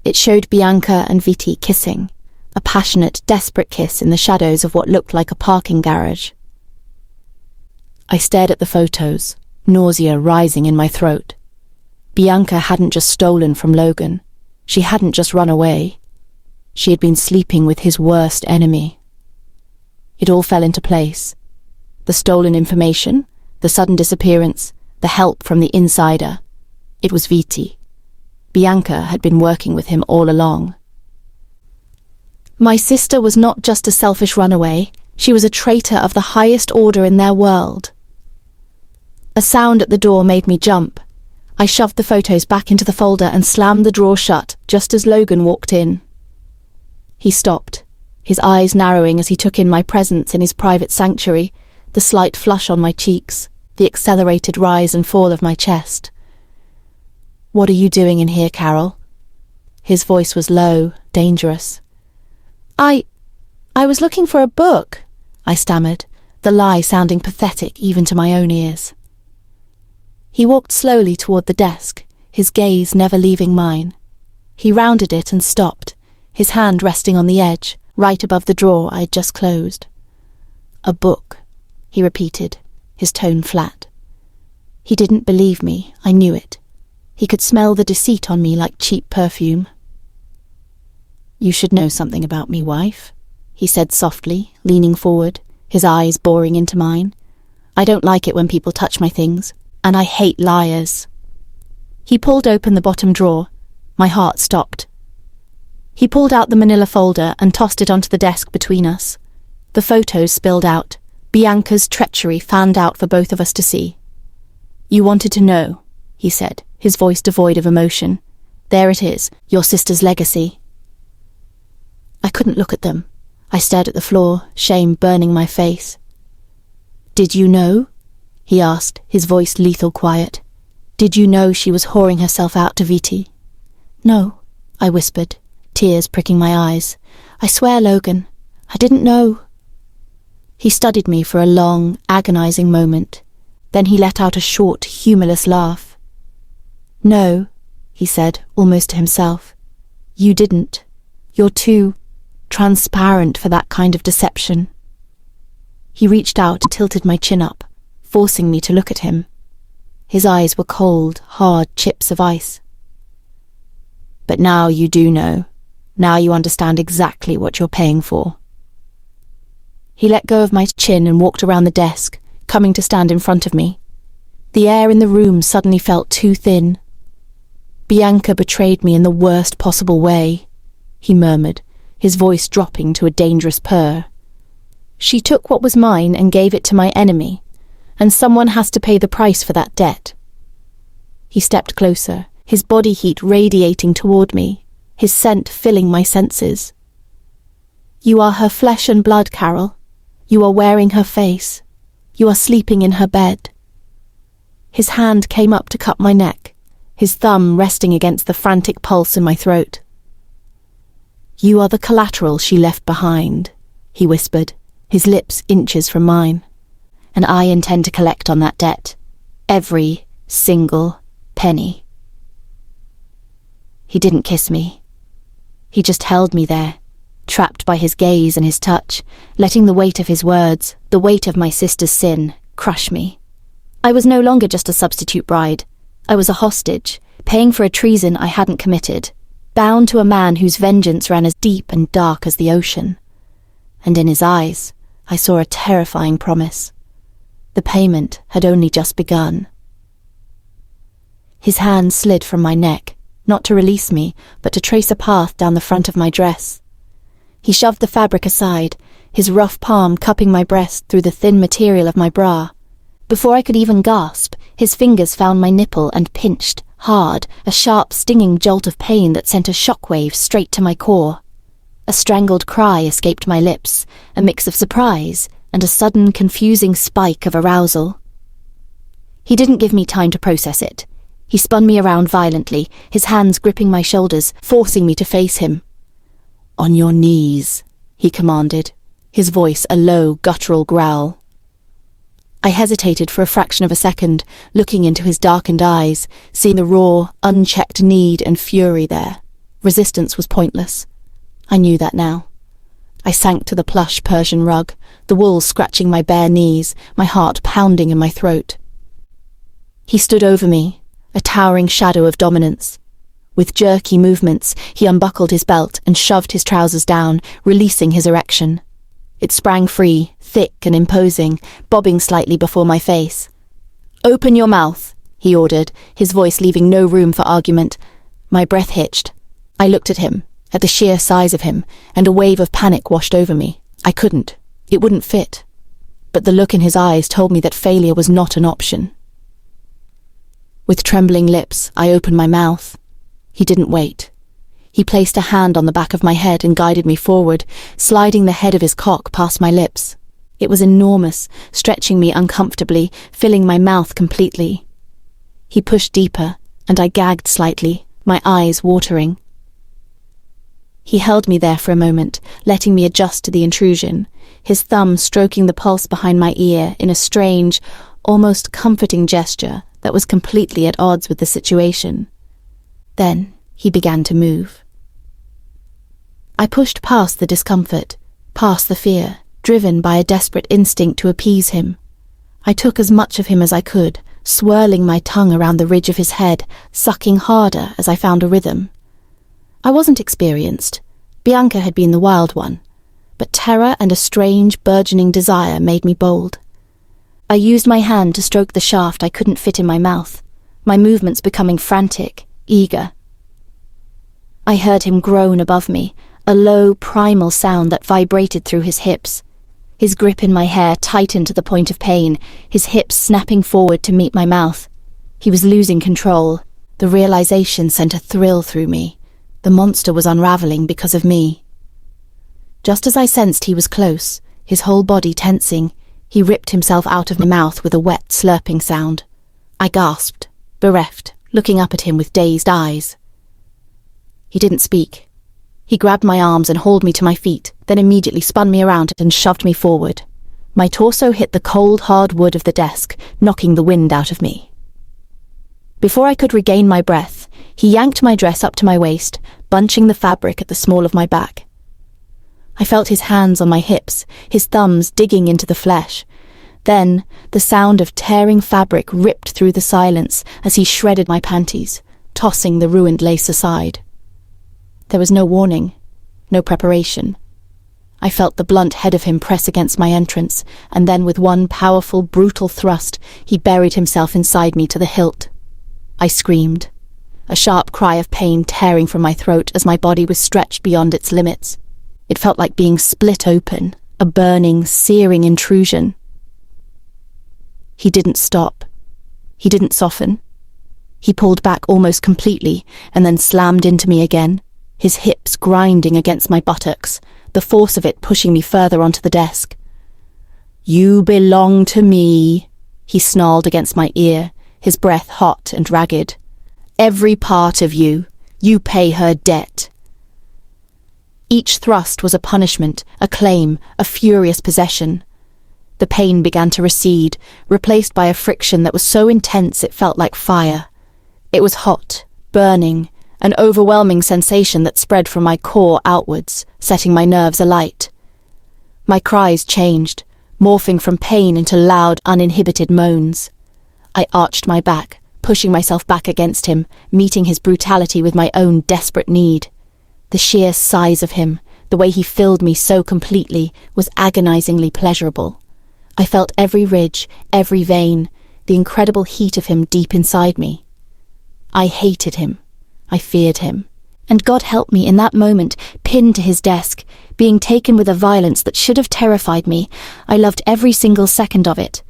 It showed Bianca and Viti kissing, a passionate, desperate kiss in the shadows of what looked like a parking garage. I stared at the photos, nausea rising in my throat. Bianca hadn't just stolen from Logan. She hadn't just run away. She had been sleeping with his worst enemy. It all fell into place. The stolen information, the sudden disappearance, the help from the insider. It was Viti. Bianca had been working with him all along. My sister was not just a selfish runaway, she was a traitor of the highest order in their world. A sound at the door made me jump. I shoved the photos back into the folder and slammed the drawer shut just as Logan walked in. He stopped, his eyes narrowing as he took in my presence in his private sanctuary, the slight flush on my cheeks, the accelerated rise and fall of my chest. "What are you doing in here, Carol?" His voice was low, dangerous. I was looking for a book," I stammered, the lie sounding pathetic even to my own ears. He walked slowly toward the desk, his gaze never leaving mine. He rounded it and stopped, his hand resting on the edge, right above the drawer I had just closed. "A book," he repeated, his tone flat. He didn't believe me, I knew it. He could smell the deceit on me like cheap perfume. "You should know something about me, wife," he said softly, leaning forward, his eyes boring into mine. "I don't like it when people touch my things, and I hate liars." He pulled open the bottom drawer. My heart stopped. He pulled out the manila folder and tossed it onto the desk between us. The photos spilled out, Bianca's treachery fanned out for both of us to see. "You wanted to know," he said, his voice devoid of emotion. "There it is, your sister's legacy." I couldn't look at them. I stared at the floor, shame burning my face. "Did you know?" he asked, his voice lethal quiet. "Did you know she was whoring herself out to Viti?" "No," I whispered, tears pricking my eyes. "I swear, Logan, I didn't know." He studied me for a long, agonizing moment. Then he let out a short, humorless laugh. "No," he said, almost to himself. "You didn't. You're too transparent for that kind of deception." He reached out and tilted my chin up, forcing me to look at him. His eyes were cold, hard chips of ice. "But now you do know. Now you understand exactly what you're paying for." He let go of my chin and walked around the desk, coming to stand in front of me. The air in the room suddenly felt too thin. "Bianca betrayed me in the worst possible way," he murmured, his voice dropping to a dangerous purr. "She took what was mine and gave it to my enemy, and someone has to pay the price for that debt." He stepped closer, his body heat radiating toward me, his scent filling my senses. "You are her flesh and blood, Carol. You are wearing her face. You are sleeping in her bed." His hand came up to cup my neck, his thumb resting against the frantic pulse in my throat. "You are the collateral she left behind," he whispered, his lips inches from mine. "And I intend to collect on that debt. Every single penny." He didn't kiss me. He just held me there, trapped by his gaze and his touch, letting the weight of his words, the weight of my sister's sin, crush me. I was no longer just a substitute bride. I was a hostage, paying for a treason I hadn't committed, bound to a man whose vengeance ran as deep and dark as the ocean. And in his eyes, I saw a terrifying promise. The payment had only just begun. His hand slid from my neck, not to release me, but to trace a path down the front of my dress. He shoved the fabric aside, his rough palm cupping my breast through the thin material of my bra. Before I could even gasp, his fingers found my nipple and pinched, hard, a sharp, stinging jolt of pain that sent a shockwave straight to my core. A strangled cry escaped my lips, a mix of surprise and a sudden, confusing spike of arousal. He didn't give me time to process it. He spun me around violently, his hands gripping my shoulders, forcing me to face him. "On your knees," he commanded, his voice a low, guttural growl. I hesitated for a fraction of a second, looking into his darkened eyes, seeing the raw, unchecked need and fury there. Resistance was pointless. I knew that now. I sank to the plush Persian rug, the wool scratching my bare knees, my heart pounding in my throat. He stood over me, a towering shadow of dominance. With jerky movements, he unbuckled his belt and shoved his trousers down, releasing his erection. It sprang free, thick and imposing, bobbing slightly before my face. "Open your mouth," he ordered, his voice leaving no room for argument. My breath hitched. I looked at him, at the sheer size of him, and a wave of panic washed over me. I couldn't. It wouldn't fit. But the look in his eyes told me that failure was not an option. With trembling lips, I opened my mouth. He didn't wait. He placed a hand on the back of my head and guided me forward, sliding the head of his cock past my lips. It was enormous, stretching me uncomfortably, filling my mouth completely. He pushed deeper, and I gagged slightly, my eyes watering. He held me there for a moment, letting me adjust to the intrusion, his thumb stroking the pulse behind my ear in a strange, almost comforting gesture that was completely at odds with the situation. Then he began to move. I pushed past the discomfort, past the fear, driven by a desperate instinct to appease him. I took as much of him as I could, swirling my tongue around the ridge of his head, sucking harder as I found a rhythm. I wasn't experienced. Bianca had been the wild one, but terror and a strange, burgeoning desire made me bold. I used my hand to stroke the shaft I couldn't fit in my mouth, my movements becoming frantic, eager. I heard him groan above me, a low, primal sound that vibrated through his hips. His grip in my hair tightened to the point of pain, his hips snapping forward to meet my mouth. He was losing control. The realization sent a thrill through me. The monster was unraveling because of me. Just as I sensed he was close, his whole body tensing, he ripped himself out of my mouth with a wet, slurping sound. I gasped, bereft, looking up at him with dazed eyes. He didn't speak. He grabbed my arms and hauled me to my feet, then immediately spun me around and shoved me forward. My torso hit the cold, hard wood of the desk, knocking the wind out of me. Before I could regain my breath, he yanked my dress up to my waist, bunching the fabric at the small of my back. I felt his hands on my hips, his thumbs digging into the flesh. Then, the sound of tearing fabric ripped through the silence as he shredded my panties, tossing the ruined lace aside. There was no warning, no preparation. I felt the blunt head of him press against my entrance, and then with one powerful, brutal thrust, he buried himself inside me to the hilt. I screamed, a sharp cry of pain tearing from my throat as my body was stretched beyond its limits. It felt like being split open, a burning, searing intrusion. He didn't stop. He didn't soften. He pulled back almost completely and then slammed into me again, his hips grinding against my buttocks, the force of it pushing me further onto the desk. "You belong to me," he snarled against my ear, his breath hot and ragged. "Every part of you. You pay her debt." Each thrust was a punishment, a claim, a furious possession. The pain began to recede, replaced by a friction that was so intense it felt like fire. It was hot, burning, an overwhelming sensation that spread from my core outwards, setting my nerves alight. My cries changed, morphing from pain into loud, uninhibited moans. I arched my back, pushing myself back against him, meeting his brutality with my own desperate need. The sheer size of him, the way he filled me so completely, was agonizingly pleasurable. I felt every ridge, every vein, the incredible heat of him deep inside me. I hated him. I feared him. And God help me in that moment, pinned to his desk, being taken with a violence that should have terrified me. I loved every single second of it.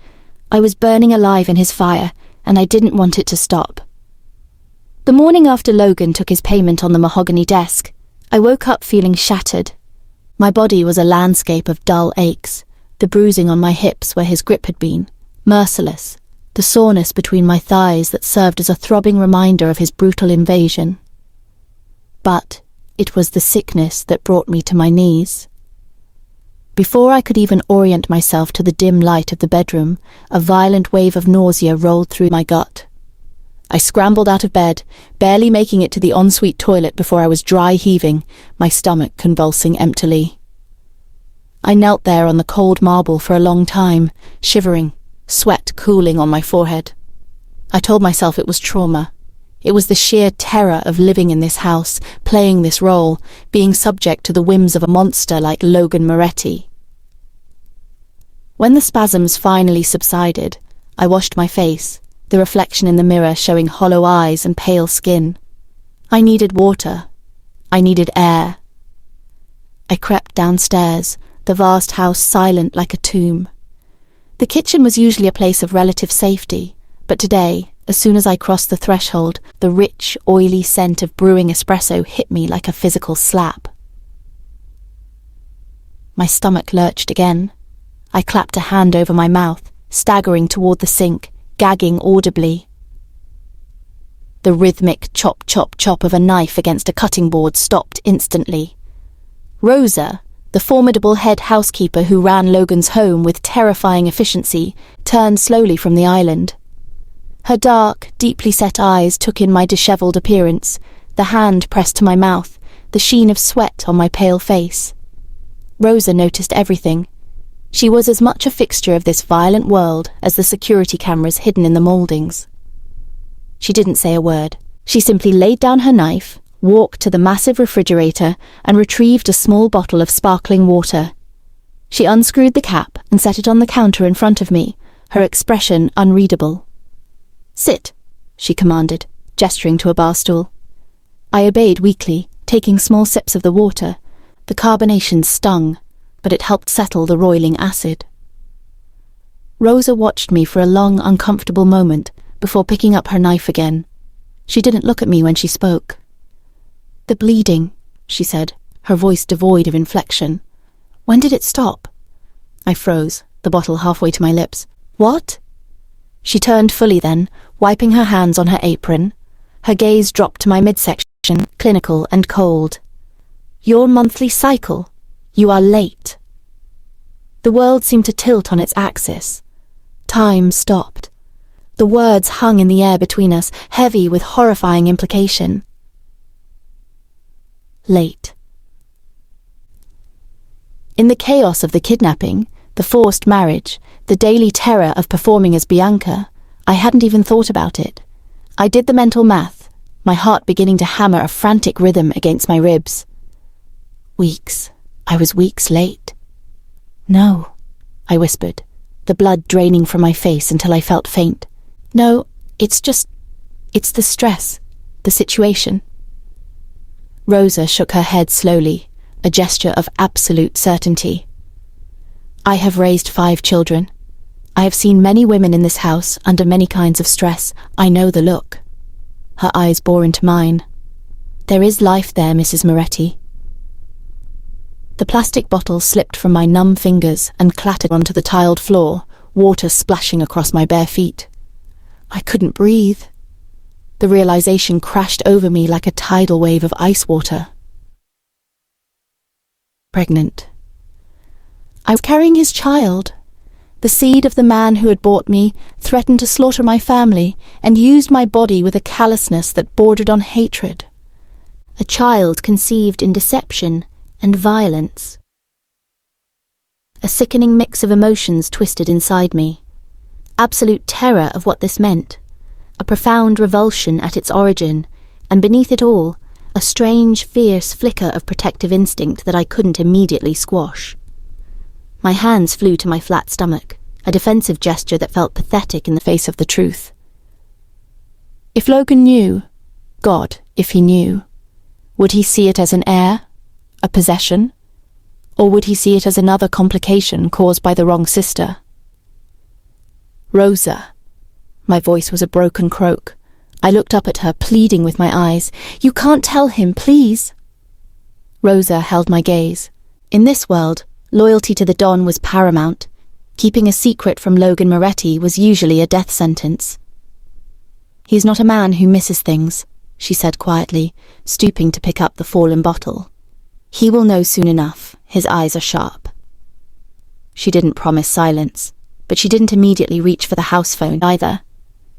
I was burning alive in his fire, and I didn't want it to stop. The morning after Logan took his payment on the mahogany desk, I woke up feeling shattered. My body was a landscape of dull aches, the bruising on my hips where his grip had been, merciless, the soreness between my thighs that served as a throbbing reminder of his brutal invasion. But it was the sickness that brought me to my knees. Before I could even orient myself to the dim light of the bedroom, a violent wave of nausea rolled through my gut. I scrambled out of bed, barely making it to the ensuite toilet before I was dry heaving, my stomach convulsing emptily. I knelt there on the cold marble for a long time, shivering, sweat cooling on my forehead. I told myself it was trauma. It was the sheer terror of living in this house, playing this role, being subject to the whims of a monster like Logan Moretti. When the spasms finally subsided, I washed my face, the reflection in the mirror showing hollow eyes and pale skin. I needed water. I needed air. I crept downstairs, the vast house silent like a tomb. The kitchen was usually a place of relative safety, but today, as soon as I crossed the threshold, the rich, oily scent of brewing espresso hit me like a physical slap. My stomach lurched again. I clapped a hand over my mouth, staggering toward the sink, gagging audibly. The rhythmic chop, chop, chop of a knife against a cutting board stopped instantly. Rosa, the formidable head housekeeper who ran Logan's home with terrifying efficiency, turned slowly from the island. Her dark, deeply set eyes took in my dishevelled appearance, the hand pressed to my mouth, the sheen of sweat on my pale face. Rosa noticed everything. She was as much a fixture of this violent world as the security cameras hidden in the mouldings. She didn't say a word. She simply laid down her knife, walked to the massive refrigerator, and retrieved a small bottle of sparkling water. She unscrewed the cap and set it on the counter in front of me, her expression unreadable. "Sit," she commanded, gesturing to a bar stool. I obeyed weakly, taking small sips of the water. The carbonation stung, but it helped settle the roiling acid. Rosa watched me for a long, uncomfortable moment before picking up her knife again. She didn't look at me when she spoke. "The bleeding," she said, her voice devoid of inflection. "When did it stop?" I froze, the bottle halfway to my lips. "What?" She turned fully then, wiping her hands on her apron. Her gaze dropped to my midsection, clinical and cold. "Your monthly cycle. You are late." The world seemed to tilt on its axis. Time stopped. The words hung in the air between us, heavy with horrifying implication. Late. In the chaos of the kidnapping, the forced marriage, the daily terror of performing as Bianca, I hadn't even thought about it. I did the mental math, my heart beginning to hammer a frantic rhythm against my ribs. Weeks. I was weeks late. "No," I whispered, the blood draining from my face until I felt faint. "No, it's the stress, the situation." Rosa shook her head slowly, a gesture of absolute certainty. "I have raised 5 children. I have seen many women in this house under many kinds of stress. I know the look." Her eyes bore into mine. "There is life there, Mrs. Moretti." The plastic bottle slipped from my numb fingers and clattered onto the tiled floor, water splashing across my bare feet. I couldn't breathe. The realization crashed over me like a tidal wave of ice water. Pregnant. I was carrying his child. The seed of the man who had bought me threatened to slaughter my family and used my body with a callousness that bordered on hatred. A child conceived in deception and violence. A sickening mix of emotions twisted inside me. Absolute terror of what this meant, a profound revulsion at its origin, and beneath it all, a strange, fierce flicker of protective instinct that I couldn't immediately squash. My hands flew to my flat stomach, a defensive gesture that felt pathetic in the face of the truth. If Logan knew, God, if he knew, would he see it as an heir, a possession, or would he see it as another complication caused by the wrong sister? "Rosa." My voice was a broken croak. I looked up at her, pleading with my eyes. "You can't tell him, please." Rosa held my gaze. In this world, loyalty to the Don was paramount. Keeping a secret from Logan Moretti was usually a death sentence. "He's not a man who misses things," she said quietly, stooping to pick up the fallen bottle. "He will know soon enough. His eyes are sharp." She didn't promise silence, but she didn't immediately reach for the house phone either.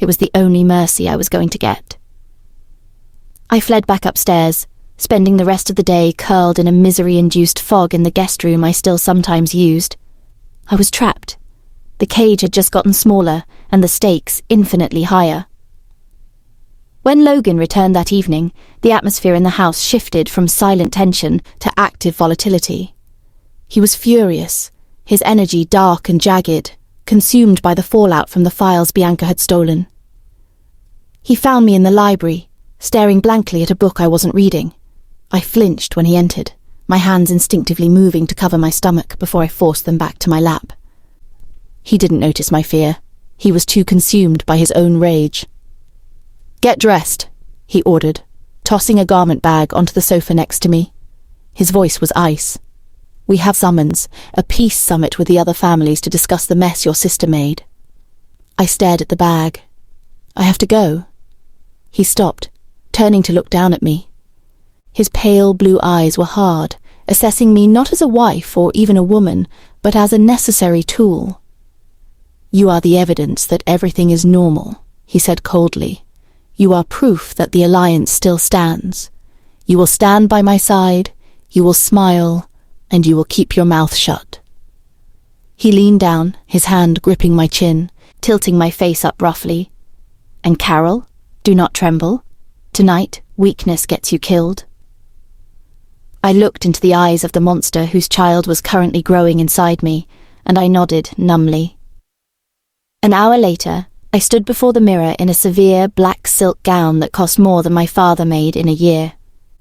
It was the only mercy I was going to get. I fled back upstairs, spending the rest of the day curled in a misery-induced fog in the guest room I still sometimes used. I was trapped. The cage had just gotten smaller, and the stakes infinitely higher. When Logan returned that evening, the atmosphere in the house shifted from silent tension to active volatility. He was furious, his energy dark and jagged, consumed by the fallout from the files Bianca had stolen. He found me in the library, staring blankly at a book I wasn't reading. I flinched when he entered, my hands instinctively moving to cover my stomach before I forced them back to my lap. He didn't notice my fear. He was too consumed by his own rage. "Get dressed," he ordered, tossing a garment bag onto the sofa next to me. His voice was ice. "We have summons, a peace summit with the other families to discuss the mess your sister made." I stared at the bag. "I have to go." He stopped, turning to look down at me. His pale blue eyes were hard, assessing me not as a wife or even a woman, but as a necessary tool. "You are the evidence that everything is normal," he said coldly. "You are proof that the alliance still stands. You will stand by my side, you will smile, and you will keep your mouth shut." He leaned down, his hand gripping my chin, tilting my face up roughly. "And Carol, do not tremble. Tonight, weakness gets you killed." I looked into the eyes of the monster whose child was currently growing inside me, and I nodded numbly. An hour later, I stood before the mirror in a severe black silk gown that cost more than my father made in a year.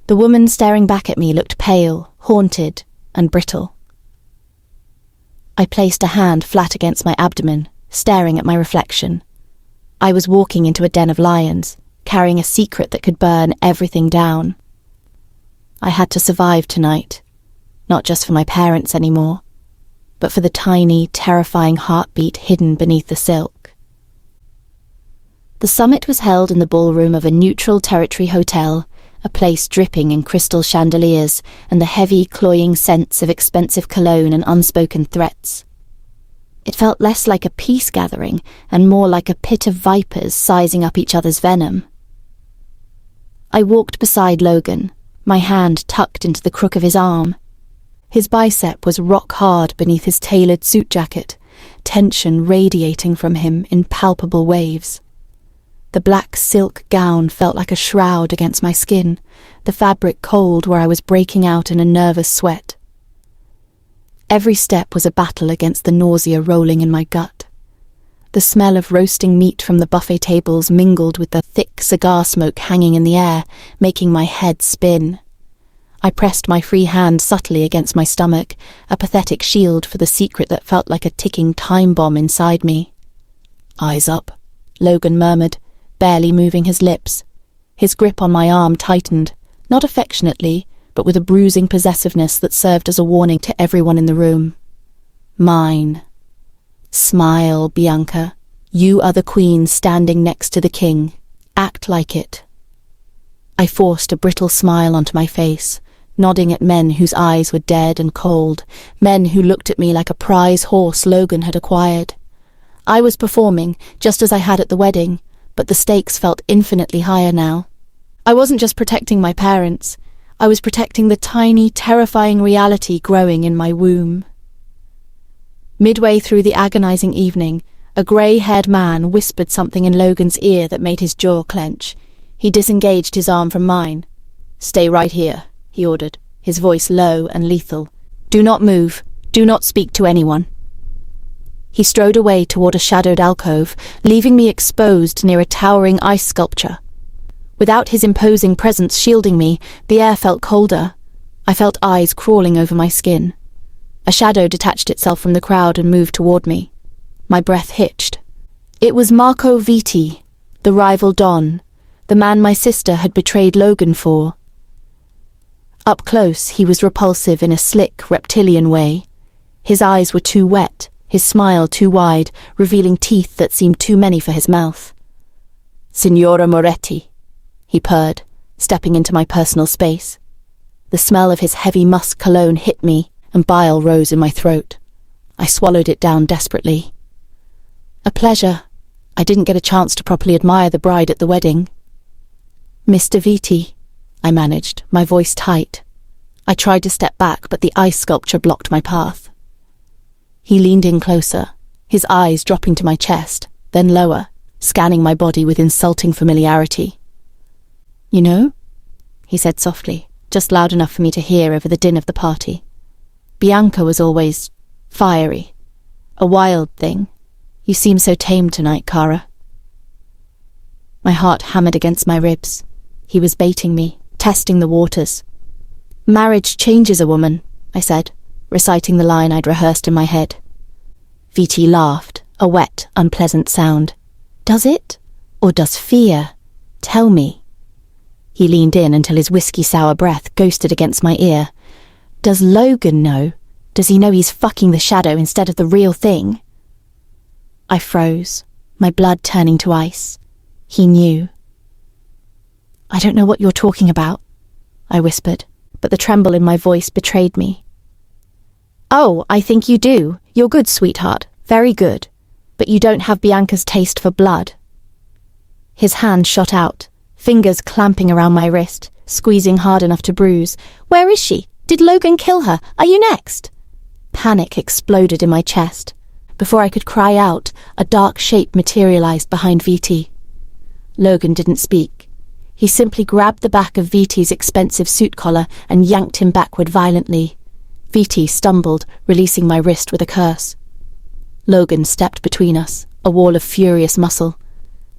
The woman staring back at me looked pale, haunted, and brittle. I placed a hand flat against my abdomen, staring at my reflection. I was walking into a den of lions, carrying a secret that could burn everything down. I had to survive tonight, not just for my parents anymore, but for the tiny, terrifying heartbeat hidden beneath the silk. The summit was held in the ballroom of a neutral territory hotel, a place dripping in crystal chandeliers and the heavy, cloying scents of expensive cologne and unspoken threats. It felt less like a peace gathering and more like a pit of vipers sizing up each other's venom. I walked beside Logan, my hand tucked into the crook of his arm. His bicep was rock hard beneath his tailored suit jacket, tension radiating from him in palpable waves. The black silk gown felt like a shroud against my skin, the fabric cold where I was breaking out in a nervous sweat. Every step was a battle against the nausea rolling in my gut. The smell of roasting meat from the buffet tables mingled with the thick cigar smoke hanging in the air, making my head spin. I pressed my free hand subtly against my stomach, a pathetic shield for the secret that felt like a ticking time bomb inside me. "Eyes up," Logan murmured, barely moving his lips. His grip on my arm tightened, not affectionately, but with a bruising possessiveness that served as a warning to everyone in the room. "Mine. Smile, Bianca. You are the queen standing next to the king. Act like it." I forced a brittle smile onto my face, nodding at men whose eyes were dead and cold, men who looked at me like a prize horse Logan had acquired. I was performing, just as I had at the wedding, but the stakes felt infinitely higher now. I wasn't just protecting my parents, I was protecting the tiny, terrifying reality growing in my womb. Midway through the agonizing evening, a grey-haired man whispered something in Logan's ear that made his jaw clench. He disengaged his arm from mine. "Stay right here," he ordered, his voice low and lethal. "Do not move. Do not speak to anyone." He strode away toward a shadowed alcove, leaving me exposed near a towering ice sculpture. Without his imposing presence shielding me, the air felt colder. I felt eyes crawling over my skin. A shadow detached itself from the crowd and moved toward me. My breath hitched. It was Marco Vitti, the rival Don, the man my sister had betrayed Logan for. Up close, he was repulsive in a slick, reptilian way. His eyes were too wet, his smile too wide, revealing teeth that seemed too many for his mouth. "Signora Moretti," he purred, stepping into my personal space. The smell of his heavy musk cologne hit me, and bile rose in my throat. I swallowed it down desperately. A pleasure. I didn't get a chance to properly admire the bride at the wedding. Mr. Viti, I managed, my voice tight. I tried to step back, but the ice sculpture blocked my path. He leaned in closer, his eyes dropping to my chest, then lower, scanning my body with insulting familiarity. You know, he said softly, just loud enough for me to hear over the din of the party. Bianca was always fiery, a wild thing. You seem so tame tonight, Kara. My heart hammered against my ribs. He was baiting me, testing the waters. Marriage changes a woman, I said, reciting the line I'd rehearsed in my head. Viti laughed, a wet, unpleasant sound. Does it? Or does fear? Tell me. He leaned in until his whiskey-sour breath ghosted against my ear. Does Logan know? Does he know he's fucking the shadow instead of the real thing? I froze, my blood turning to ice. He knew. I don't know what you're talking about, I whispered, but the tremble in my voice betrayed me. Oh, I think you do. You're good, sweetheart. Very good. But you don't have Bianca's taste for blood. His hand shot out, fingers clamping around my wrist, squeezing hard enough to bruise. Where is she? Did Logan kill her? Are you next? Panic exploded in my chest. Before I could cry out, a dark shape materialized behind Viti. Logan didn't speak. He simply grabbed the back of Viti's expensive suit collar and yanked him backward violently. Viti stumbled, releasing my wrist with a curse. Logan stepped between us, a wall of furious muscle.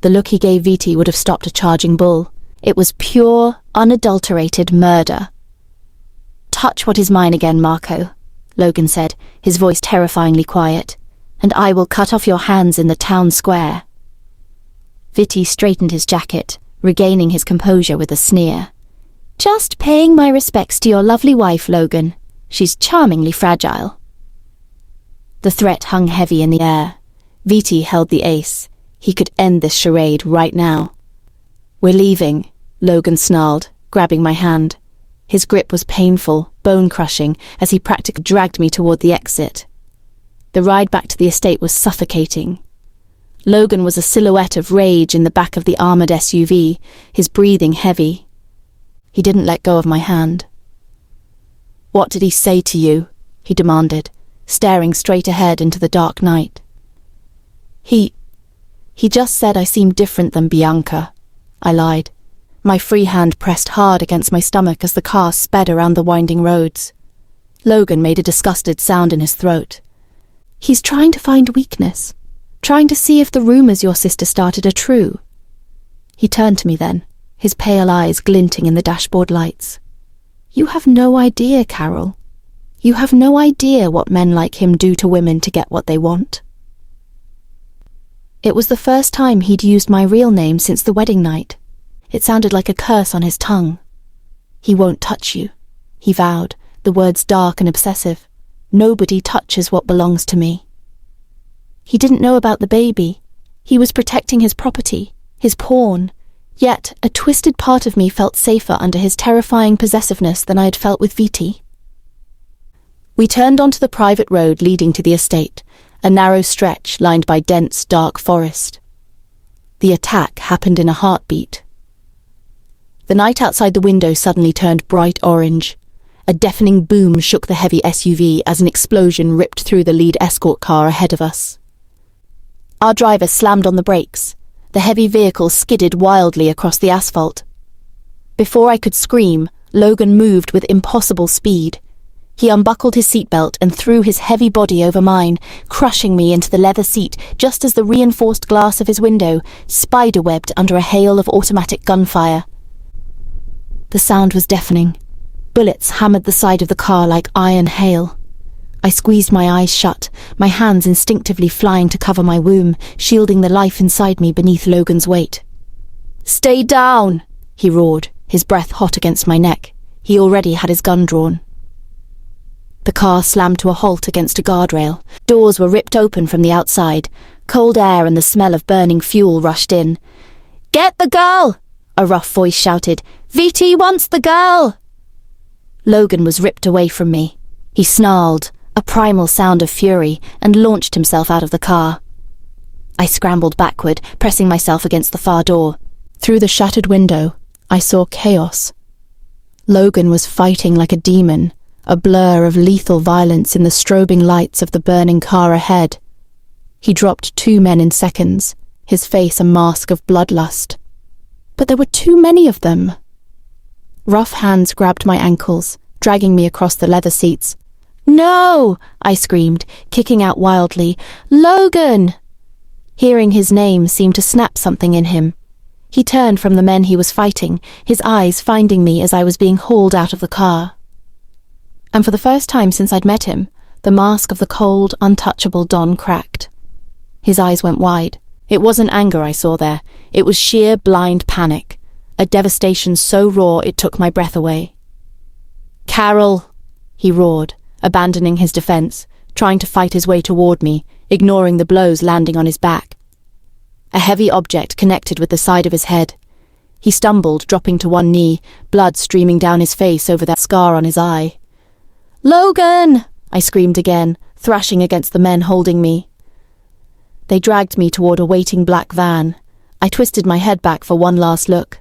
The look he gave Viti would have stopped a charging bull. It was pure, unadulterated murder. Touch what is mine again, Marco, Logan said, his voice terrifyingly quiet, and I will cut off your hands in the town square. Viti straightened his jacket, regaining his composure with a sneer. Just paying my respects to your lovely wife, Logan. She's charmingly fragile. The threat hung heavy in the air. Viti held the ace. He could end this charade right now. We're leaving, Logan snarled, grabbing my hand. His grip was painful, bone-crushing, as he practically dragged me toward the exit. The ride back to the estate was suffocating. Logan was a silhouette of rage in the back of the armoured SUV, his breathing heavy. He didn't let go of my hand. What did he say to you? He demanded, staring straight ahead into the dark night. He just said I seemed different than Bianca, I lied. My free hand pressed hard against my stomach as the car sped around the winding roads. Logan made a disgusted sound in his throat. He's trying to find weakness, trying to see if the rumours your sister started are true. He turned to me then, his pale eyes glinting in the dashboard lights. You have no idea, Carol. You have no idea what men like him do to women to get what they want. It was the first time he'd used my real name since the wedding night. It sounded like a curse on his tongue. He won't touch you, he vowed, the words dark and obsessive. Nobody touches what belongs to me. He didn't know about the baby. He was protecting his property, his pawn. Yet, a twisted part of me felt safer under his terrifying possessiveness than I had felt with Viti. We turned onto the private road leading to the estate, a narrow stretch lined by dense, dark forest. The attack happened in a heartbeat. The night outside the window suddenly turned bright orange. A deafening boom shook the heavy SUV as an explosion ripped through the lead escort car ahead of us. Our driver slammed on the brakes. The heavy vehicle skidded wildly across the asphalt. Before I could scream, Logan moved with impossible speed. He unbuckled his seatbelt and threw his heavy body over mine, crushing me into the leather seat just as the reinforced glass of his window spiderwebbed under a hail of automatic gunfire. The sound was deafening. Bullets hammered the side of the car like iron hail. I squeezed my eyes shut, my hands instinctively flying to cover my womb, shielding the life inside me beneath Logan's weight. "Stay down!" he roared, his breath hot against my neck. He already had his gun drawn. The car slammed to a halt against a guardrail. Doors were ripped open from the outside. Cold air and the smell of burning fuel rushed in. "Get the girl!" a rough voice shouted. "Viti wants the girl!" Logan was ripped away from me. He snarled, a primal sound of fury, and launched himself out of the car. I scrambled backward, pressing myself against the far door. Through the shattered window, I saw chaos. Logan was fighting like a demon, a blur of lethal violence in the strobing lights of the burning car ahead. He dropped 2 men in seconds, his face a mask of bloodlust. But there were too many of them. Rough hands grabbed my ankles, dragging me across the leather seats. "No!" I screamed, kicking out wildly. "Logan!" Hearing his name seemed to snap something in him. He turned from the men he was fighting, his eyes finding me as I was being hauled out of the car. And for the first time since I'd met him, the mask of the cold, untouchable Don cracked. His eyes went wide. It wasn't anger I saw there. It was sheer blind panic, a devastation so raw it took my breath away. "Carol!" he roared, abandoning his defense, trying to fight his way toward me, ignoring the blows landing on his back. A heavy object connected with the side of his head. He stumbled, dropping to one knee, blood streaming down his face over that scar on his eye. "Logan!" I screamed again, thrashing against the men holding me. They dragged me toward a waiting black van. I twisted my head back for one last look.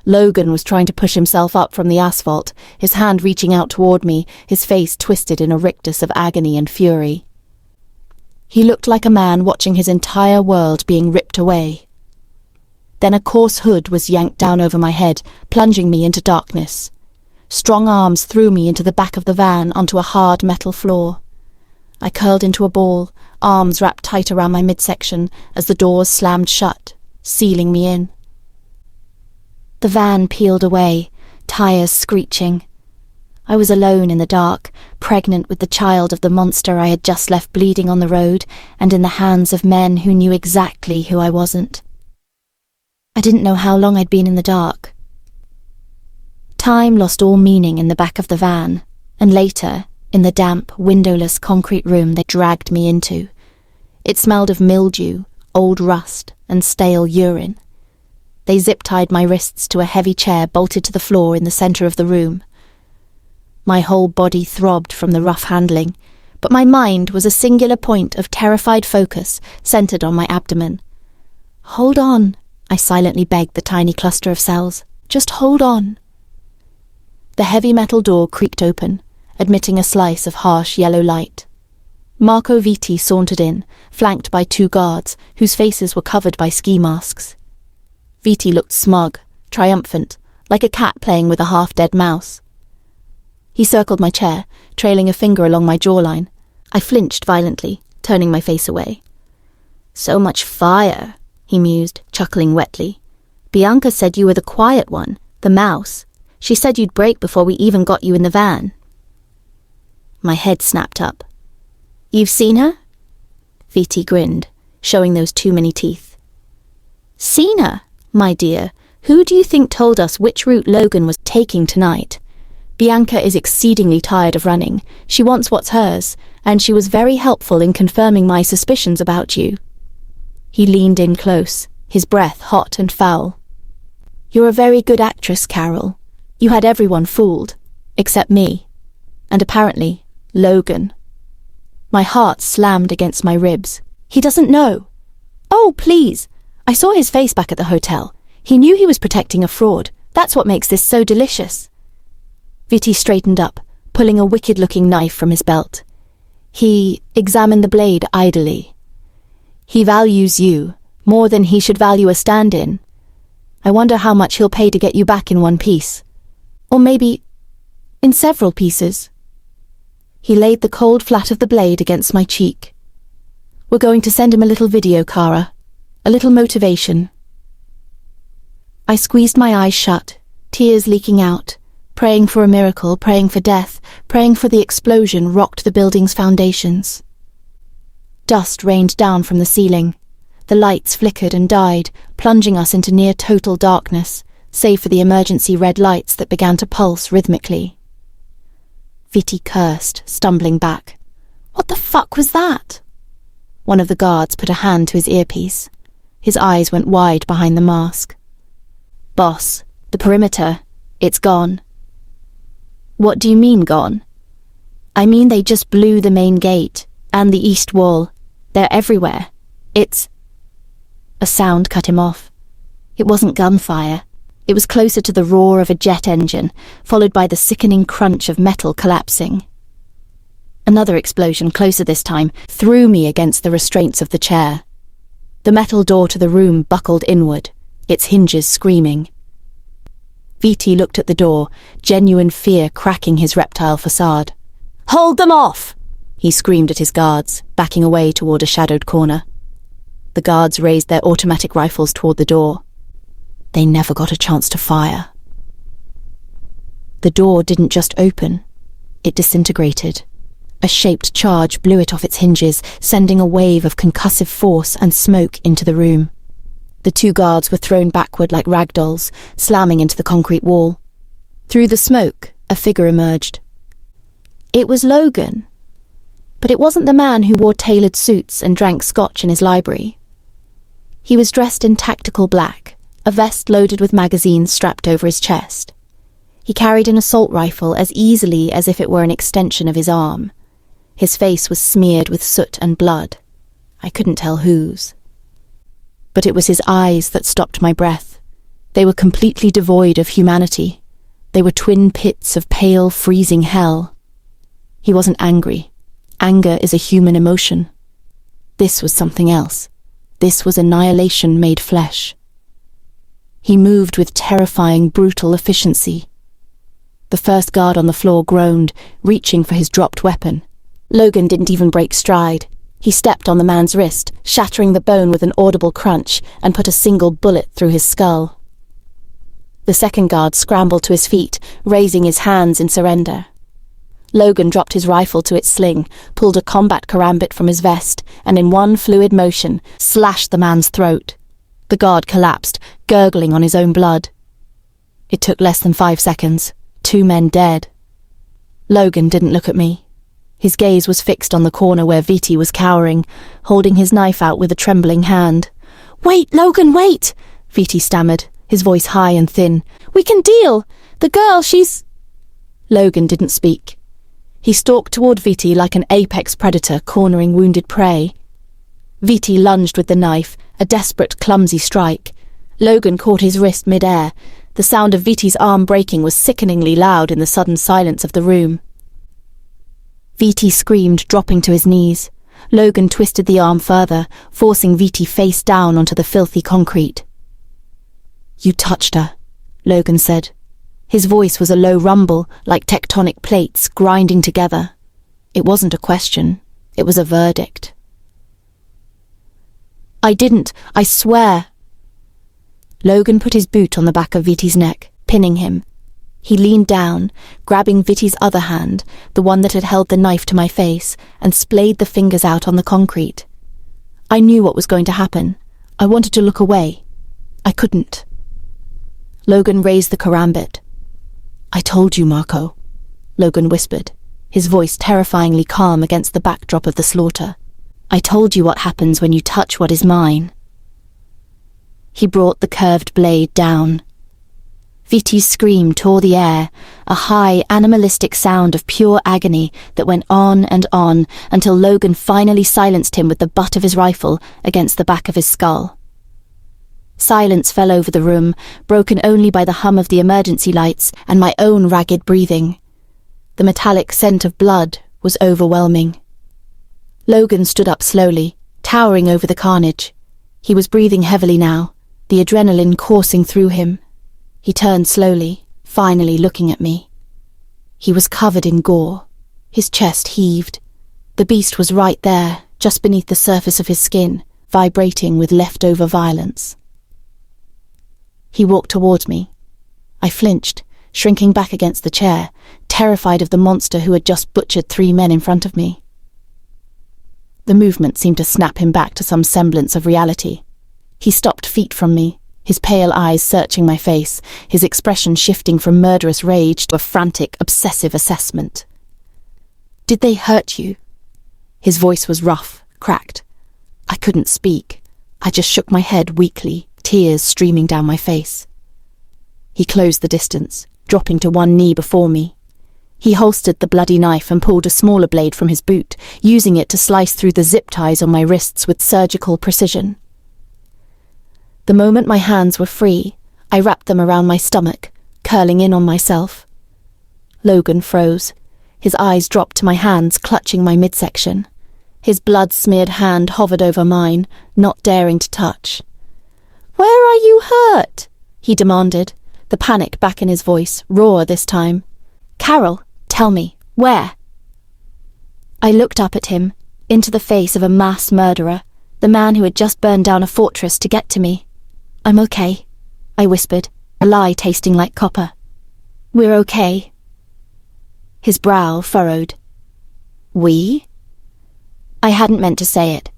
Logan was trying to push himself up from the asphalt, his hand reaching out toward me, his face twisted in a rictus of agony and fury. He looked like a man watching his entire world being ripped away. Then a coarse hood was yanked down over my head, plunging me into darkness. Strong arms threw me into the back of the van onto a hard metal floor. I curled into a ball, arms wrapped tight around my midsection as the doors slammed shut, sealing me in. The van peeled away, tires screeching. I was alone in the dark, pregnant with the child of the monster I had just left bleeding on the road, and in the hands of men who knew exactly who I wasn't. I didn't know how long I'd been in the dark. Time lost all meaning in the back of the van, and later, in the damp, windowless concrete room they dragged me into. It smelled of mildew, old rust, and stale urine. They zip-tied my wrists to a heavy chair bolted to the floor in the center of the room. My whole body throbbed from the rough handling, but my mind was a singular point of terrified focus centered on my abdomen. "Hold on," I silently begged the tiny cluster of cells. "Just hold on." The heavy metal door creaked open, admitting a slice of harsh yellow light. Marco Vitti sauntered in, flanked by 2 guards, whose faces were covered by ski masks. Vitti looked smug, triumphant, like a cat playing with a half-dead mouse. He circled my chair, trailing a finger along my jawline. I flinched violently, turning my face away. "So much fire," he mused, chuckling wetly. "Bianca said you were the quiet one, the mouse. She said you'd break before we even got you in the van." My head snapped up. "You've seen her?" Vitti grinned, showing those too many teeth. "Seen her? My dear, who do you think told us which route Logan was taking tonight? Bianca is exceedingly tired of running. She wants what's hers, and she was very helpful in confirming my suspicions about you." He leaned in close, his breath hot and foul. "You're a very good actress, Carol. You had everyone fooled, except me, and apparently Logan." My heart slammed against my ribs. "He doesn't know." "Oh, please. I saw his face back at the hotel. He knew he was protecting a fraud. That's what makes this so delicious." Vitti straightened up, pulling a wicked-looking knife from his belt. He examined the blade idly. "He values you more than he should value a stand-in. I wonder how much he'll pay to get you back in one piece. Or maybe in several pieces." He laid the cold flat of the blade against my cheek. "We're going to send him a little video, Kara. A little motivation." I squeezed my eyes shut, tears leaking out, praying for a miracle, praying for death, praying for the explosion rocked the building's foundations. Dust rained down from the ceiling. The lights flickered and died, plunging us into near total darkness, save for the emergency red lights that began to pulse rhythmically. Vitti cursed, stumbling back. "What the fuck was that?" One of the guards put a hand to his earpiece. His eyes went wide behind the mask. "Boss, the perimeter, it's gone." "What do you mean gone?" I mean, they just blew the main gate and the east wall. They're everywhere. It's... A sound cut him off. It wasn't gunfire. It was closer to the roar of a jet engine, followed by the sickening crunch of metal collapsing. Another explosion, closer this time, threw me against the restraints of the chair. The metal door to the room buckled inward, its hinges screaming. Viti looked at the door, genuine fear cracking his reptile facade. "Hold them off!" he screamed at his guards, backing away toward a shadowed corner. The guards raised their automatic rifles toward the door. They never got a chance to fire. The door didn't just open, it disintegrated. A shaped charge blew it off its hinges, sending a wave of concussive force and smoke into the room. The two guards were thrown backward like rag dolls, slamming into the concrete wall. Through the smoke, a figure emerged. It was Logan. But it wasn't the man who wore tailored suits and drank scotch in his library. He was dressed in tactical black, a vest loaded with magazines strapped over his chest. He carried an assault rifle as easily as if it were an extension of his arm. His face was smeared with soot and blood. I couldn't tell whose. But it was his eyes that stopped my breath. They were completely devoid of humanity. They were twin pits of pale, freezing hell. He wasn't angry. Anger is a human emotion. This was something else. This was annihilation made flesh. He moved with terrifying, brutal efficiency. The first guard on the floor groaned, reaching for his dropped weapon. Logan didn't even break stride. He stepped on the man's wrist, shattering the bone with an audible crunch, and put a single bullet through his skull. The second guard scrambled to his feet, raising his hands in surrender. Logan dropped his rifle to its sling, pulled a combat karambit from his vest, and in one fluid motion, slashed the man's throat. The guard collapsed, gurgling on his own blood. It took less than 5 seconds. 2 men dead. Logan didn't look at me. His gaze was fixed on the corner where Viti was cowering, holding his knife out with a trembling hand. "Wait, Logan, wait!" Viti stammered, his voice high and thin. "We can deal! The girl, she's—" Logan didn't speak. He stalked toward Viti like an apex predator cornering wounded prey. Viti lunged with the knife, a desperate, clumsy strike. Logan caught his wrist mid-air. The sound of Viti's arm breaking was sickeningly loud in the sudden silence of the room. Viti screamed, dropping to his knees. Logan twisted the arm further, forcing Viti face down onto the filthy concrete. "You touched her," Logan said. His voice was a low rumble, like tectonic plates grinding together. It wasn't a question, it was a verdict. "I didn't, I swear." Logan put his boot on the back of Viti's neck, pinning him. He leaned down, grabbing Viti's other hand, the one that had held the knife to my face, and splayed the fingers out on the concrete. I knew what was going to happen. I wanted to look away. I couldn't. Logan raised the karambit. "I told you, Marco," Logan whispered, his voice terrifyingly calm against the backdrop of the slaughter. "I told you what happens when you touch what is mine." He brought the curved blade down. Viti's scream tore the air, a high, animalistic sound of pure agony that went on until Logan finally silenced him with the butt of his rifle against the back of his skull. Silence fell over the room, broken only by the hum of the emergency lights and my own ragged breathing. The metallic scent of blood was overwhelming. Logan stood up slowly, towering over the carnage. He was breathing heavily now, the adrenaline coursing through him. He turned slowly, finally looking at me. He was covered in gore. His chest heaved. The beast was right there, just beneath the surface of his skin, vibrating with leftover violence. He walked toward me. I flinched, shrinking back against the chair, terrified of the monster who had just butchered 3 men in front of me. The movement seemed to snap him back to some semblance of reality. He stopped feet from me, his pale eyes searching my face, his expression shifting from murderous rage to a frantic, obsessive assessment. "Did they hurt you?" His voice was rough, cracked. I couldn't speak. I just shook my head weakly, tears streaming down my face. He closed the distance, dropping to one knee before me. He holstered the bloody knife and pulled a smaller blade from his boot, using it to slice through the zip ties on my wrists with surgical precision. The moment my hands were free, I wrapped them around my stomach, curling in on myself. Logan froze. His eyes dropped to my hands, clutching my midsection. His blood-smeared hand hovered over mine, not daring to touch. "Where are you hurt?" he demanded, the panic back in his voice, raw this time. "Carol, tell me, where?" I looked up at him, into the face of a mass murderer, the man who had just burned down a fortress to get to me. "I'm okay," I whispered, a lie tasting like copper. "We're okay." His brow furrowed. "We?" I hadn't meant to say it.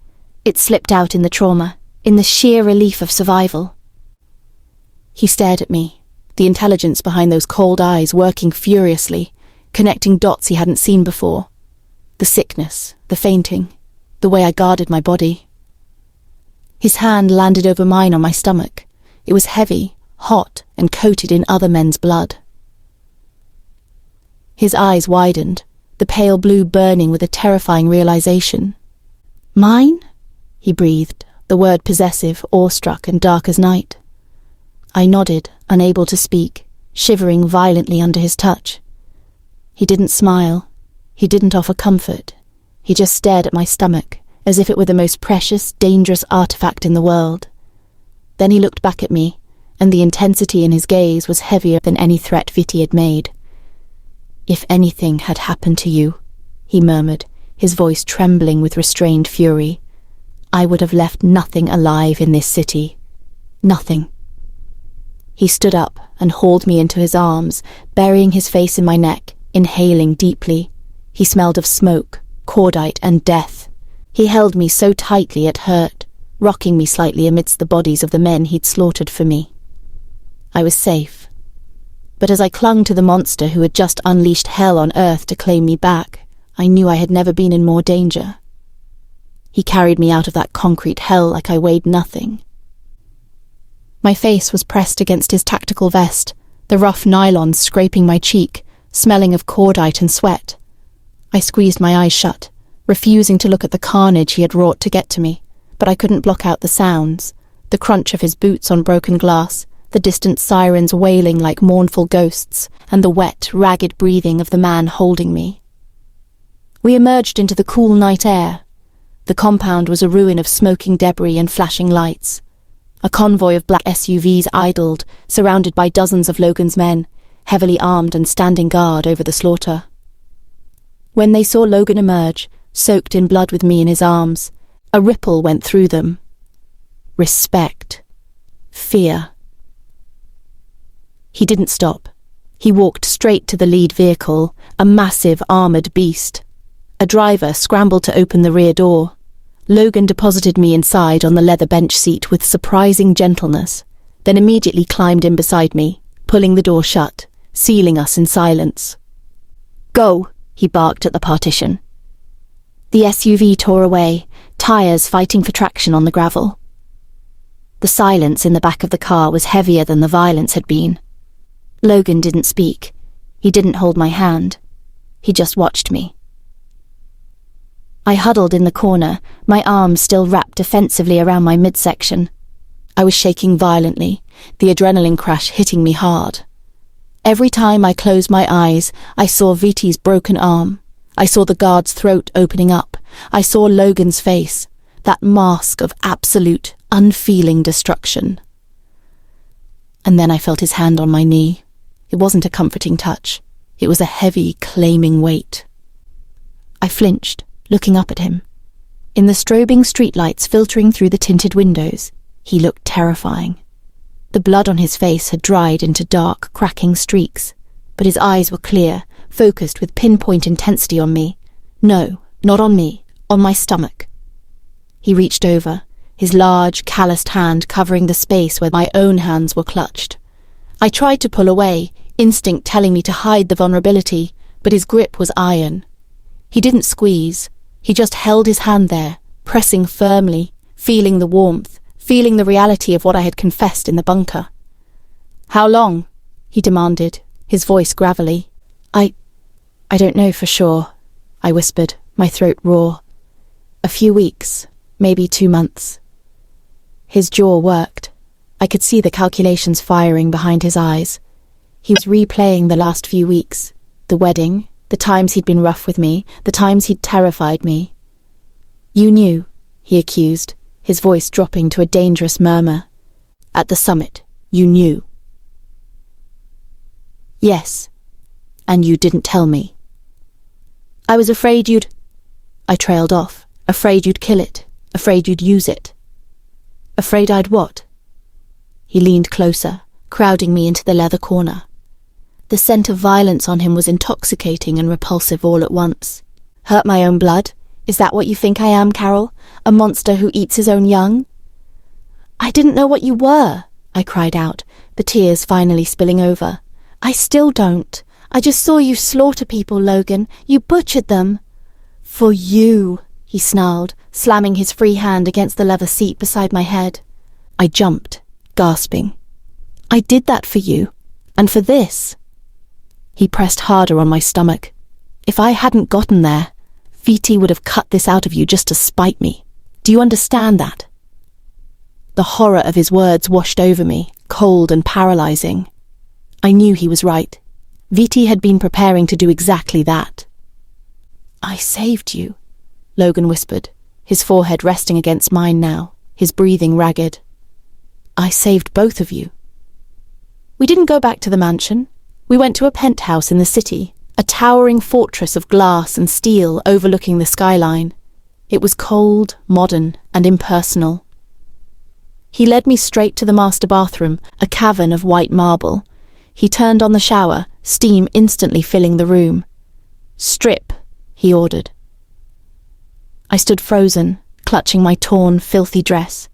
It slipped out in the trauma, in the sheer relief of survival. He stared at me, the intelligence behind those cold eyes working furiously, connecting dots he hadn't seen before. The sickness, the fainting, the way I guarded my body. His hand landed over mine on my stomach. It was heavy, hot, and coated in other men's blood. His eyes widened, the pale blue burning with a terrifying realization. "Mine?" he breathed, the word possessive, awestruck, and dark as night. I nodded, unable to speak, shivering violently under his touch. He didn't smile. He didn't offer comfort. He just stared at my stomach, as if it were the most precious, dangerous artifact in the world. Then he looked back at me, and the intensity in his gaze was heavier than any threat Vitti had made. "If anything had happened to you," he murmured, his voice trembling with restrained fury, "I would have left nothing alive in this city. Nothing." He stood up and hauled me into his arms, burying his face in my neck, inhaling deeply. He smelled of smoke, cordite, and death. He held me so tightly it hurt, rocking me slightly amidst the bodies of the men he'd slaughtered for me. I was safe. But as I clung to the monster who had just unleashed hell on earth to claim me back, I knew I had never been in more danger. He carried me out of that concrete hell like I weighed nothing. My face was pressed against his tactical vest, the rough nylon scraping my cheek, smelling of cordite and sweat. I squeezed my eyes shut, refusing to look at the carnage he had wrought to get to me, but I couldn't block out the sounds, the crunch of his boots on broken glass, the distant sirens wailing like mournful ghosts, and the wet, ragged breathing of the man holding me. We emerged into the cool night air. The compound was a ruin of smoking debris and flashing lights. A convoy of black SUVs idled, surrounded by dozens of Logan's men, heavily armed and standing guard over the slaughter. When they saw Logan emerge, soaked in blood with me in his arms, a ripple went through them. Respect. Fear. He didn't stop. He walked straight to the lead vehicle, a massive armoured beast. A driver scrambled to open the rear door. Logan deposited me inside on the leather bench seat with surprising gentleness, then immediately climbed in beside me, pulling the door shut, sealing us in silence. "Go," he barked at the partition. The SUV tore away, tires fighting for traction on the gravel. The silence in the back of the car was heavier than the violence had been. Logan didn't speak. He didn't hold my hand. He just watched me. I huddled in the corner, my arms still wrapped defensively around my midsection. I was shaking violently, the adrenaline crash hitting me hard. Every time I closed my eyes, I saw Vitti's broken arm. I saw the guard's throat opening up. I saw Logan's face, that mask of absolute, unfeeling destruction. And then I felt his hand on my knee. It wasn't a comforting touch. It was a heavy, claiming weight. I flinched, looking up at him. In the strobing streetlights filtering through the tinted windows, he looked terrifying. The blood on his face had dried into dark, cracking streaks, but his eyes were clear, focused with pinpoint intensity on me. No, not on me, on my stomach. He reached over, his large, calloused hand covering the space where my own hands were clutched. I tried to pull away, instinct telling me to hide the vulnerability, but his grip was iron. He didn't squeeze. He just held his hand there, pressing firmly, feeling the warmth, feeling the reality of what I had confessed in the bunker. "How long?" he demanded, his voice gravelly. I don't know for sure, I whispered, my throat raw. A few weeks, maybe 2 months. His jaw worked. I could see the calculations firing behind his eyes. He was replaying the last few weeks, the wedding, the times he'd been rough with me, the times he'd terrified me. You knew, he accused, his voice dropping to a dangerous murmur. At the summit, you knew. Yes, and you didn't tell me. I was afraid you'd... I trailed off, afraid you'd kill it, afraid you'd use it. Afraid I'd what? He leaned closer, crowding me into the leather corner. The scent of violence on him was intoxicating and repulsive all at once. Hurt my own blood? Is that what you think I am, Carol? A monster who eats his own young? I didn't know what you were, I cried out, the tears finally spilling over. I still don't. I just saw you slaughter people, Logan. You butchered them. For you, he snarled, slamming his free hand against the leather seat beside my head. I jumped, gasping. I did that for you, and for this. He pressed harder on my stomach. If I hadn't gotten there, Viti would have cut this out of you just to spite me. Do you understand that? The horror of his words washed over me, cold and paralyzing. I knew he was right. Viti had been preparing to do exactly that. I saved you, Logan whispered, his forehead resting against mine now, his breathing ragged. I saved both of you. We didn't go back to the mansion. We went to a penthouse in the city, a towering fortress of glass and steel overlooking the skyline. It was cold, modern, and impersonal. He led me straight to the master bathroom, a cavern of white marble. He turned on the shower, steam instantly filling the room. Strip, he ordered. I stood frozen, clutching my torn, filthy dress.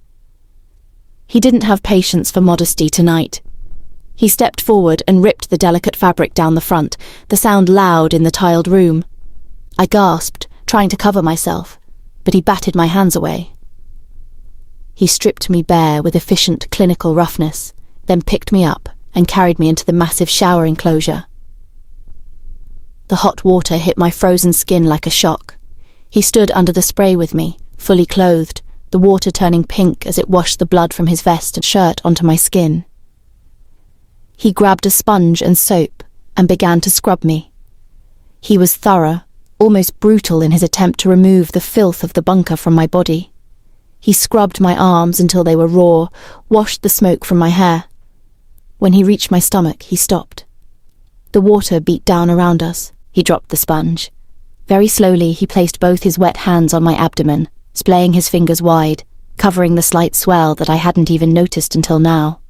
He didn't have patience for modesty tonight. He stepped forward and ripped the delicate fabric down the front, the sound loud in the tiled room. I gasped, trying to cover myself, but he batted my hands away. He stripped me bare with efficient clinical roughness, then picked me up and carried me into the massive shower enclosure. The hot water hit my frozen skin like a shock. He stood under the spray with me, fully clothed, the water turning pink as it washed the blood from his vest and shirt onto my skin. He grabbed a sponge and soap and began to scrub me. He was thorough, almost brutal in his attempt to remove the filth of the bunker from my body. He scrubbed my arms until they were raw, washed the smoke from my hair. When he reached my stomach, he stopped. The water beat down around us. He dropped the sponge. Very slowly, he placed both his wet hands on my abdomen, splaying his fingers wide, covering the slight swell that I hadn't even noticed until now.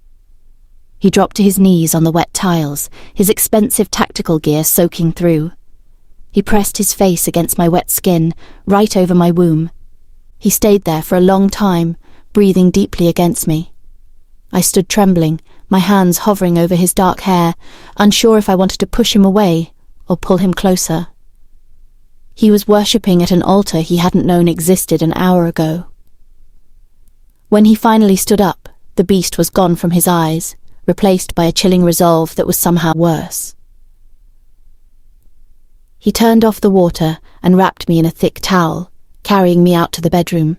He dropped to his knees on the wet tiles, his expensive tactical gear soaking through. He pressed his face against my wet skin, right over my womb. He stayed there for a long time, breathing deeply against me. I stood trembling, my hands hovering over his dark hair, unsure if I wanted to push him away or pull him closer. He was worshipping at an altar he hadn't known existed an hour ago. When he finally stood up, the beast was gone from his eyes, replaced by a chilling resolve that was somehow worse. He turned off the water and wrapped me in a thick towel, carrying me out to the bedroom.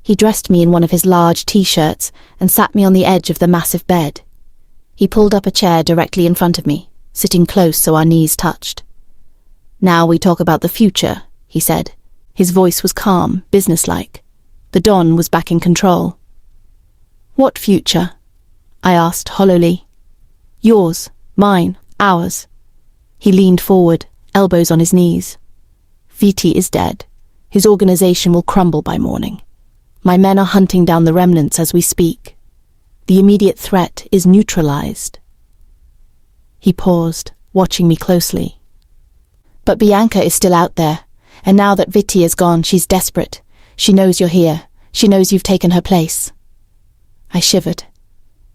He dressed me in one of his large t-shirts and sat me on the edge of the massive bed. He pulled up a chair directly in front of me, sitting close so our knees touched. "Now we talk about the future," he said. His voice was calm, businesslike. The Don was back in control. "What future?" I asked hollowly. "Yours, mine, ours." He leaned forward, elbows on his knees. "Viti is dead. His organization will crumble by morning. My men are hunting down the remnants as we speak. The immediate threat is neutralized." He paused, watching me closely. "But Bianca is still out there, and now that Viti is gone, she's desperate. She knows you're here. She knows you've taken her place." I shivered.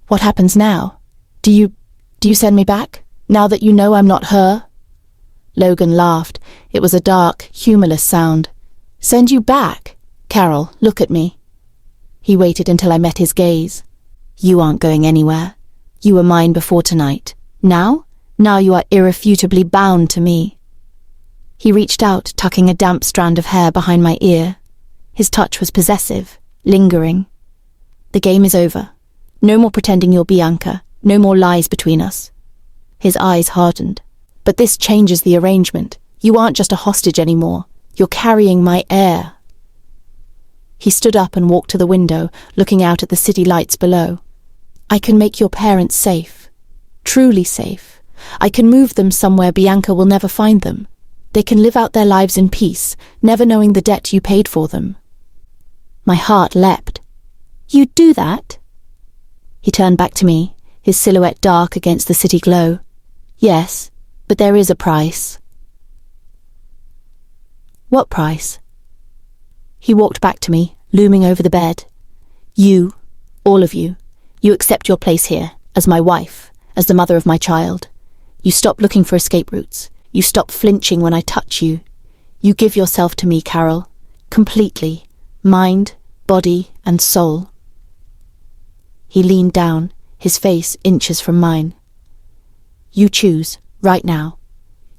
"What happens now? Do you send me back, now that you know I'm not her?" Logan laughed. It was a dark, humorless sound. "Send you back? Carol, look at me." He waited until I met his gaze. "You aren't going anywhere. You were mine before tonight. Now? Now you are irrefutably bound to me." He reached out, tucking a damp strand of hair behind my ear. His touch was possessive, lingering. The game is over. No more pretending you're Bianca. No more lies between us. His eyes hardened. But this changes the arrangement. You aren't just a hostage anymore. You're carrying my heir. He stood up and walked to the window, looking out at the city lights below. I can make your parents safe. Truly safe. I can move them somewhere Bianca will never find them. They can live out their lives in peace, never knowing the debt you paid for them. My heart leapt. You'd do that? He turned back to me, his silhouette dark against the city glow. Yes, but there is a price. What price? He walked back to me, looming over the bed. You, all of you, you accept your place here, as my wife, as the mother of my child. You stop looking for escape routes. You stop flinching when I touch you. You give yourself to me, Carol, completely, mind, body, and soul. He leaned down, his face inches from mine. You choose, right now.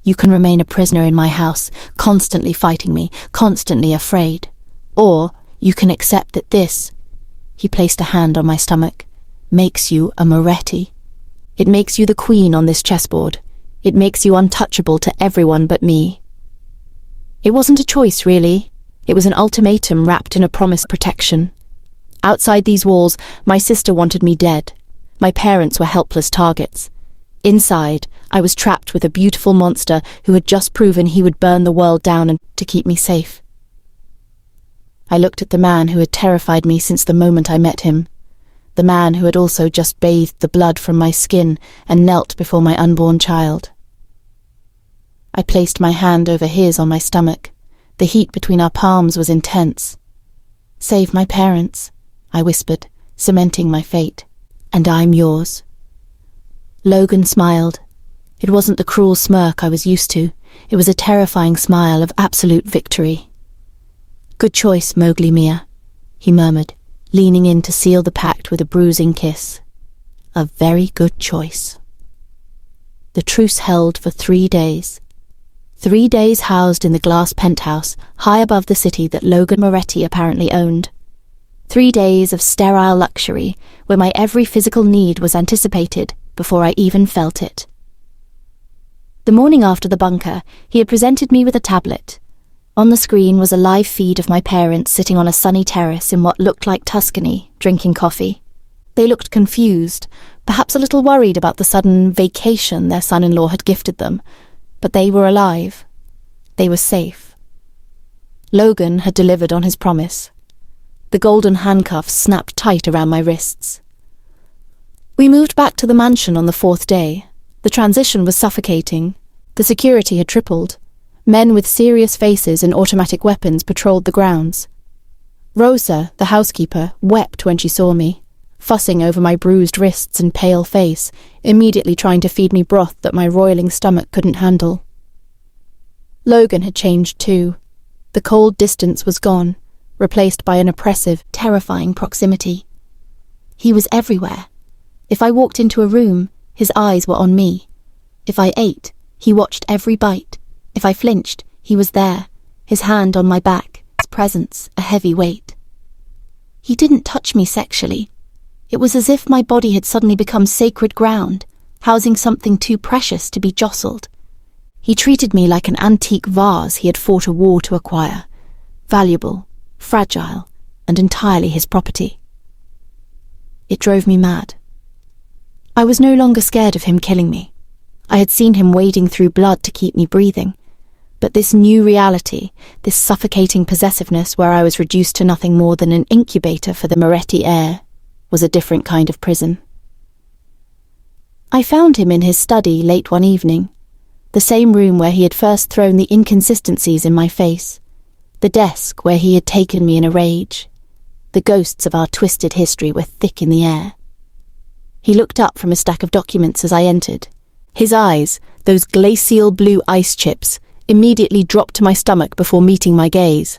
You can remain a prisoner in my house, constantly fighting me, constantly afraid. Or you can accept that this, he placed a hand on my stomach, makes you a Moretti. It makes you the queen on this chessboard. It makes you untouchable to everyone but me. It wasn't a choice, really. It was an ultimatum wrapped in a promised protection. Outside these walls, my sister wanted me dead. My parents were helpless targets. Inside, I was trapped with a beautiful monster who had just proven he would burn the world down and to keep me safe. I looked at the man who had terrified me since the moment I met him. The man who had also just bathed the blood from my skin and knelt before my unborn child. I placed my hand over his on my stomach. The heat between our palms was intense. Save my parents, I whispered, cementing my fate. And I'm yours. Logan smiled. It wasn't the cruel smirk I was used to. It was a terrifying smile of absolute victory. Good choice, Mowgli Mia, he murmured, leaning in to seal the pact with a bruising kiss. A very good choice. The truce held for 3 days. 3 days housed in the glass penthouse high above the city that Logan Moretti apparently owned. 3 days of sterile luxury where my every physical need was anticipated before I even felt it. The morning after the bunker, he had presented me with a tablet. On the screen was a live feed of my parents sitting on a sunny terrace in what looked like Tuscany, drinking coffee. They looked confused, perhaps a little worried about the sudden vacation their son-in-law had gifted them, but they were alive. They were safe. Logan had delivered on his promise. The golden handcuffs snapped tight around my wrists. We moved back to the mansion on the 4th day. The transition was suffocating. The security had tripled. Men with serious faces and automatic weapons patrolled the grounds. Rosa, the housekeeper, wept when she saw me, fussing over my bruised wrists and pale face, immediately trying to feed me broth that my roiling stomach couldn't handle. Logan had changed too. The cold distance was gone, replaced by an oppressive, terrifying proximity. He was everywhere. If I walked into a room, his eyes were on me. If I ate, he watched every bite. If I flinched, he was there, his hand on my back, his presence a heavy weight. He didn't touch me sexually. It was as if my body had suddenly become sacred ground, housing something too precious to be jostled. He treated me like an antique vase he had fought a war to acquire, valuable, fragile, and entirely his property. It drove me mad. I was no longer scared of him killing me. I had seen him wading through blood to keep me breathing. But this new reality, this suffocating possessiveness where I was reduced to nothing more than an incubator for the Moretti heir, was a different kind of prison. I found him in his study late one evening, the same room where he had first thrown the inconsistencies in my face, the desk where he had taken me in a rage. The ghosts of our twisted history were thick in the air. He looked up from a stack of documents as I entered. His eyes, those glacial blue ice chips, immediately dropped to my stomach before meeting my gaze.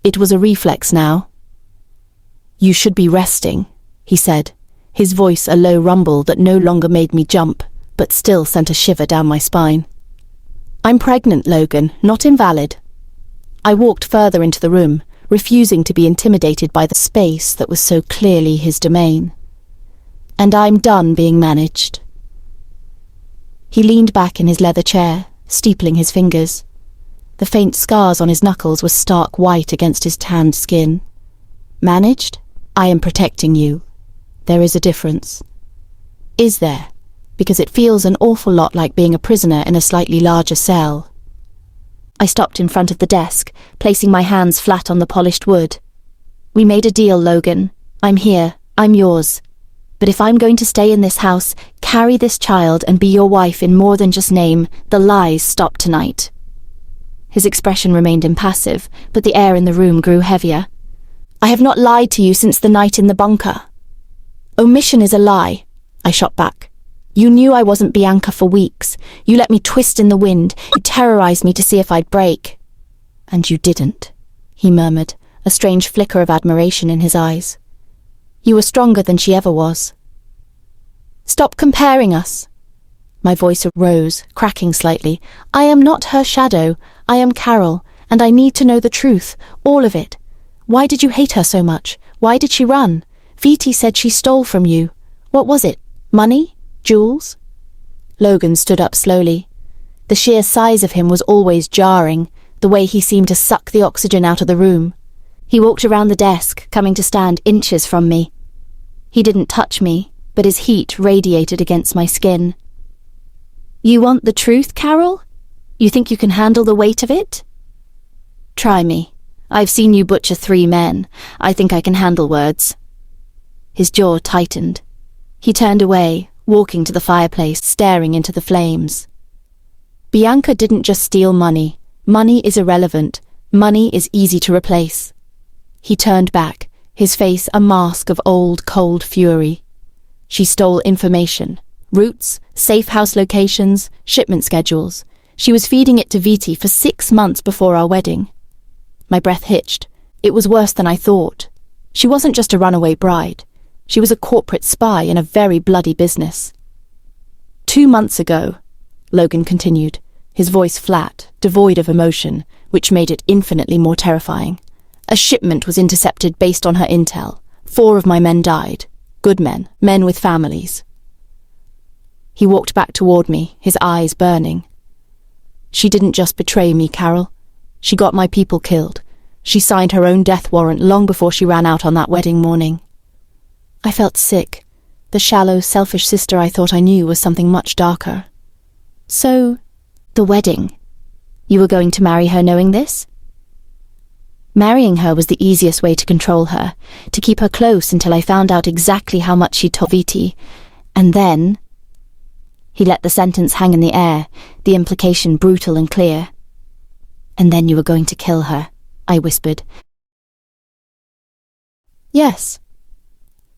It was a reflex now. "You should be resting," he said, his voice a low rumble that no longer made me jump, but still sent a shiver down my spine. I'm pregnant, Logan, not invalid. I walked further into the room, refusing to be intimidated by the space that was so clearly his domain. And I'm done being managed. He leaned back in his leather chair, steepling his fingers. The faint scars on his knuckles were stark white against his tanned skin. Managed? I am protecting you. There is a difference. Is there? Because it feels an awful lot like being a prisoner in a slightly larger cell. I stopped in front of the desk, placing my hands flat on the polished wood. We made a deal, Logan. I'm here. I'm yours. But if I'm going to stay in this house, carry this child and be your wife in more than just name, the lies stop tonight. His expression remained impassive, but the air in the room grew heavier. I have not lied to you since the night in the bunker. Omission is a lie, I shot back. You knew I wasn't Bianca for weeks. You let me twist in the wind. You terrorized me to see if I'd break. And you didn't, he murmured, a strange flicker of admiration in his eyes. You were stronger than she ever was. Stop comparing us. My voice rose, cracking slightly. I am not her shadow. I am Carol, and I need to know the truth, all of it. Why did you hate her so much? Why did she run? Viti said she stole from you. What was it? Money? Jewels? Logan stood up slowly. The sheer size of him was always jarring, the way he seemed to suck the oxygen out of the room. He walked around the desk, coming to stand inches from me. He didn't touch me, but his heat radiated against my skin. You want the truth, Carol? You think you can handle the weight of it? Try me. I've seen you butcher 3 men. I think I can handle words. His jaw tightened. He turned away, walking to the fireplace, staring into the flames. Bianca didn't just steal money. Money is irrelevant. Money is easy to replace. He turned back, his face a mask of old, cold fury. She stole information. Routes, safe house locations, shipment schedules. She was feeding it to Viti for 6 months before our wedding. My breath hitched. It was worse than I thought. She wasn't just a runaway bride. She was a corporate spy in a very bloody business. 2 months ago, Logan continued, his voice flat, devoid of emotion, which made it infinitely more terrifying. A shipment was intercepted based on her intel. 4 of my men died. Good men, men with families. He walked back toward me, his eyes burning. She didn't just betray me, Carol. She got my people killed. She signed her own death warrant long before she ran out on that wedding morning. I felt sick. The shallow, selfish sister I thought I knew was something much darker. So, the wedding. You were going to marry her knowing this? Marrying her was the easiest way to control her, to keep her close until I found out exactly how much she told Viti. And then... He let the sentence hang in the air, the implication brutal and clear. And then you were going to kill her, I whispered. Yes.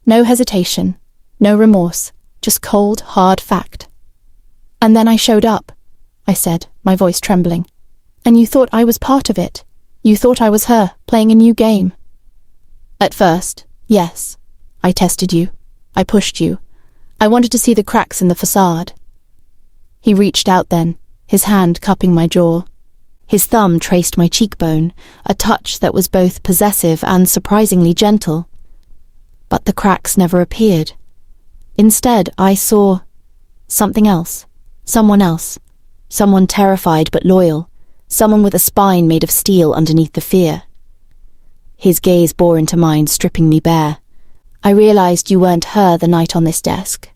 No hesitation, no remorse, just cold, hard fact. And then I showed up, I said, my voice trembling. And you thought I was part of it. You thought I was her, playing a new game. At first, yes. I tested you. I pushed you. I wanted to see the cracks in the facade. He reached out then, his hand cupping my jaw. His thumb traced my cheekbone, a touch that was both possessive and surprisingly gentle. But the cracks never appeared. Instead, I saw something else, someone terrified but loyal, someone with a spine made of steel underneath the fear. His gaze bore into mine, stripping me bare. I realized you weren't her the night on this desk.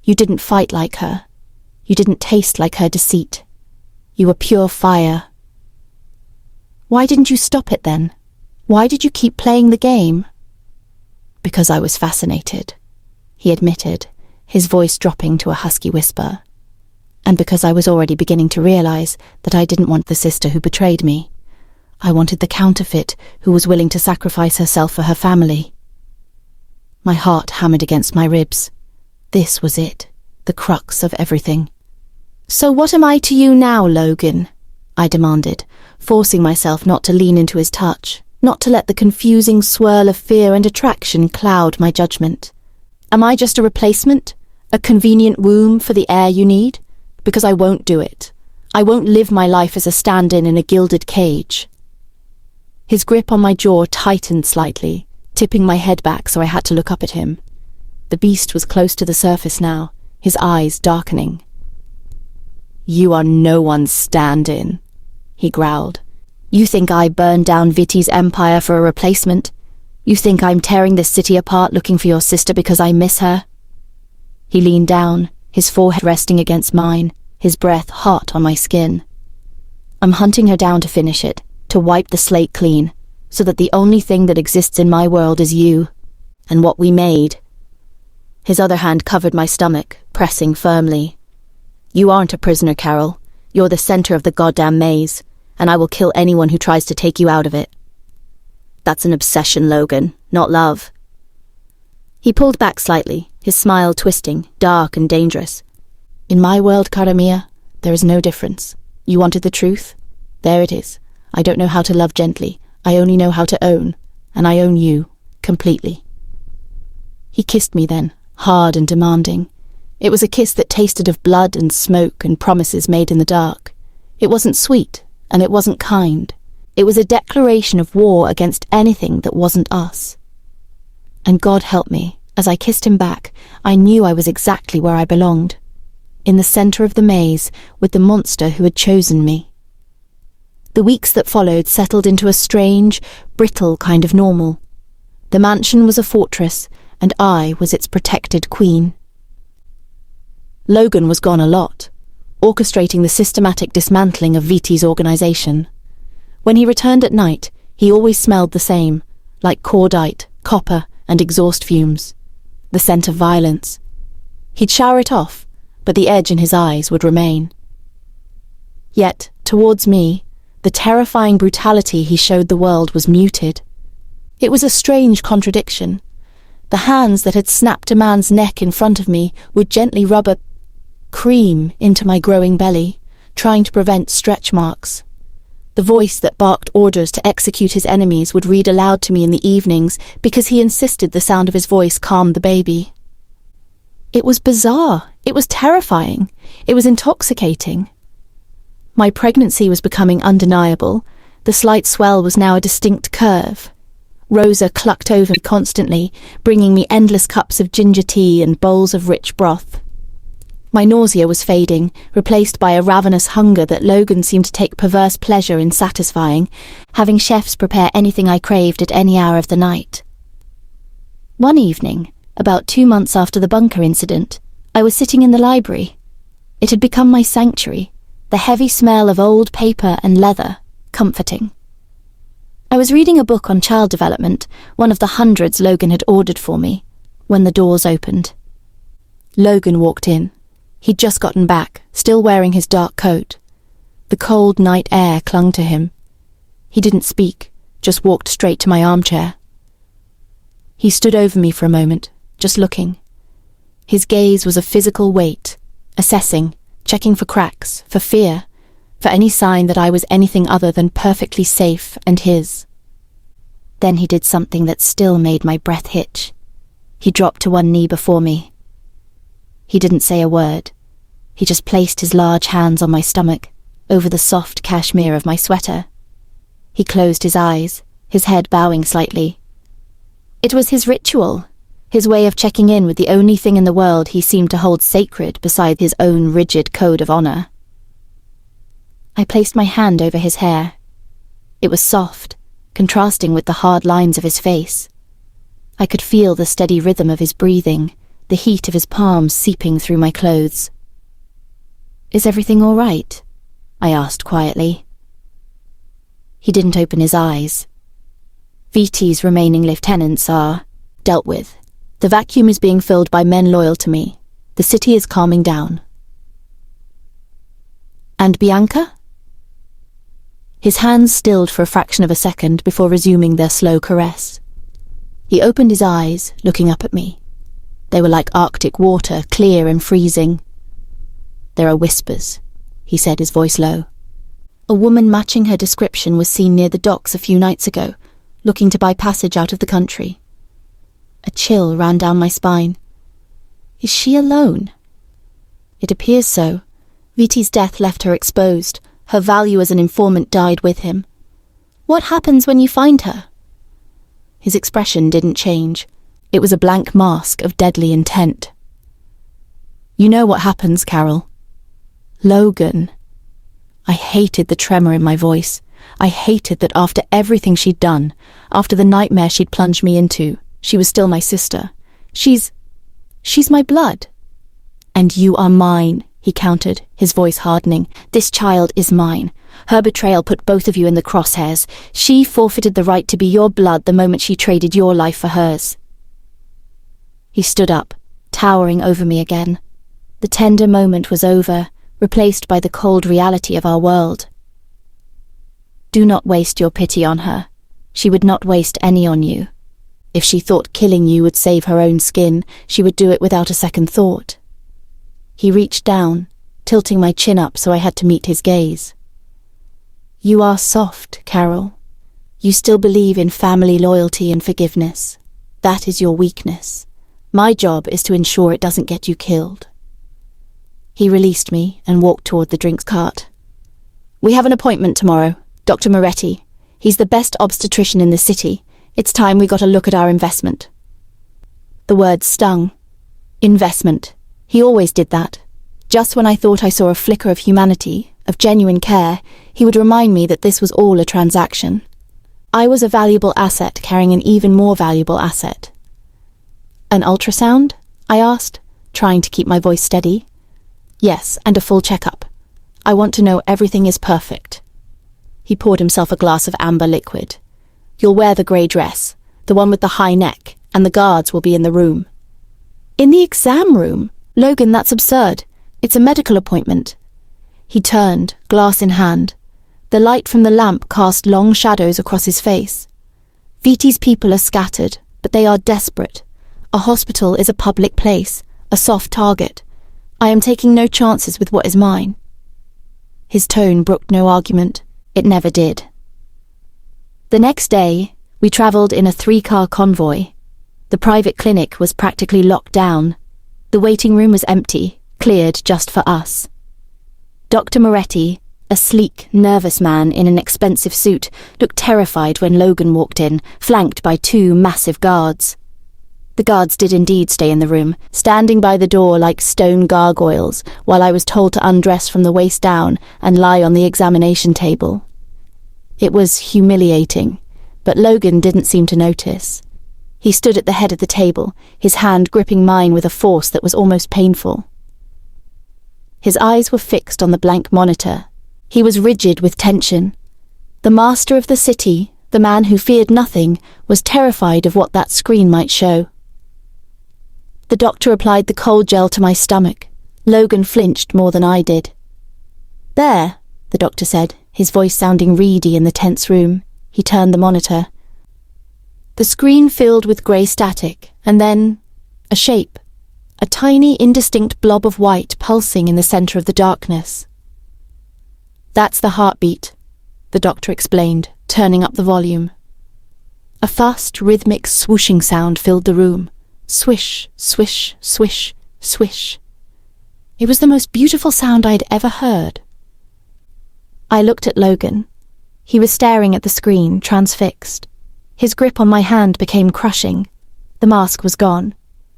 You didn't fight like her. You didn't taste like her deceit. You were pure fire. Why didn't you stop it then? Why did you keep playing the game? Because I was fascinated, he admitted, his voice dropping to a husky whisper. And because I was already beginning to realize that I didn't want the sister who betrayed me. I wanted the counterfeit who was willing to sacrifice herself for her family. My heart hammered against my ribs. This was it, the crux of everything. So what am I to you now, Logan? I demanded, forcing myself not to lean into his touch, not to let the confusing swirl of fear and attraction cloud my judgment. Am I just a replacement? A convenient womb for the air you need? Because I won't do it. I won't live my life as a stand-in in a gilded cage. His grip on my jaw tightened slightly, tipping my head back so I had to look up at him. The beast was close to the surface now, his eyes darkening. "You are no one's stand-in," he growled. "You think I burned down Vitti's empire for a replacement? You think I'm tearing this city apart looking for your sister because I miss her?" He leaned down, his forehead resting against mine, his breath hot on my skin. "I'm hunting her down to finish it, to wipe the slate clean, so that the only thing that exists in my world is you, and what we made." His other hand covered my stomach, pressing firmly. "You aren't a prisoner, Carol. You're the center of the goddamn maze, and I will kill anyone who tries to take you out of it. That's an obsession, Logan, not love." He pulled back slightly, his smile twisting, dark and dangerous. "In my world, cara mia, there is no difference. You wanted the truth? There it is. I don't know how to love gently. I only know how to own, and I own you, completely." He kissed me then, hard and demanding. It was a kiss that tasted of blood and smoke and promises made in the dark. It wasn't sweet, and it wasn't kind. It was a declaration of war against anything that wasn't us. And God help me, as I kissed him back, I knew I was exactly where I belonged. In the center of the maze, with the monster who had chosen me. The weeks that followed settled into a strange, brittle kind of normal. The mansion was a fortress, and I was its protected queen. Logan was gone a lot, orchestrating the systematic dismantling of Vitti's organization. When he returned at night, he always smelled the same, like cordite, copper, and exhaust fumes. The scent of violence. He'd shower it off, but the edge in his eyes would remain. Yet, towards me, the terrifying brutality he showed the world was muted. It was a strange contradiction. The hands that had snapped a man's neck in front of me would gently rub a cream into my growing belly, trying to prevent stretch marks. The voice that barked orders to execute his enemies would read aloud to me in the evenings because he insisted the sound of his voice calmed the baby. It was bizarre. It was terrifying. It was intoxicating. My pregnancy was becoming undeniable. The slight swell was now a distinct curve. Rosa clucked over me constantly, bringing me endless cups of ginger tea and bowls of rich broth. My nausea was fading, replaced by a ravenous hunger that Logan seemed to take perverse pleasure in satisfying, having chefs prepare anything I craved at any hour of the night. One evening, about 2 months after the bunker incident, I was sitting in the library. It had become my sanctuary, the heavy smell of old paper and leather, comforting. I was reading a book on child development, one of the hundreds Logan had ordered for me, when the doors opened. Logan walked in. He'd just gotten back, still wearing his dark coat. The cold night air clung to him. He didn't speak, just walked straight to my armchair. He stood over me for a moment, just looking. His gaze was a physical weight, assessing, checking for cracks, for fear, for any sign that I was anything other than perfectly safe and his. Then he did something that still made my breath hitch. He dropped to one knee before me. He didn't say a word. He just placed his large hands on my stomach, over the soft cashmere of my sweater. He closed his eyes, his head bowing slightly. It was his ritual, his way of checking in with the only thing in the world he seemed to hold sacred beside his own rigid code of honor. I placed my hand over his hair. It was soft, contrasting with the hard lines of his face. I could feel the steady rhythm of his breathing, the heat of his palms seeping through my clothes. "Is everything all right?" I asked quietly. He didn't open his eyes. "VT's remaining lieutenants are dealt with. The vacuum is being filled by men loyal to me. The city is calming down." "And Bianca?" His hands stilled for a fraction of a second before resuming their slow caress. He opened his eyes, looking up at me. They were like Arctic water, clear and freezing. "There are whispers," he said, his voice low. "A woman matching her description was seen near the docks a few nights ago, looking to buy passage out of the country." A chill ran down my spine. "Is she alone?" "It appears so. Viti's death left her exposed. Her value as an informant died with him. What happens when you find her? His expression didn't change. It was a blank mask of deadly intent. You know what happens, Carol. Logan. I hated the tremor in my voice. I hated that after everything she'd done, after the nightmare she'd plunged me into, she was still my sister. She's my blood. And you are mine, he countered, his voice hardening. This child is mine. Her betrayal put both of you in the crosshairs. She forfeited the right to be your blood the moment she traded your life for hers. He stood up, towering over me again. The tender moment was over, replaced by the cold reality of our world. Do not waste your pity on her. She would not waste any on you. If she thought killing you would save her own skin, she would do it without a second thought. He reached down, tilting my chin up so I had to meet his gaze. You are soft, Carol. You still believe in family loyalty and forgiveness. That is your weakness. My job is to ensure it doesn't get you killed. He released me and walked toward the drinks cart. We have an appointment tomorrow. Dr. Moretti. He's the best obstetrician in the city. It's time we got a look at our investment. The word stung. Investment. He always did that. Just when I thought I saw a flicker of humanity, of genuine care, he would remind me that this was all a transaction. I was a valuable asset carrying an even more valuable asset. An ultrasound? I asked, trying to keep my voice steady. Yes, and a full checkup. I want to know everything is perfect. He poured himself a glass of amber liquid. You'll wear the grey dress, the one with the high neck, and the guards will be in the room. In the exam room? Logan, that's absurd. It's a medical appointment. He turned, glass in hand. The light from the lamp cast long shadows across his face. Viti's people are scattered, but they are desperate. A hospital is a public place, a soft target. I am taking no chances with what is mine. His tone brooked no argument. It never did. The next day, we travelled in a 3-car convoy. The private clinic was practically locked down. The waiting room was empty, cleared just for us. Dr. Moretti, a sleek, nervous man in an expensive suit, looked terrified when Logan walked in, flanked by 2 massive guards. The guards did indeed stay in the room, standing by the door like stone gargoyles, while I was told to undress from the waist down and lie on the examination table. It was humiliating, but Logan didn't seem to notice. He stood at the head of the table, his hand gripping mine with a force that was almost painful. His eyes were fixed on the blank monitor. He was rigid with tension. The master of the city, the man who feared nothing, was terrified of what that screen might show. The doctor applied the cold gel to my stomach. Logan flinched more than I did. There, the doctor said, his voice sounding reedy in the tense room. He turned the monitor. The screen filled with grey static, and then a shape, a tiny, indistinct blob of white pulsing in the centre of the darkness. That's the heartbeat, the doctor explained, turning up the volume. A fast, rhythmic swooshing sound filled the room. Swish, swish, swish, swish. It was the most beautiful sound I'd ever heard. I looked at Logan. He was staring at the screen, transfixed. His grip on my hand became crushing. The mask was gone.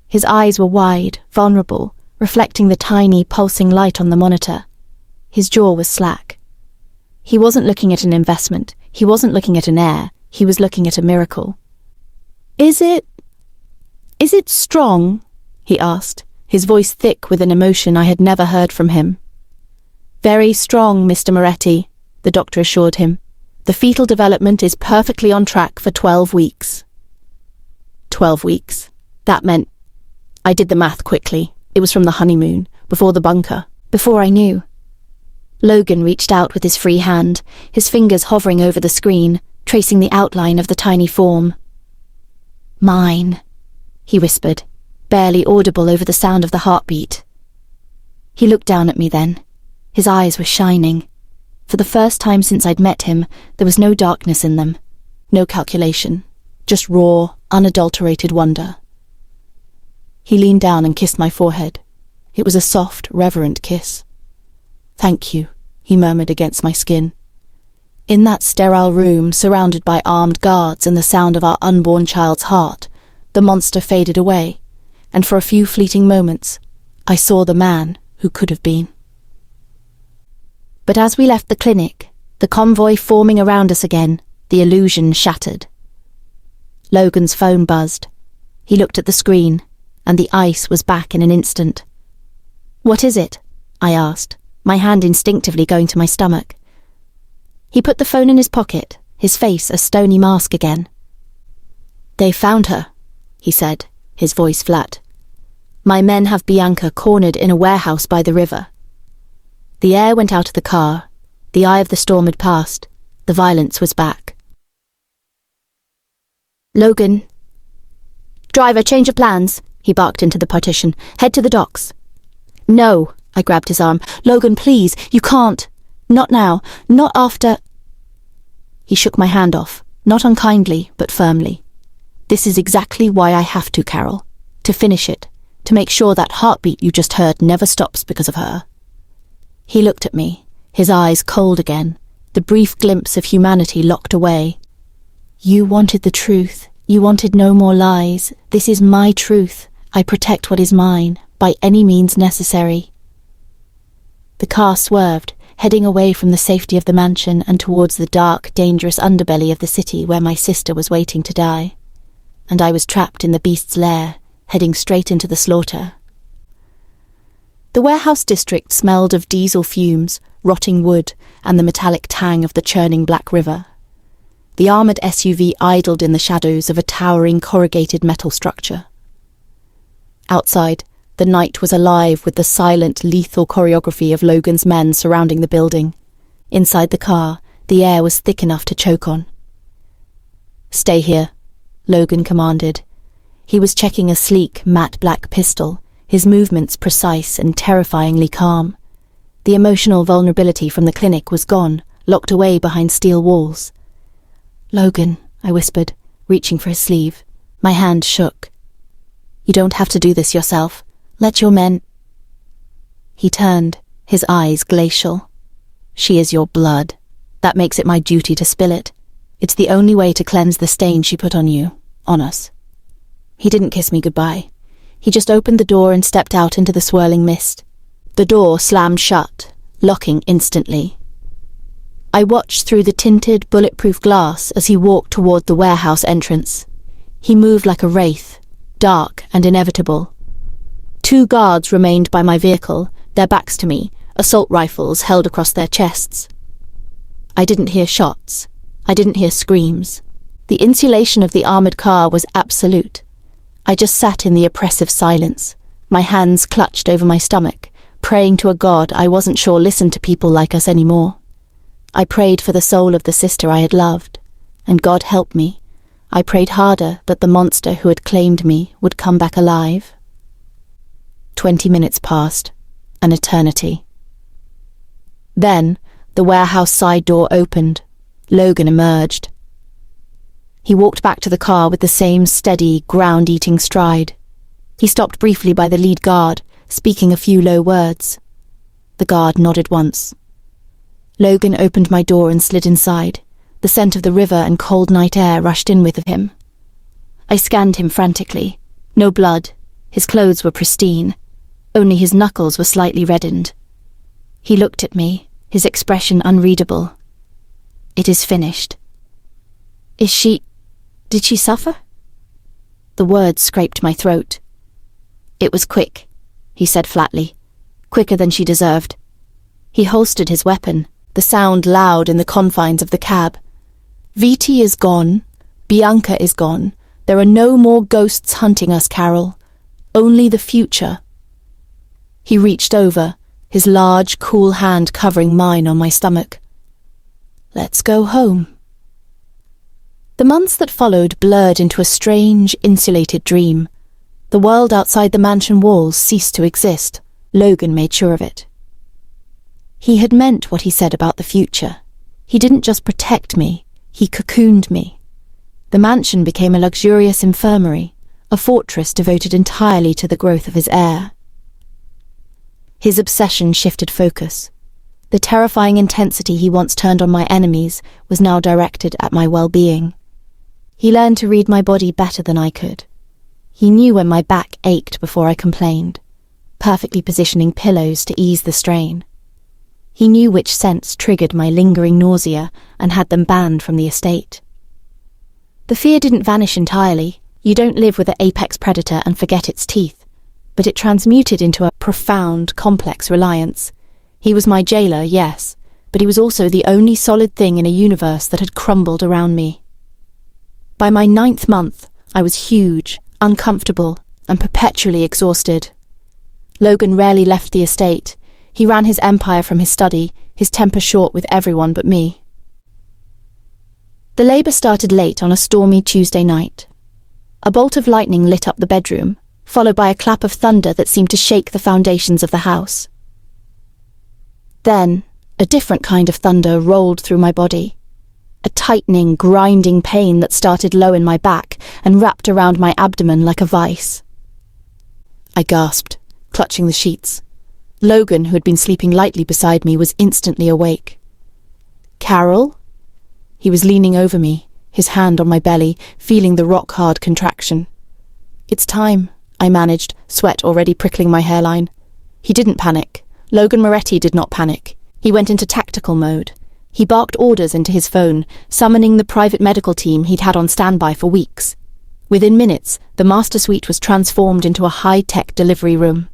His eyes were wide, vulnerable, reflecting the tiny, pulsing light on the monitor. His jaw was slack. He wasn't looking at an investment. He wasn't looking at an heir. He was looking at a miracle. Is it strong? He asked, his voice thick with an emotion I had never heard from him. Very strong, Mr. Moretti, the doctor assured him. The fetal development is perfectly on track for 12 weeks. 12 weeks. That meant... I did the math quickly. It was from the honeymoon, before the bunker, before I knew. Logan reached out with his free hand, his fingers hovering over the screen, tracing the outline of the tiny form. Mine, he whispered, barely audible over the sound of the heartbeat. He looked down at me then. His eyes were shining. For the first time since I'd met him, there was no darkness in them, no calculation, just raw, unadulterated wonder. He leaned down and kissed my forehead. It was a soft, reverent kiss. "Thank you," he murmured against my skin. In that sterile room, surrounded by armed guards and the sound of our unborn child's heart, the monster faded away, and for a few fleeting moments, I saw the man who could have been. But as we left the clinic, the convoy forming around us again, the illusion shattered. Logan's phone buzzed. He looked at the screen, and the ice was back in an instant. "What is it?" I asked, my hand instinctively going to my stomach. He put the phone in his pocket, his face a stony mask again. "They found her," he said, his voice flat. "My men have Bianca cornered in a warehouse by the river." The air went out of the car. The eye of the storm had passed. The violence was back. "Logan." "Driver, change of plans," he barked into the partition. "Head to the docks." "No," I grabbed his arm. "Logan, please, you can't. Not now. Not after." He shook my hand off, not unkindly, but firmly. "This is exactly why I have to, Carol. To finish it. To make sure that heartbeat you just heard never stops because of her." He looked at me, his eyes cold again, the brief glimpse of humanity locked away. "You wanted the truth. You wanted no more lies. This is my truth. I protect what is mine, by any means necessary." The car swerved, heading away from the safety of the mansion and towards the dark, dangerous underbelly of the city where my sister was waiting to die. And I was trapped in the beast's lair, heading straight into the slaughter. The warehouse district smelled of diesel fumes, rotting wood, and the metallic tang of the churning Black River. The armoured SUV idled in the shadows of a towering corrugated metal structure. Outside, the night was alive with the silent, lethal choreography of Logan's men surrounding the building. Inside the car, the air was thick enough to choke on. "Stay here," Logan commanded. He was checking a sleek, matte black pistol, his movements precise and terrifyingly calm. The emotional vulnerability from the clinic was gone, locked away behind steel walls. "Logan," I whispered, reaching for his sleeve. My hand shook. "You don't have to do this yourself. Let your men—" He turned, his eyes glacial. "She is your blood. That makes it my duty to spill it. It's the only way to cleanse the stain she put on you, on us." He didn't kiss me goodbye. He just opened the door and stepped out into the swirling mist. The door slammed shut, locking instantly. I watched through the tinted, bulletproof glass as he walked toward the warehouse entrance. He moved like a wraith, dark and inevitable. 2 guards remained by my vehicle, their backs to me, assault rifles held across their chests. I didn't hear shots. I didn't hear screams. The insulation of the armoured car was absolute. I just sat in the oppressive silence, my hands clutched over my stomach, praying to a God I wasn't sure listened to people like us anymore. I prayed for the soul of the sister I had loved, and God helped me. I prayed harder that the monster who had claimed me would come back alive. 20 minutes passed, an eternity. Then, the warehouse side door opened. Logan emerged. He walked back to the car with the same steady, ground-eating stride. He stopped briefly by the lead guard, speaking a few low words. The guard nodded once. Logan opened my door and slid inside. The scent of the river and cold night air rushed in with him. I scanned him frantically. No blood. His clothes were pristine. Only his knuckles were slightly reddened. He looked at me, his expression unreadable. "It is finished." Did she suffer?" The words scraped my throat. "It was quick," he said flatly. "Quicker than she deserved." He holstered his weapon, the sound loud in the confines of the cab. "VT is gone. Bianca is gone. There are no more ghosts hunting us, Carol. Only the future." He reached over, his large, cool hand covering mine on my stomach. "Let's go home." The months that followed blurred into a strange, insulated dream. The world outside the mansion walls ceased to exist. Logan made sure of it. He had meant what he said about the future. He didn't just protect me, he cocooned me. The mansion became a luxurious infirmary, a fortress devoted entirely to the growth of his heir. His obsession shifted focus. The terrifying intensity he once turned on my enemies was now directed at my well-being. He learned to read my body better than I could. He knew when my back ached before I complained, perfectly positioning pillows to ease the strain. He knew which scents triggered my lingering nausea and had them banned from the estate. The fear didn't vanish entirely. You don't live with an apex predator and forget its teeth, but it transmuted into a profound, complex reliance. He was my jailer, yes, but he was also the only solid thing in a universe that had crumbled around me. By my 9th month, I was huge, uncomfortable, and perpetually exhausted. Logan rarely left the estate. He ran his empire from his study, his temper short with everyone but me. The labour started late on a stormy Tuesday night. A bolt of lightning lit up the bedroom, followed by a clap of thunder that seemed to shake the foundations of the house. Then, a different kind of thunder rolled through my body. A tightening, grinding pain that started low in my back and wrapped around my abdomen like a vice. I gasped, clutching the sheets. Logan, who had been sleeping lightly beside me, was instantly awake. "Carol?" He was leaning over me, his hand on my belly, feeling the rock-hard contraction. "It's time," I managed, sweat already prickling my hairline. He didn't panic. Logan Moretti did not panic. He went into tactical mode. He barked orders into his phone, summoning the private medical team he'd had on standby for weeks. Within minutes, the master suite was transformed into a high-tech delivery room.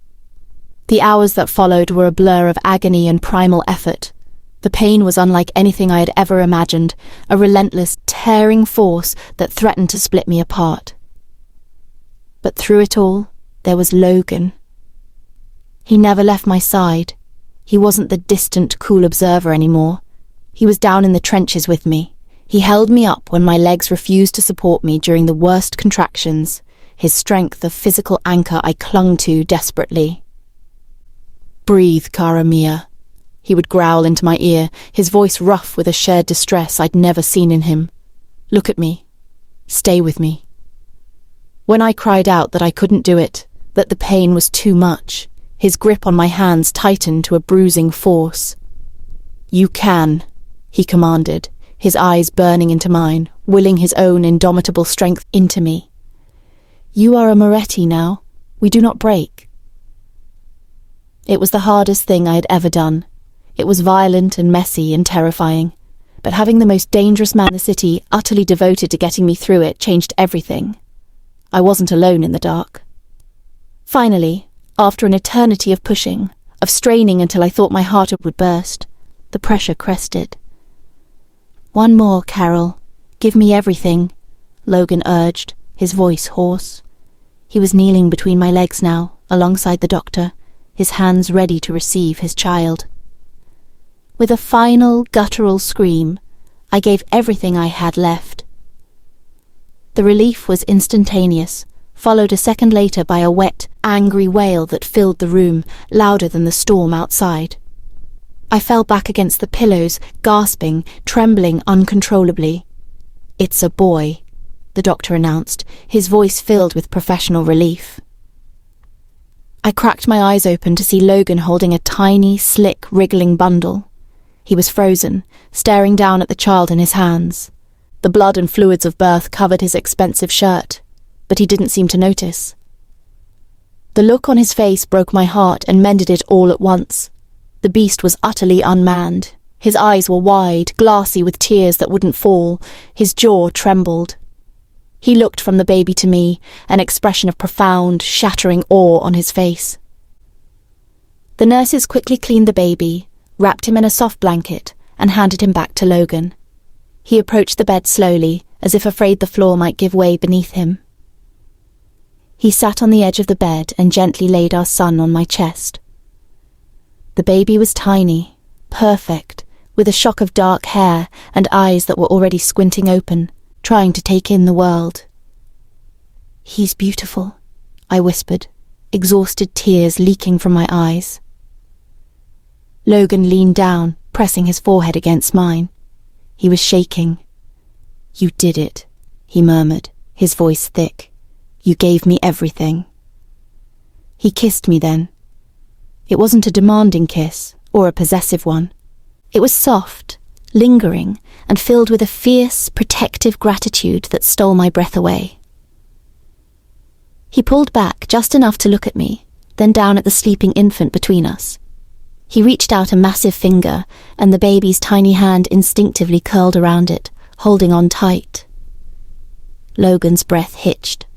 The hours that followed were a blur of agony and primal effort. The pain was unlike anything I had ever imagined, a relentless, tearing force that threatened to split me apart. But through it all, there was Logan. He never left my side. He wasn't the distant, cool observer anymore. He was down in the trenches with me. He held me up when my legs refused to support me during the worst contractions, his strength a physical anchor I clung to desperately. "Breathe, Cara Mia," he would growl into my ear, his voice rough with a shared distress I'd never seen in him. "Look at me. Stay with me." When I cried out that I couldn't do it, that the pain was too much, his grip on my hands tightened to a bruising force. "You can," he commanded, his eyes burning into mine, willing his own indomitable strength into me. "You are a Moretti now. We do not break." It was the hardest thing I had ever done. It was violent and messy and terrifying, but having the most dangerous man in the city utterly devoted to getting me through it changed everything. I wasn't alone in the dark. Finally, after an eternity of pushing, of straining until I thought my heart would burst, the pressure crested. "One more, Carol. Give me everything," Logan urged, his voice hoarse. He was kneeling between my legs now, alongside the doctor, his hands ready to receive his child. With a final, guttural scream, I gave everything I had left. The relief was instantaneous, followed a second later by a wet, angry wail that filled the room, louder than the storm outside. I fell back against the pillows, gasping, trembling uncontrollably. "It's a boy," the doctor announced, his voice filled with professional relief. I cracked my eyes open to see Logan holding a tiny, slick, wriggling bundle. He was frozen, staring down at the child in his hands. The blood and fluids of birth covered his expensive shirt, but he didn't seem to notice. The look on his face broke my heart and mended it all at once. The beast was utterly unmanned. His eyes were wide, glassy with tears that wouldn't fall. His jaw trembled. He looked from the baby to me, an expression of profound, shattering awe on his face. The nurses quickly cleaned the baby, wrapped him in a soft blanket, and handed him back to Logan. He approached the bed slowly, as if afraid the floor might give way beneath him. He sat on the edge of the bed and gently laid our son on my chest. The baby was tiny, perfect, with a shock of dark hair and eyes that were already squinting open, trying to take in the world. "He's beautiful," I whispered, exhausted tears leaking from my eyes. Logan leaned down, pressing his forehead against mine. He was shaking. "You did it," he murmured, his voice thick. "You gave me everything." He kissed me then. It wasn't a demanding kiss, or a possessive one. It was soft, lingering, and filled with a fierce, protective gratitude that stole my breath away. He pulled back just enough to look at me, then down at the sleeping infant between us. He reached out a massive finger, and the baby's tiny hand instinctively curled around it, holding on tight. Logan's breath hitched.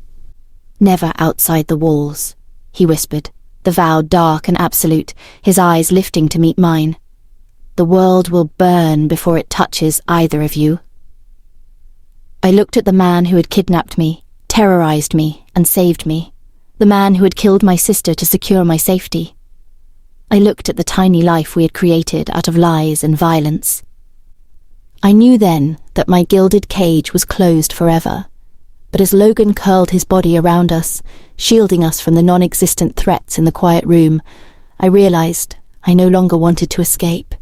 "Never outside the walls," he whispered, the vow dark and absolute, his eyes lifting to meet mine. "The world will burn before it touches either of you." I looked at the man who had kidnapped me, terrorized me, and saved me, the man who had killed my sister to secure my safety. I looked at the tiny life we had created out of lies and violence. I knew then that my gilded cage was closed forever, but as Logan curled his body around us, shielding us from the non-existent threats in the quiet room, I realized I no longer wanted to escape.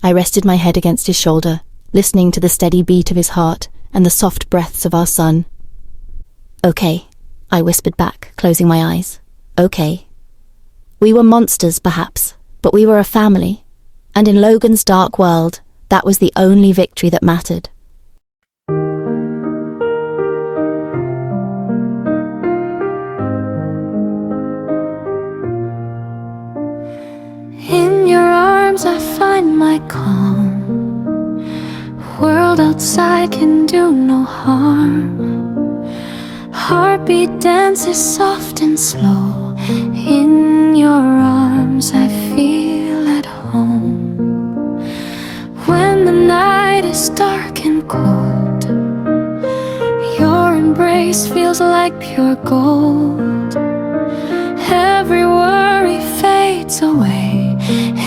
I rested my head against his shoulder, listening to the steady beat of his heart and the soft breaths of our son. "Okay," I whispered back, closing my eyes. "Okay." We were monsters, perhaps, but we were a family, and in Logan's dark world, that was the only victory that mattered. In your arms I find my calm. World outside can do no harm. Heartbeat dances soft and slow. In your arms I feel at home. When the night is dark and cold, your embrace feels like pure gold. Every worry fades away.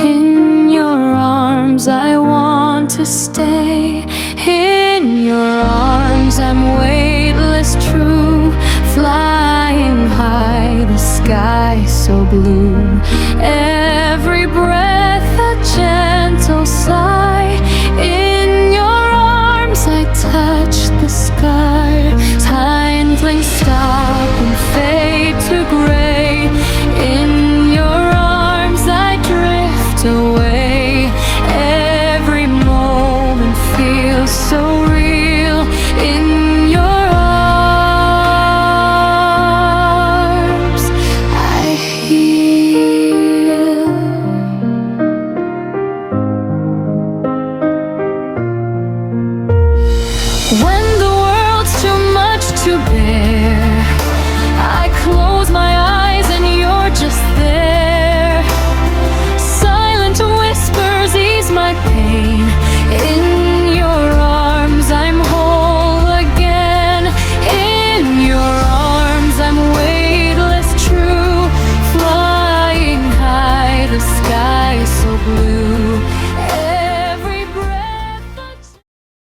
In your arms I want to stay. In your arms I'm weightless, true, flying high, the sky so blue. Every breath a gentle sigh. In your arms I touch the sky. Tangling stop and fade to gray. In your arms I drift away.